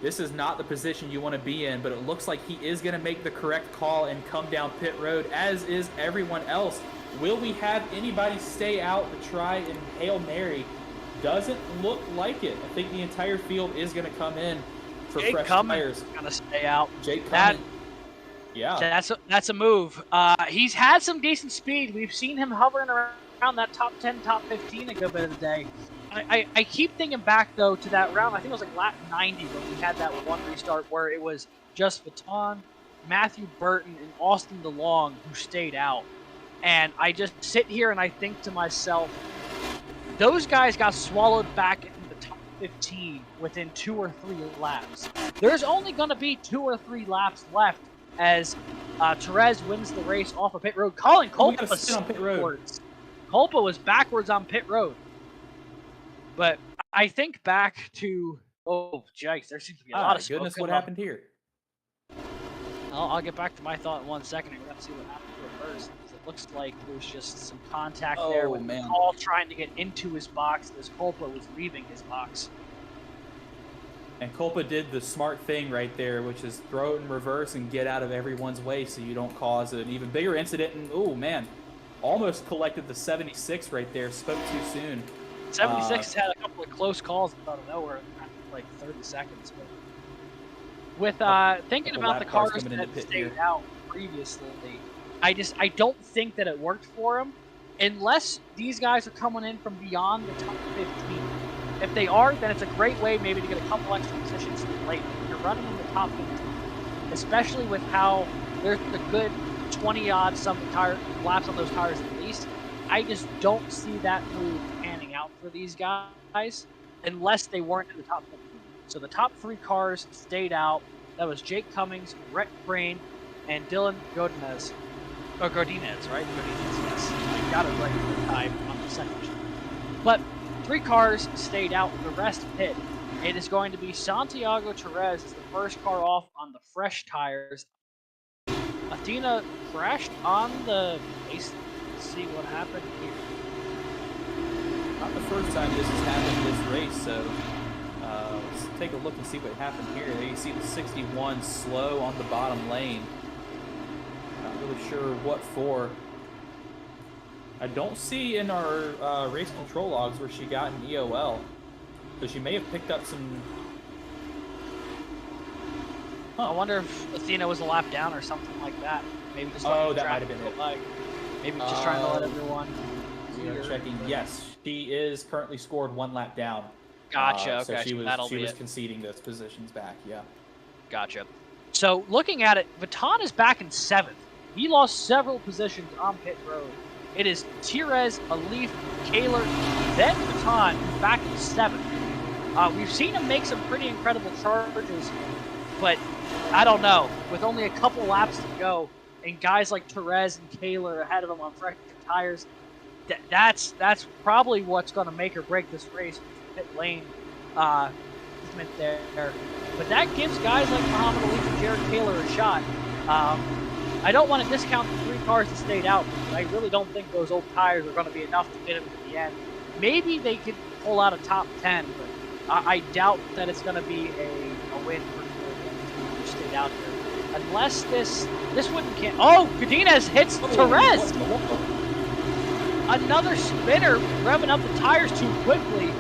this is not the position you want to be in, but it looks like he is going to make the correct call and come down pit road, as is everyone else. Will we have anybody stay out to try and Hail Mary? Doesn't look like it. I think the entire field is going to come in for Jake fresh Cummins tires. Going to stay out. Jake Cummins. Yeah. That's a move. He's had some decent speed. We've seen him hovering around that top 10, top 15 a good bit of the day. I keep thinking back, though, to that round. I think it was like lap 90 when we had that one restart where it was just Baton, Matthew Burton, and Austin DeLong who stayed out. And I just sit here and I think to myself, those guys got swallowed back into the top 15 within 2 or 3 laps. There's only going to be 2 or 3 laps left as Therese wins the race off of pit road. Colin Colpa was on pit road. Colpa was backwards on pit road. But I think back to, yikes, there seems to be a lot of smoke. Goodness, what happened here? I'll get back to my thought in 1 second. We're going to see what happened to it first. It looks like there's just some contact there with Paul trying to get into his box as Colpa was leaving his box. And Colpa did the smart thing right there, which is throw it in reverse and get out of everyone's way so you don't cause an even bigger incident. And, oh, man, almost collected the 76 right there. Spoke too soon. 76 has had a couple of close calls out of nowhere, like 30 seconds. But with thinking about the cars that stayed out previously, I don't think that it worked for him, unless these guys are coming in from beyond the top 15. If they are, then it's a great way maybe to get a couple extra positions late. If you're running in the top 15, especially with how there's a good 20-odd some tire laps on those tires at least. I just don't see that move panning out for these guys unless they weren't in the top 15. So the top 3 cars stayed out. That was Jake Cummings, Rhett Crane, and Dylan Godinez. Or Godinez, right? Godinez, yes. I got it right the time on the second. But 3 cars stayed out. The rest pit. It is going to be Santiago Perez as the first car off on the fresh tires. Athena crashed on the base. Let's see what happened here. Not the first time this has happened this race, so let's take a look and see what happened here. There you see the 61 slow on the bottom lane. Not really sure what for. I don't see in our race control logs where she got an EOL. So she may have picked up some... I wonder if Athena was a lap down or something like that. Maybe just that might have been it. Maybe just trying to let everyone... We are checking. Yes, she is currently scored 1 lap down. Gotcha. So okay, she was conceding those positions back. Yeah. Gotcha. So looking at it, Vuitton is back in 7th. He lost several positions on pit road. It is Tires, Alif, Kaler, then Vuitton, who's back in 7th. We've seen him make some pretty incredible charges, but I don't know. With only a couple laps to go, and guys like Therese and Kaler ahead of him on fresh tires, that's probably what's going to make or break this race. Pit lane movement there, but that gives guys like Muhammad Ali and Jared Kaler a shot. I don't want to discount the 3 cars that stayed out, but I really don't think those old tires are going to be enough to get them to the end. Maybe they could pull out a top 10, but I doubt that it's going to be a win for who stayed out there. Unless this wouldn't count. Oh, Godinez hits Therese! Another spinner revving up the tires too quickly.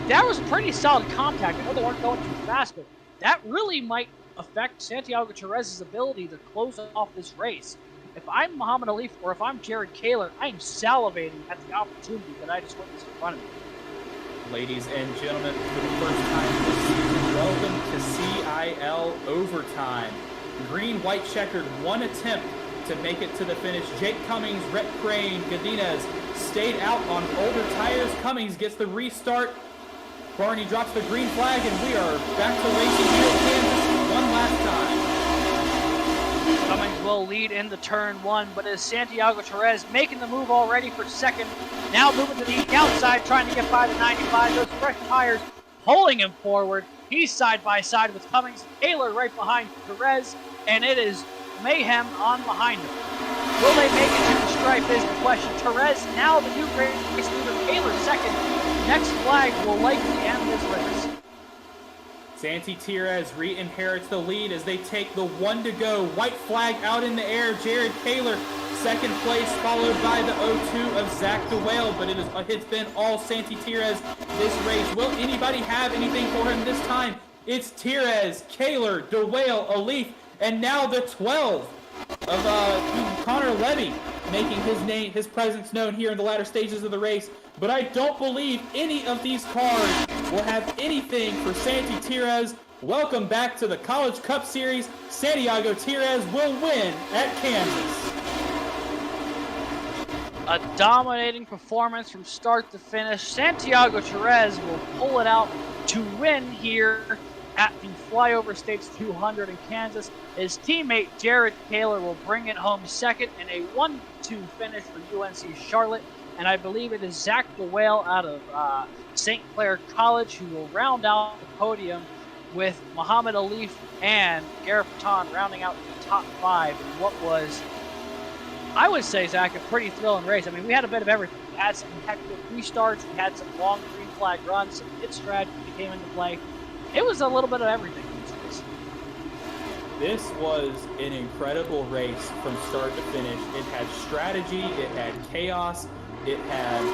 That was pretty solid contact. I know they weren't going too fast, but that really might affect Santiago Perez's ability to close off this race. If I'm Muhammad Ali or if I'm Jared Kaler, I am salivating at the opportunity that I just witnessed in front of me. Ladies and gentlemen, for the first time this season, welcome to CIL Overtime. Green, white checkered, 1 attempt to make it to the finish. Jake Cummings, Rhett Crane, Godinez stayed out on older tires. Cummings gets the restart. Barney drops the green flag, and we are back to racing here at Kansas one last time. Cummings will lead into turn 1, but is Santiago Perez making the move already for second? Now moving to the outside, trying to get by the 95. Those fresh tires pulling him forward. He's side by side with Cummings. Kaler right behind Perez, and it is mayhem on behind him. Will they make it to the stripe is the question. Perez now the new race leader. Kaler second. Next flag will likely end this race. Santi Tires re-inherits the lead as they take the 1 to go. White flag out in the air. Jared Kaler, second place, followed by the 0-2 of Zach DeWale. But it's been all Santi Tires this race. Will anybody have anything for him this time? It's Tires, Kaler, DeWale, Alif, and now the 12 of Connor Levy making his presence known here in the latter stages of the race. But I don't believe any of these cars will have anything for Santi Tires. Welcome back to the College Cup Series. Santiago Tires will win at Kansas. A dominating performance from start to finish. Santiago Tires will pull it out to win here at the Flyover States 200 in Kansas. His teammate Jared Kaler will bring it home second in a 1-2 finish for UNC Charlotte. And I believe it is Zach DeWale out of St. Clair College who will round out the podium with Muhammad Ali and Gareth Patton rounding out the top 5 in what was, I would say, Zach, a pretty thrilling race. I mean, we had a bit of everything. We had some hectic restarts, we had some long green flag runs, some pit strategy came into play. It was a little bit of everything in this race. This was an incredible race from start to finish. It had strategy, it had chaos, it had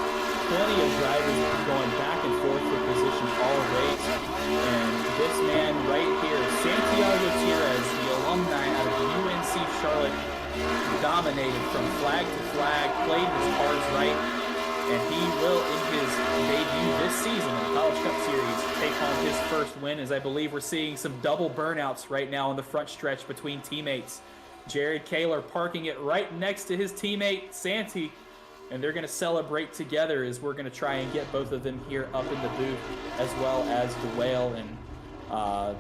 plenty of drivers going back and forth for position all race. And this man right here, Santiago Tires, the alumni out of UNC Charlotte, dominated from flag to flag, played his cards right, and he will, in his debut this season in the College Cup Series, take home his first win, as I believe we're seeing some double burnouts right now in the front stretch between teammates. Jared Kaler parking it right next to his teammate, Santi, and they're going to celebrate together as we're going to try and get both of them here up in the booth, as well as Dwayne. And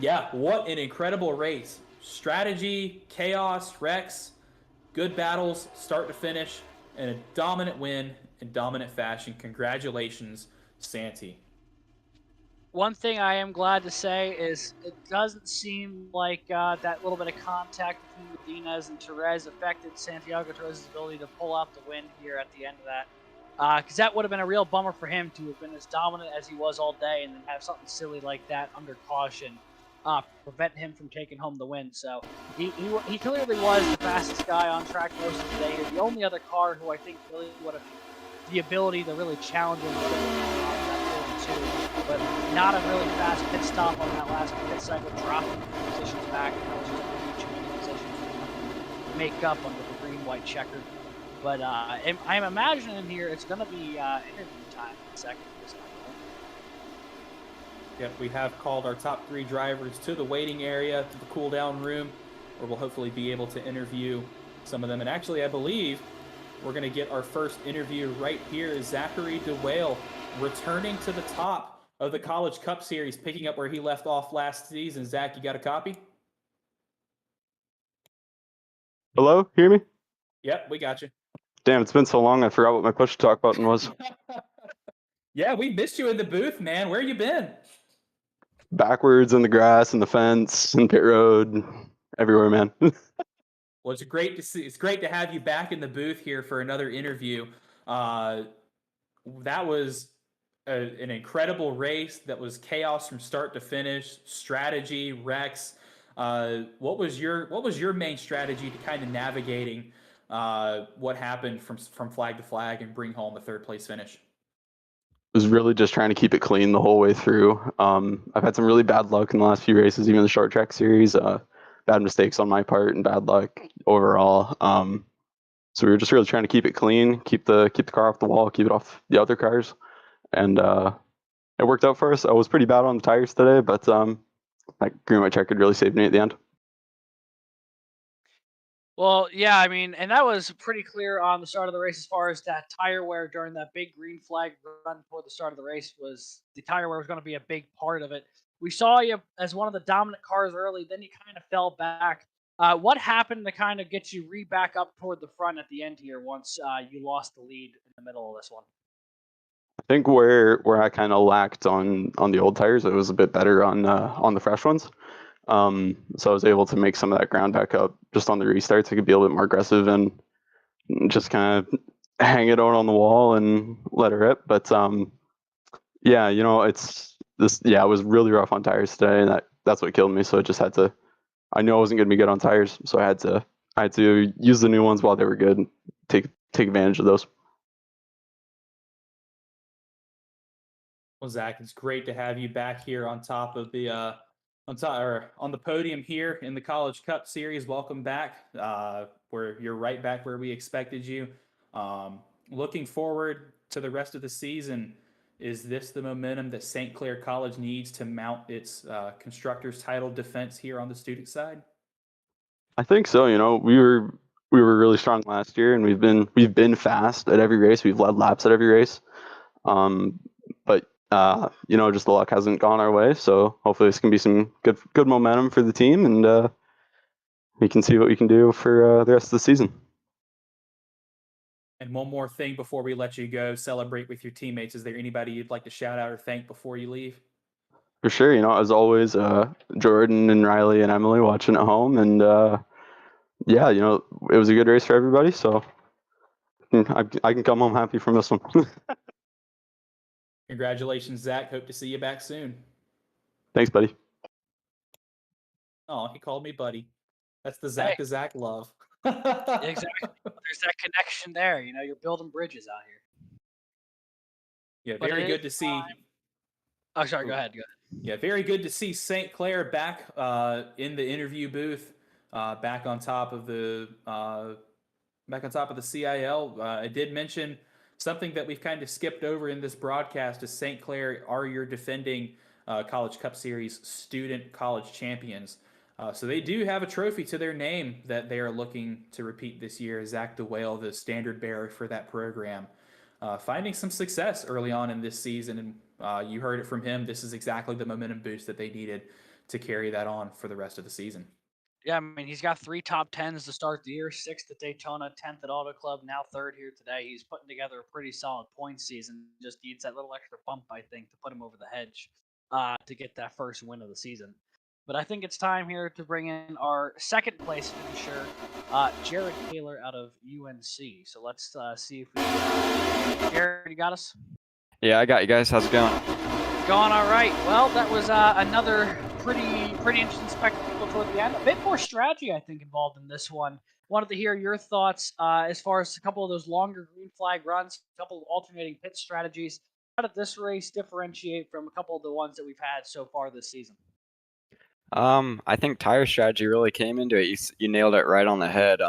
yeah, what an incredible race. Strategy, chaos, Rex, good battles, start to finish, and a dominant win in dominant fashion. Congratulations, Santi. One thing I am glad to say is it doesn't seem like that little bit of contact between Medinez and Therese affected Santiago Teresa's ability to pull out the win here at the end of that. Because that would have been a real bummer for him to have been as dominant as he was all day and then have something silly like that under caution prevent him from taking home the win. So he clearly was the fastest guy on track most of the day. The only other car who I think really would have the ability to really challenge him would have been that 42, but not a really fast pit stop on that last pit cycle, dropping positions back. And that was just too many positions to make up under the green-white checkered. But I'm imagining here it's going to be interview time in a second this time. Yep, we have called our top 3 drivers to the waiting area, to the cool-down room, where we'll hopefully be able to interview some of them. And actually, I believe we're going to get our first interview right here. Zachary DeWale returning to the top of the College Cup Series, picking up where he left off last season. Zach, you got a copy? Hello? Hear me? Yep, we got you. Damn, it's been so long I forgot what my push to talk button was. Yeah, we missed you in the booth, man. Where you been? Backwards in the grass and the fence and pit road, everywhere, man. Well, it's great to see. It's great to have you back in the booth here for another interview. That was an incredible race. That was chaos from start to finish. Strategy, Rex. What was your main strategy to kind of navigating what happened from flag to flag and bring home a third place finish? Was really just trying to keep it clean the whole way through. I've had some really bad luck in the last few races, even the short track series. Bad mistakes on my part and bad luck overall. So we were just really trying to keep it clean, keep the car off the wall, keep it off the other cars, and it worked out for us. I was pretty bad on the tires today, but that green white checkered really saved me at the end. Well, yeah, I mean, and that was pretty clear on the start of the race as far as that tire wear during that big green flag run before the start of the race was the tire wear was going to be a big part of it. We saw you as one of the dominant cars early, then you kind of fell back. What happened to kind of get you back up toward the front at the end here once you lost the lead in the middle of this one? I think where I kind of lacked on the old tires, it was a bit better on the fresh ones. So I was able to make some of that ground back up just on the restarts. I could be a little bit more aggressive and just kind of hang it out on the wall and let it rip. But yeah, you know, it's this. Yeah, it was really rough on tires today, and that's what killed me. So I just had to. I knew I wasn't going to be good on tires, so I had to use the new ones while they were good. And take advantage of those. Well, Zach, it's great to have you back here on top of the on the podium here in the College Cup Series. Welcome back. Where you're right back where we expected you. Looking forward to the rest of the season. Is this the momentum that St. Clair College needs to mount its constructors title defense here on the student side? I think so. You know, we were really strong last year, and we've been fast at every race. We've led laps at every race. But you know, just the luck hasn't gone our way. So hopefully this can be some good momentum for the team, and we can see what we can do for the rest of the season. And one more thing before we let you go, celebrate with your teammates. Is there anybody you'd like to shout out or thank before you leave? For sure. You know, as always, Jordan and Riley and Emily watching at home, and yeah, you know, it was a good race for everybody. So I can come home happy from this one. Congratulations, Zach. Hope to see you back soon. Thanks, buddy. Oh, he called me buddy. That's the Hey, Zach to Zach love. exactly. There's that connection there. You know, you're building bridges out here. Yeah, But very it is. good to see. Oh, sorry. Go Oh, ahead. Go ahead. yeah, very good to see St. Clair back in the interview booth, back on top of the CIL. I did mention something that we've kind of skipped over in this broadcast is St. Clair are your defending College Cup Series student college champions. So they do have a trophy to their name that they are looking to repeat this year. Zach DeWale, the standard bearer for that program, finding some success early on in this season. And you heard it from him. This is exactly the momentum boost that they needed to carry that on for the rest of the season. Yeah, I mean, he's got 3 top 10s to start the year, 6th at Daytona, 10th at Auto Club, now 3rd here today. He's putting together a pretty solid point season. Just needs that little extra bump, I think, to put him over the hedge to get that first win of the season. But I think it's time here to bring in our second place finisher, Jared Taylor out of UNC. So let's see if we Jared, you got us? Yeah, I got you guys. How's it going? Going all right. Well, that was another pretty interesting spectacle toward the end. A bit more strategy, I think, involved in this one. Wanted to hear your thoughts as far as a couple of those longer green flag runs, a couple of alternating pit strategies. How did this race differentiate from a couple of the ones that we've had so far this season? I think tire strategy really came into it. You nailed it right on the head.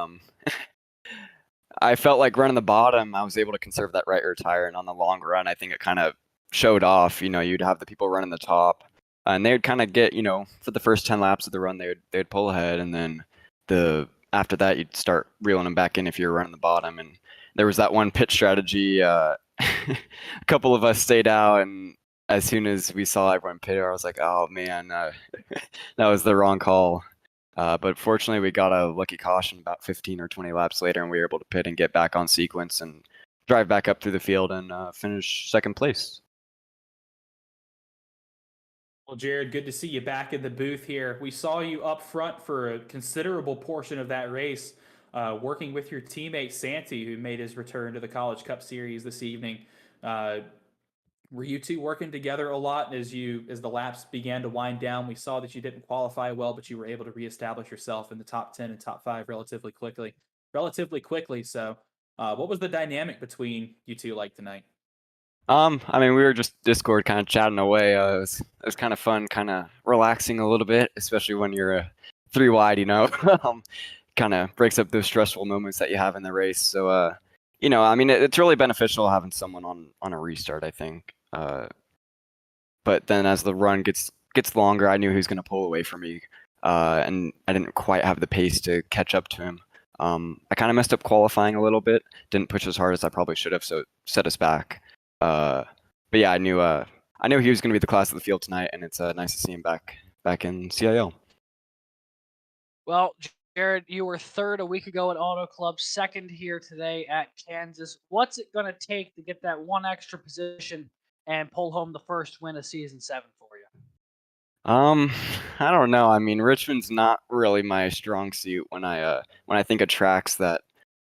I felt like running the bottom, I was able to conserve that right rear tire, and on the long run, I think it kind of showed off. You know, you'd have the people running the top, and they would kind of get, for the first 10 laps of the run, they'd pull ahead, and then after that, you'd start reeling them back in if you were running the bottom. And there was that one pit strategy. A couple of us stayed out, and as soon as we saw everyone pit, I was like, oh man, that was the wrong call. But fortunately, we got a lucky caution about 15 or 20 laps later, and we were able to pit and get back on sequence and drive back up through the field and finish second place. Well, Jared, good to see you back in the booth here. We saw you up front for a considerable portion of that race, working with your teammate Santi, who made his return to the College Cup Series this evening. Were you two working together a lot as the laps began to wind down? We saw that you didn't qualify well, but you were able to reestablish yourself in the top 10 and top 5 relatively quickly. So, what was the dynamic between you two like tonight? I mean, we were just Discord kind of chatting away. It was kind of fun, kind of relaxing a little bit, especially when you're 3 wide, kind of breaks up those stressful moments that you have in the race. So, I mean, it's really beneficial having someone on a restart, I think. But then as the run gets longer, I knew he was going to pull away from me, and I didn't quite have the pace to catch up to him. I kind of messed up qualifying a little bit, didn't push as hard as I probably should have, so it set us back. But yeah, I knew he was going to be the class of the field tonight, and it's nice to see him back in CIL. Well, Jared, you were 3rd a week ago at Auto Club, 2nd here today at Kansas. What's it going to take to get that one extra position and pull home the first win of season 7 for you? I don't know. I mean, Richmond's not really my strong suit when I think of tracks that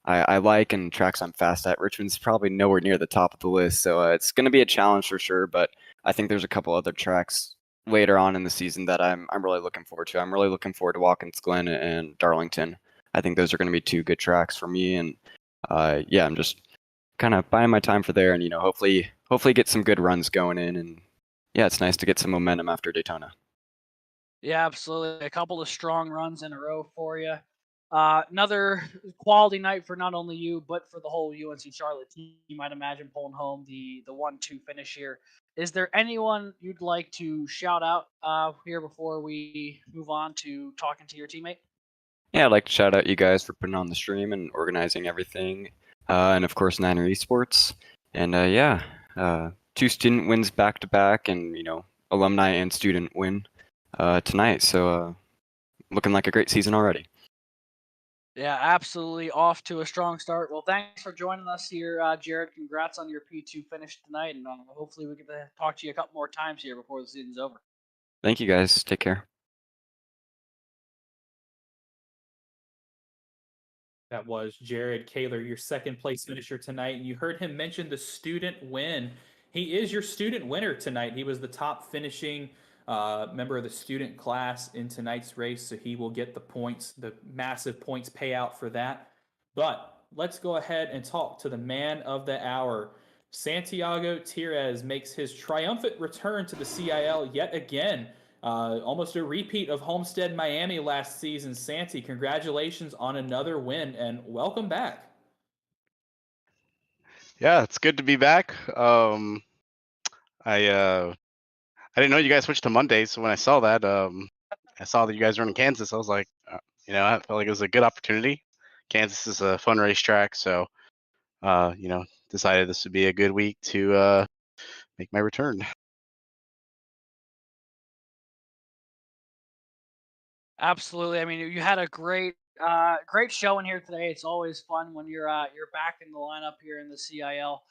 I like and tracks I'm fast at. Richmond's probably nowhere near the top of the list, so it's going to be a challenge for sure. But I think there's a couple other tracks later on in the season that I'm really looking forward to. I'm really looking forward to Watkins Glen and Darlington. I think those are going to be 2 good tracks for me, and yeah, I'm just kind of buying my time for there, and hopefully get some good runs going in, and yeah, it's nice to get some momentum after Daytona. Yeah, absolutely. A couple of strong runs in a row for you. Another quality night for not only you, but for the whole UNC Charlotte team, I'd imagine, pulling home the 1-2 finish here. Is there anyone you'd like to shout out here before we move on to talking to your teammate? Yeah, I'd like to shout out you guys for putting on the stream and organizing everything. And of course, Niner Esports. And 2 student wins back to back, and alumni and student win tonight. So looking like a great season already. Yeah, absolutely. Off to a strong start. Well, thanks for joining us here, Jared. Congrats on your P2 finish tonight, and hopefully we get to talk to you a couple more times here before the season's over. Thank you, guys. Take care. That was Jared Kaler, your second place finisher tonight, and you heard him mention the student win. He is your student winner tonight. He was the top finishing member of the student class in tonight's race, so he will get the points, the massive points payout for that. But let's go ahead and talk to the man of the hour. Santiago Tires makes his triumphant return to the CIL yet again. Almost a repeat of Homestead Miami last season. Santi, congratulations on another win and welcome back. Yeah, it's good to be back. I didn't know you guys switched to Mondays, so when I saw that, I saw that you guys were in Kansas. I was like, I felt like it was a good opportunity. Kansas is a fun racetrack, so decided this would be a good week to make my return. Absolutely. I mean, you had a great showing here today. It's always fun when you're back in the lineup here in the CIL.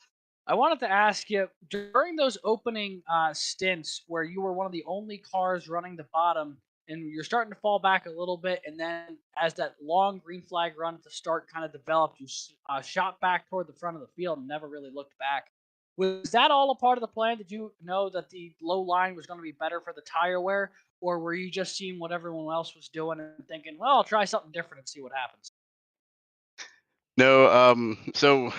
I wanted to ask you, during those opening stints where you were one of the only cars running the bottom and you're starting to fall back a little bit, and then as that long green flag run at the start kind of developed, you shot back toward the front of the field and never really looked back. Was that all a part of the plan? Did you know that the low line was going to be better for the tire wear, or were you just seeing what everyone else was doing and thinking, well, I'll try something different and see what happens? No, so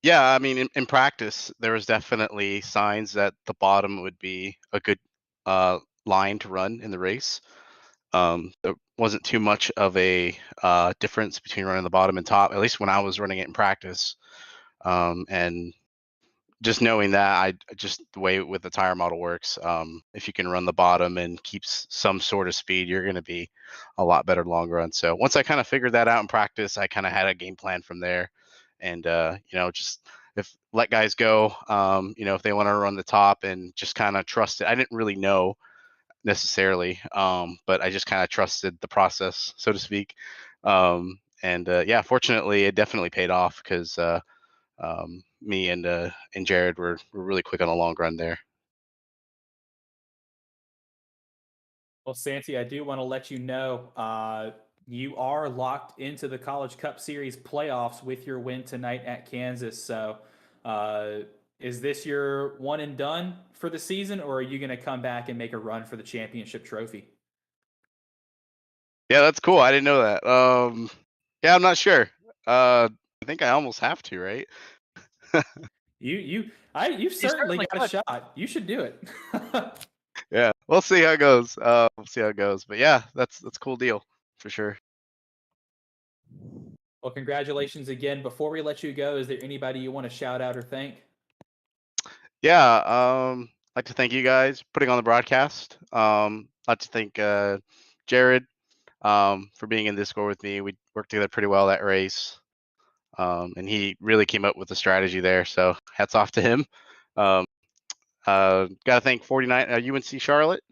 yeah, I mean, in practice, there was definitely signs that the bottom would be a good line to run in the race. There wasn't too much of a difference between running the bottom and top, at least when I was running it in practice. And just knowing that, I just the way with the tire model works, if you can run the bottom and keeps some sort of speed, you're going to be a lot better long run. So once I kind of figured that out in practice, I kind of had a game plan from there, and just if let guys go, if they want to run the top and just kind of trust it. I didn't really know necessarily, but I just kind of trusted the process, so to speak. And fortunately, it definitely paid off because me and Jared were really quick on the long run there. Well, Santi, I do want to let you know you are locked into the College Cup Series playoffs with your win tonight at Kansas. So, is this your one and done for the season, or are you going to come back and make a run for the championship trophy? Yeah, that's cool. I didn't know that. Yeah, I'm not sure. I think I almost have to, right? You've certainly certainly got a could. shot. You should do it. Yeah, we'll see how it goes. We'll see how it goes. But yeah, that's a cool deal for sure. Well, congratulations again. Before we let you go, is there anybody you want to shout out or thank? Yeah, I'd like to thank you guys for putting on the broadcast. I'd like to thank Jared for being in Discord with me. We worked together pretty well that race, and he really came up with the strategy there. So hats off to him. Got to thank 49 UNC Charlotte.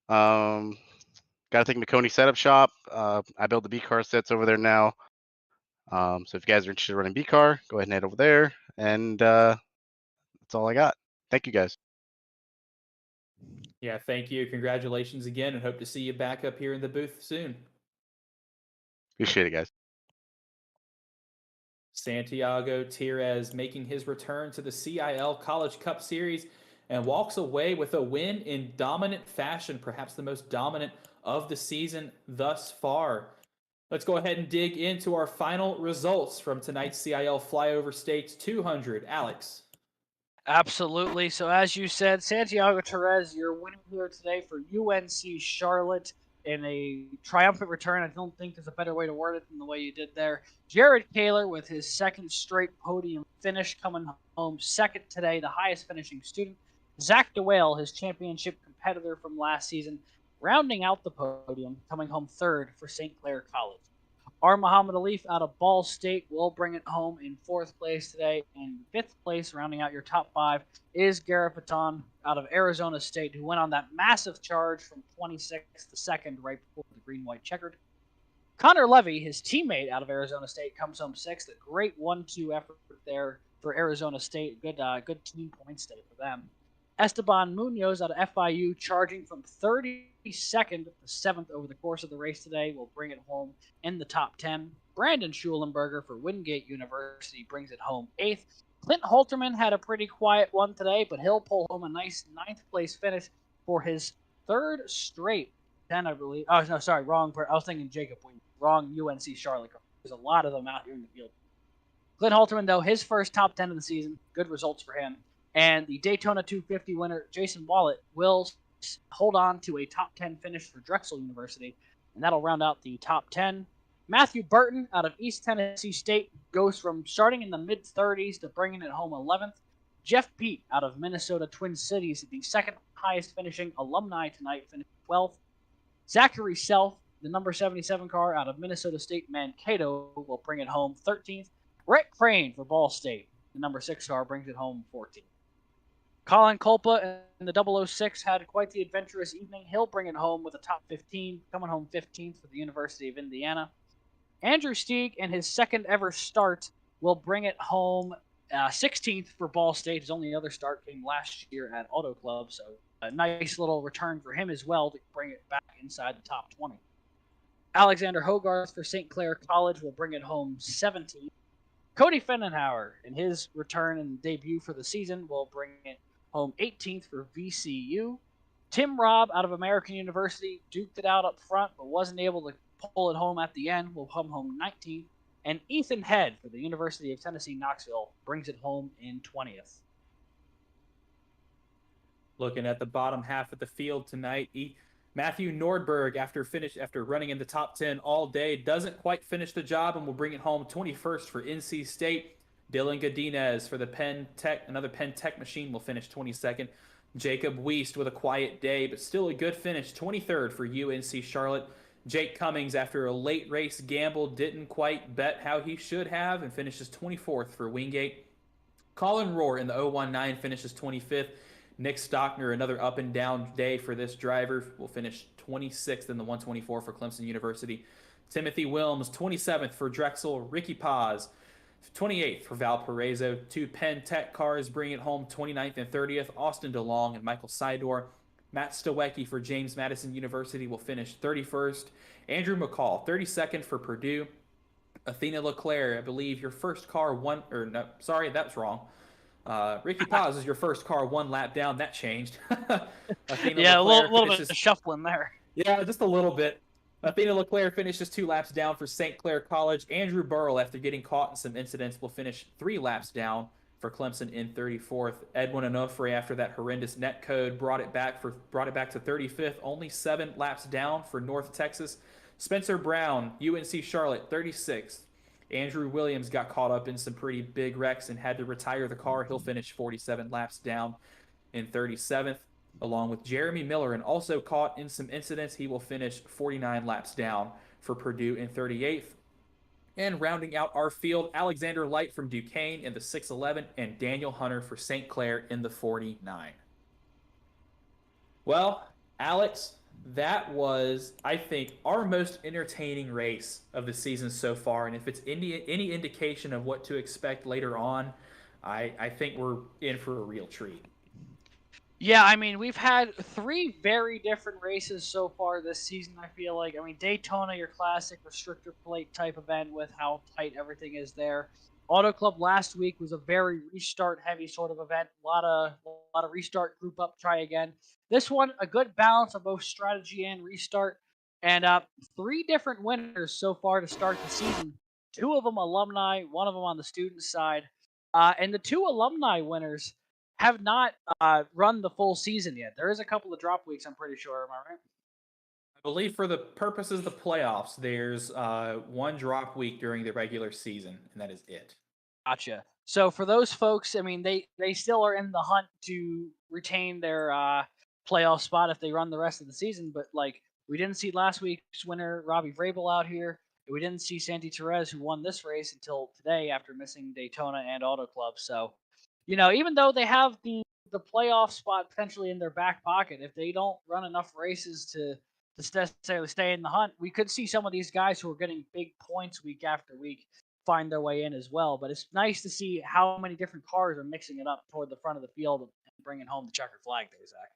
Got to thank McConey Setup Shop. I build the B car sets over there now. So if you guys are interested in running B car, go ahead and head over there. And that's all I got. Thank you guys. Yeah, thank you. Congratulations again, and hope to see you back up here in the booth soon. Appreciate it, guys. Santiago Tires making his return to the CIL College Cup Series and walks away with a win in dominant fashion, perhaps the most dominant of the season thus far. Let's go ahead and dig into our final results from tonight's CIL Flyover States 200. Alex. Absolutely. So as you said, Santiago Therese, you're winning here today for UNC Charlotte in a triumphant return. I don't think there's a better way to word it than the way you did there. Jared Kaler with his second straight podium finish, coming home second today, the highest finishing student. Zach DeWale, his championship competitor from last season, rounding out the podium, coming home third for St. Clair College. Our Muhammad Alif out of Ball State will bring it home in fourth place today. And fifth place, rounding out your top five, is Garrett Paton out of Arizona State, who went on that massive charge from 26th to second right before the green-white checkered. Connor Levy, his teammate out of Arizona State, comes home sixth. A great 1-2 effort there for Arizona State. Good team points day for them. Esteban Munoz out of FIU, charging from 32nd to 7th over the course of the race today, will bring it home in the top 10. Brandon Schulenberger for Wingate University brings it home 8th. Clint Holterman had a pretty quiet one today, but he'll pull home a nice 9th place finish for his third straight 10, I believe. Oh, no, sorry, wrong. I was thinking Jacob Wing. Wrong UNC Charlotte. There's a lot of them out here in the field. Clint Halterman, though, his first top 10 of the season. Good results for him. And the Daytona 250 winner, Jason Wallet, will hold on to a top 10 finish for Drexel University, and that'll round out the top 10. Matthew Burton out of East Tennessee State goes from starting in the mid-30s to bringing it home 11th. Jeff Pete out of Minnesota Twin Cities, the second highest finishing alumni tonight, finished 12th. Zachary Self, the number 77 car out of Minnesota State Mankato, will bring it home 13th. Brett Crane for Ball State, the number 6 car, brings it home 14th. Colin Culpa in the 006 had quite the adventurous evening. He'll bring it home with a top 15, coming home 15th for the University of Indiana. Andrew Stieg, in his second ever start, will bring it home 16th for Ball State. His only other start came last year at Auto Club, so a nice little return for him as well to bring it back inside the top 20. Alexander Hogarth for St. Clair College will bring it home 17th. Cody Fenenhauer, in his return and debut for the season, will bring it home 18th for VCU. Tim Robb out of American University duked it out up front, but wasn't able to pull it home at the end. Will come home 19th. And Ethan Head for the University of Tennessee Knoxville brings it home in 20th. Looking at the bottom half of the field tonight, Matthew Nordberg, after running in the top 10 all day, doesn't quite finish the job and will bring it home 21st for NC State. Dylan Godinez for the another Penn Tech machine, will finish 22nd. Jacob Wiest with a quiet day, but still a good finish, 23rd for UNC Charlotte. Jake Cummings, after a late race gamble, didn't quite bet how he should have and finishes 24th for Wingate. Colin Rohr in the 019 finishes 25th. Nick Stockner, another up and down day for this driver, will finish 26th in the 124 for Clemson University. Timothy Wilms, 27th for Drexel. Ricky Paz, 28th for Valparaiso. Two Penn Tech cars bring it home 29th and 30th. Austin DeLong and Michael Sidor. Matt Stowecki for James Madison University will finish 31st. Andrew McCall, 32nd for Purdue. Athena LeClaire, I believe your first car that's wrong. Ricky Paz is your first car one lap down. That changed. Yeah, a little bit of shuffling there. Yeah, just a little bit. Athena LeClaire finishes 2 laps down for St. Clair College. Andrew Burrell, after getting caught in some incidents, will finish 3 laps down for Clemson in 34th. Edwin Onofre, after that horrendous net code, brought it back to 35th, only 7 laps down for North Texas. Spencer Brown, UNC Charlotte, 36th. Andrew Williams got caught up in some pretty big wrecks and had to retire the car. He'll finish 47 laps down in 37th, along with Jeremy Miller, and also caught in some incidents. He will finish 49 laps down for Purdue in 38th. And rounding out our field, Alexander Light from Duquesne in the 611 and Daniel Hunter for St. Clair in the 49. Well, Alex, that was, I think, our most entertaining race of the season so far. And if it's any indication of what to expect later on, I think we're in for a real treat. Yeah, I mean, we've had 3 very different races so far this season, I feel like. I mean, Daytona, your classic restrictor plate type event with how tight everything is there. Auto Club last week was a very restart-heavy sort of event. A lot of restart, group up, try again. This one, a good balance of both strategy and restart. And 3 different winners so far to start the season. 2 of them alumni, 1 of them on the student side. And the 2 alumni winners have not run the full season yet. There is a couple of drop weeks, I'm pretty sure. Am I right? I believe for the purposes of the playoffs, there's 1 drop week during the regular season, and that is it. Gotcha. So for those folks, I mean, they still are in the hunt to retain their playoff spot if they run the rest of the season. But like, we didn't see last week's winner, Robbie Vrabel, out here. We didn't see Santi Therese, who won this race, until today after missing Daytona and Auto Club. So, even though they have the playoff spot potentially in their back pocket, if they don't run enough races to necessarily stay in the hunt, we could see some of these guys who are getting big points week after week find their way in as well. But it's nice to see how many different cars are mixing it up toward the front of the field and bringing home the checkered flag there, Zach.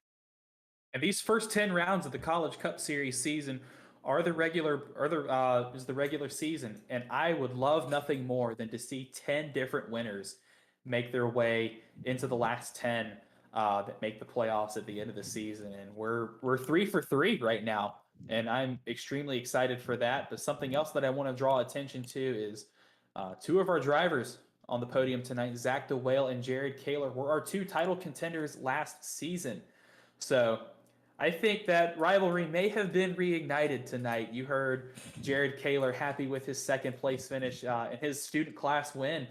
And these first 10 rounds of the College Cup Series season is the regular season, and I would love nothing more than to see 10 different winners make their way into the last 10. that make the playoffs at the end of the season, and we're 3 for 3 right now, and I'm extremely excited for that. But something else that I want to draw attention to is two of our drivers on the podium tonight, Zach DeWale and Jared Kaler, were our two title contenders last season. So I think that rivalry may have been reignited tonight. You heard Jared Kaler happy with his second place finish and his student class win,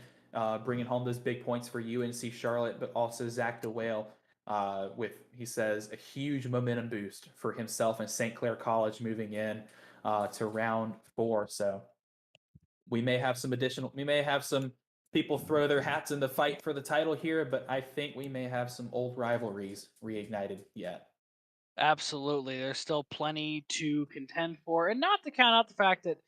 bringing home those big points for UNC Charlotte, but also Zach DeWale with, he says, a huge momentum boost for himself and St. Clair College moving in to round 4. So we may have some people throw their hats in the fight for the title here, but I think we may have some old rivalries reignited yet. Absolutely. There's still plenty to contend for. And not to count out the fact that,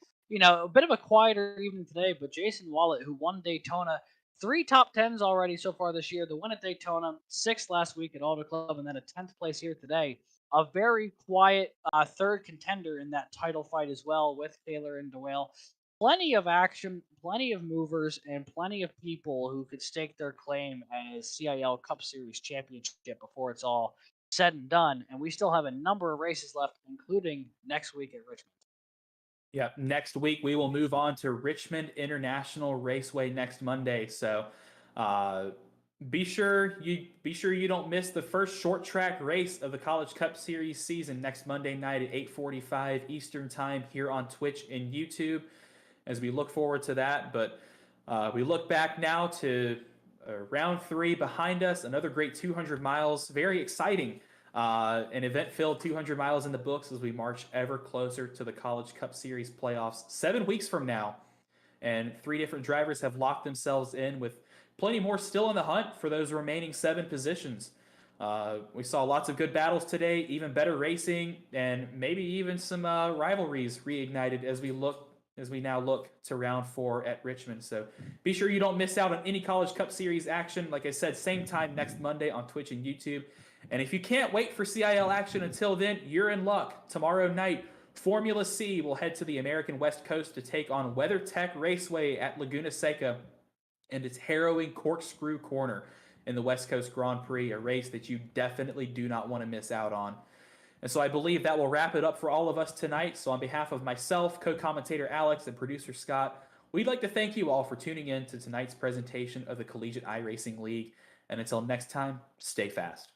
a bit of a quieter evening today, but Jason Wallet, who won Daytona, 3 top 10s already so far this year. The win at Daytona, 6th last week at Auto Club, and then a 10th place here today. A very quiet third contender in that title fight as well with Taylor and DeWale. Plenty of action, plenty of movers, and plenty of people who could stake their claim as CIL Cup Series championship before it's all said and done, and we still have a number of races left, including next week at Richmond. Yeah, next week we will move on to Richmond International Raceway next Monday. So be sure you don't miss the first short track race of the College Cup Series season next Monday night at 8:45 Eastern Time here on Twitch and YouTube. As we look forward to that, but we look back now to round 3 behind us, another great 200 miles, very exciting. An event-filled 200 miles in the books as we march ever closer to the College Cup Series playoffs 7 weeks from now. And 3 different drivers have locked themselves in with plenty more still in the hunt for those remaining 7 positions. We saw lots of good battles today, even better racing, and maybe even some rivalries reignited as we now look to round 4 at Richmond. So be sure you don't miss out on any College Cup Series action. Like I said, same time next Monday on Twitch and YouTube. And if you can't wait for CIL action until then, you're in luck. Tomorrow night, Formula C will head to the American West Coast to take on WeatherTech Raceway at Laguna Seca and its harrowing Corkscrew Corner in the West Coast Grand Prix, a race that you definitely do not want to miss out on. And so I believe that will wrap it up for all of us tonight. So on behalf of myself, co-commentator Alex, and producer Scott, we'd like to thank you all for tuning in to tonight's presentation of the Collegiate iRacing League. And until next time, stay fast.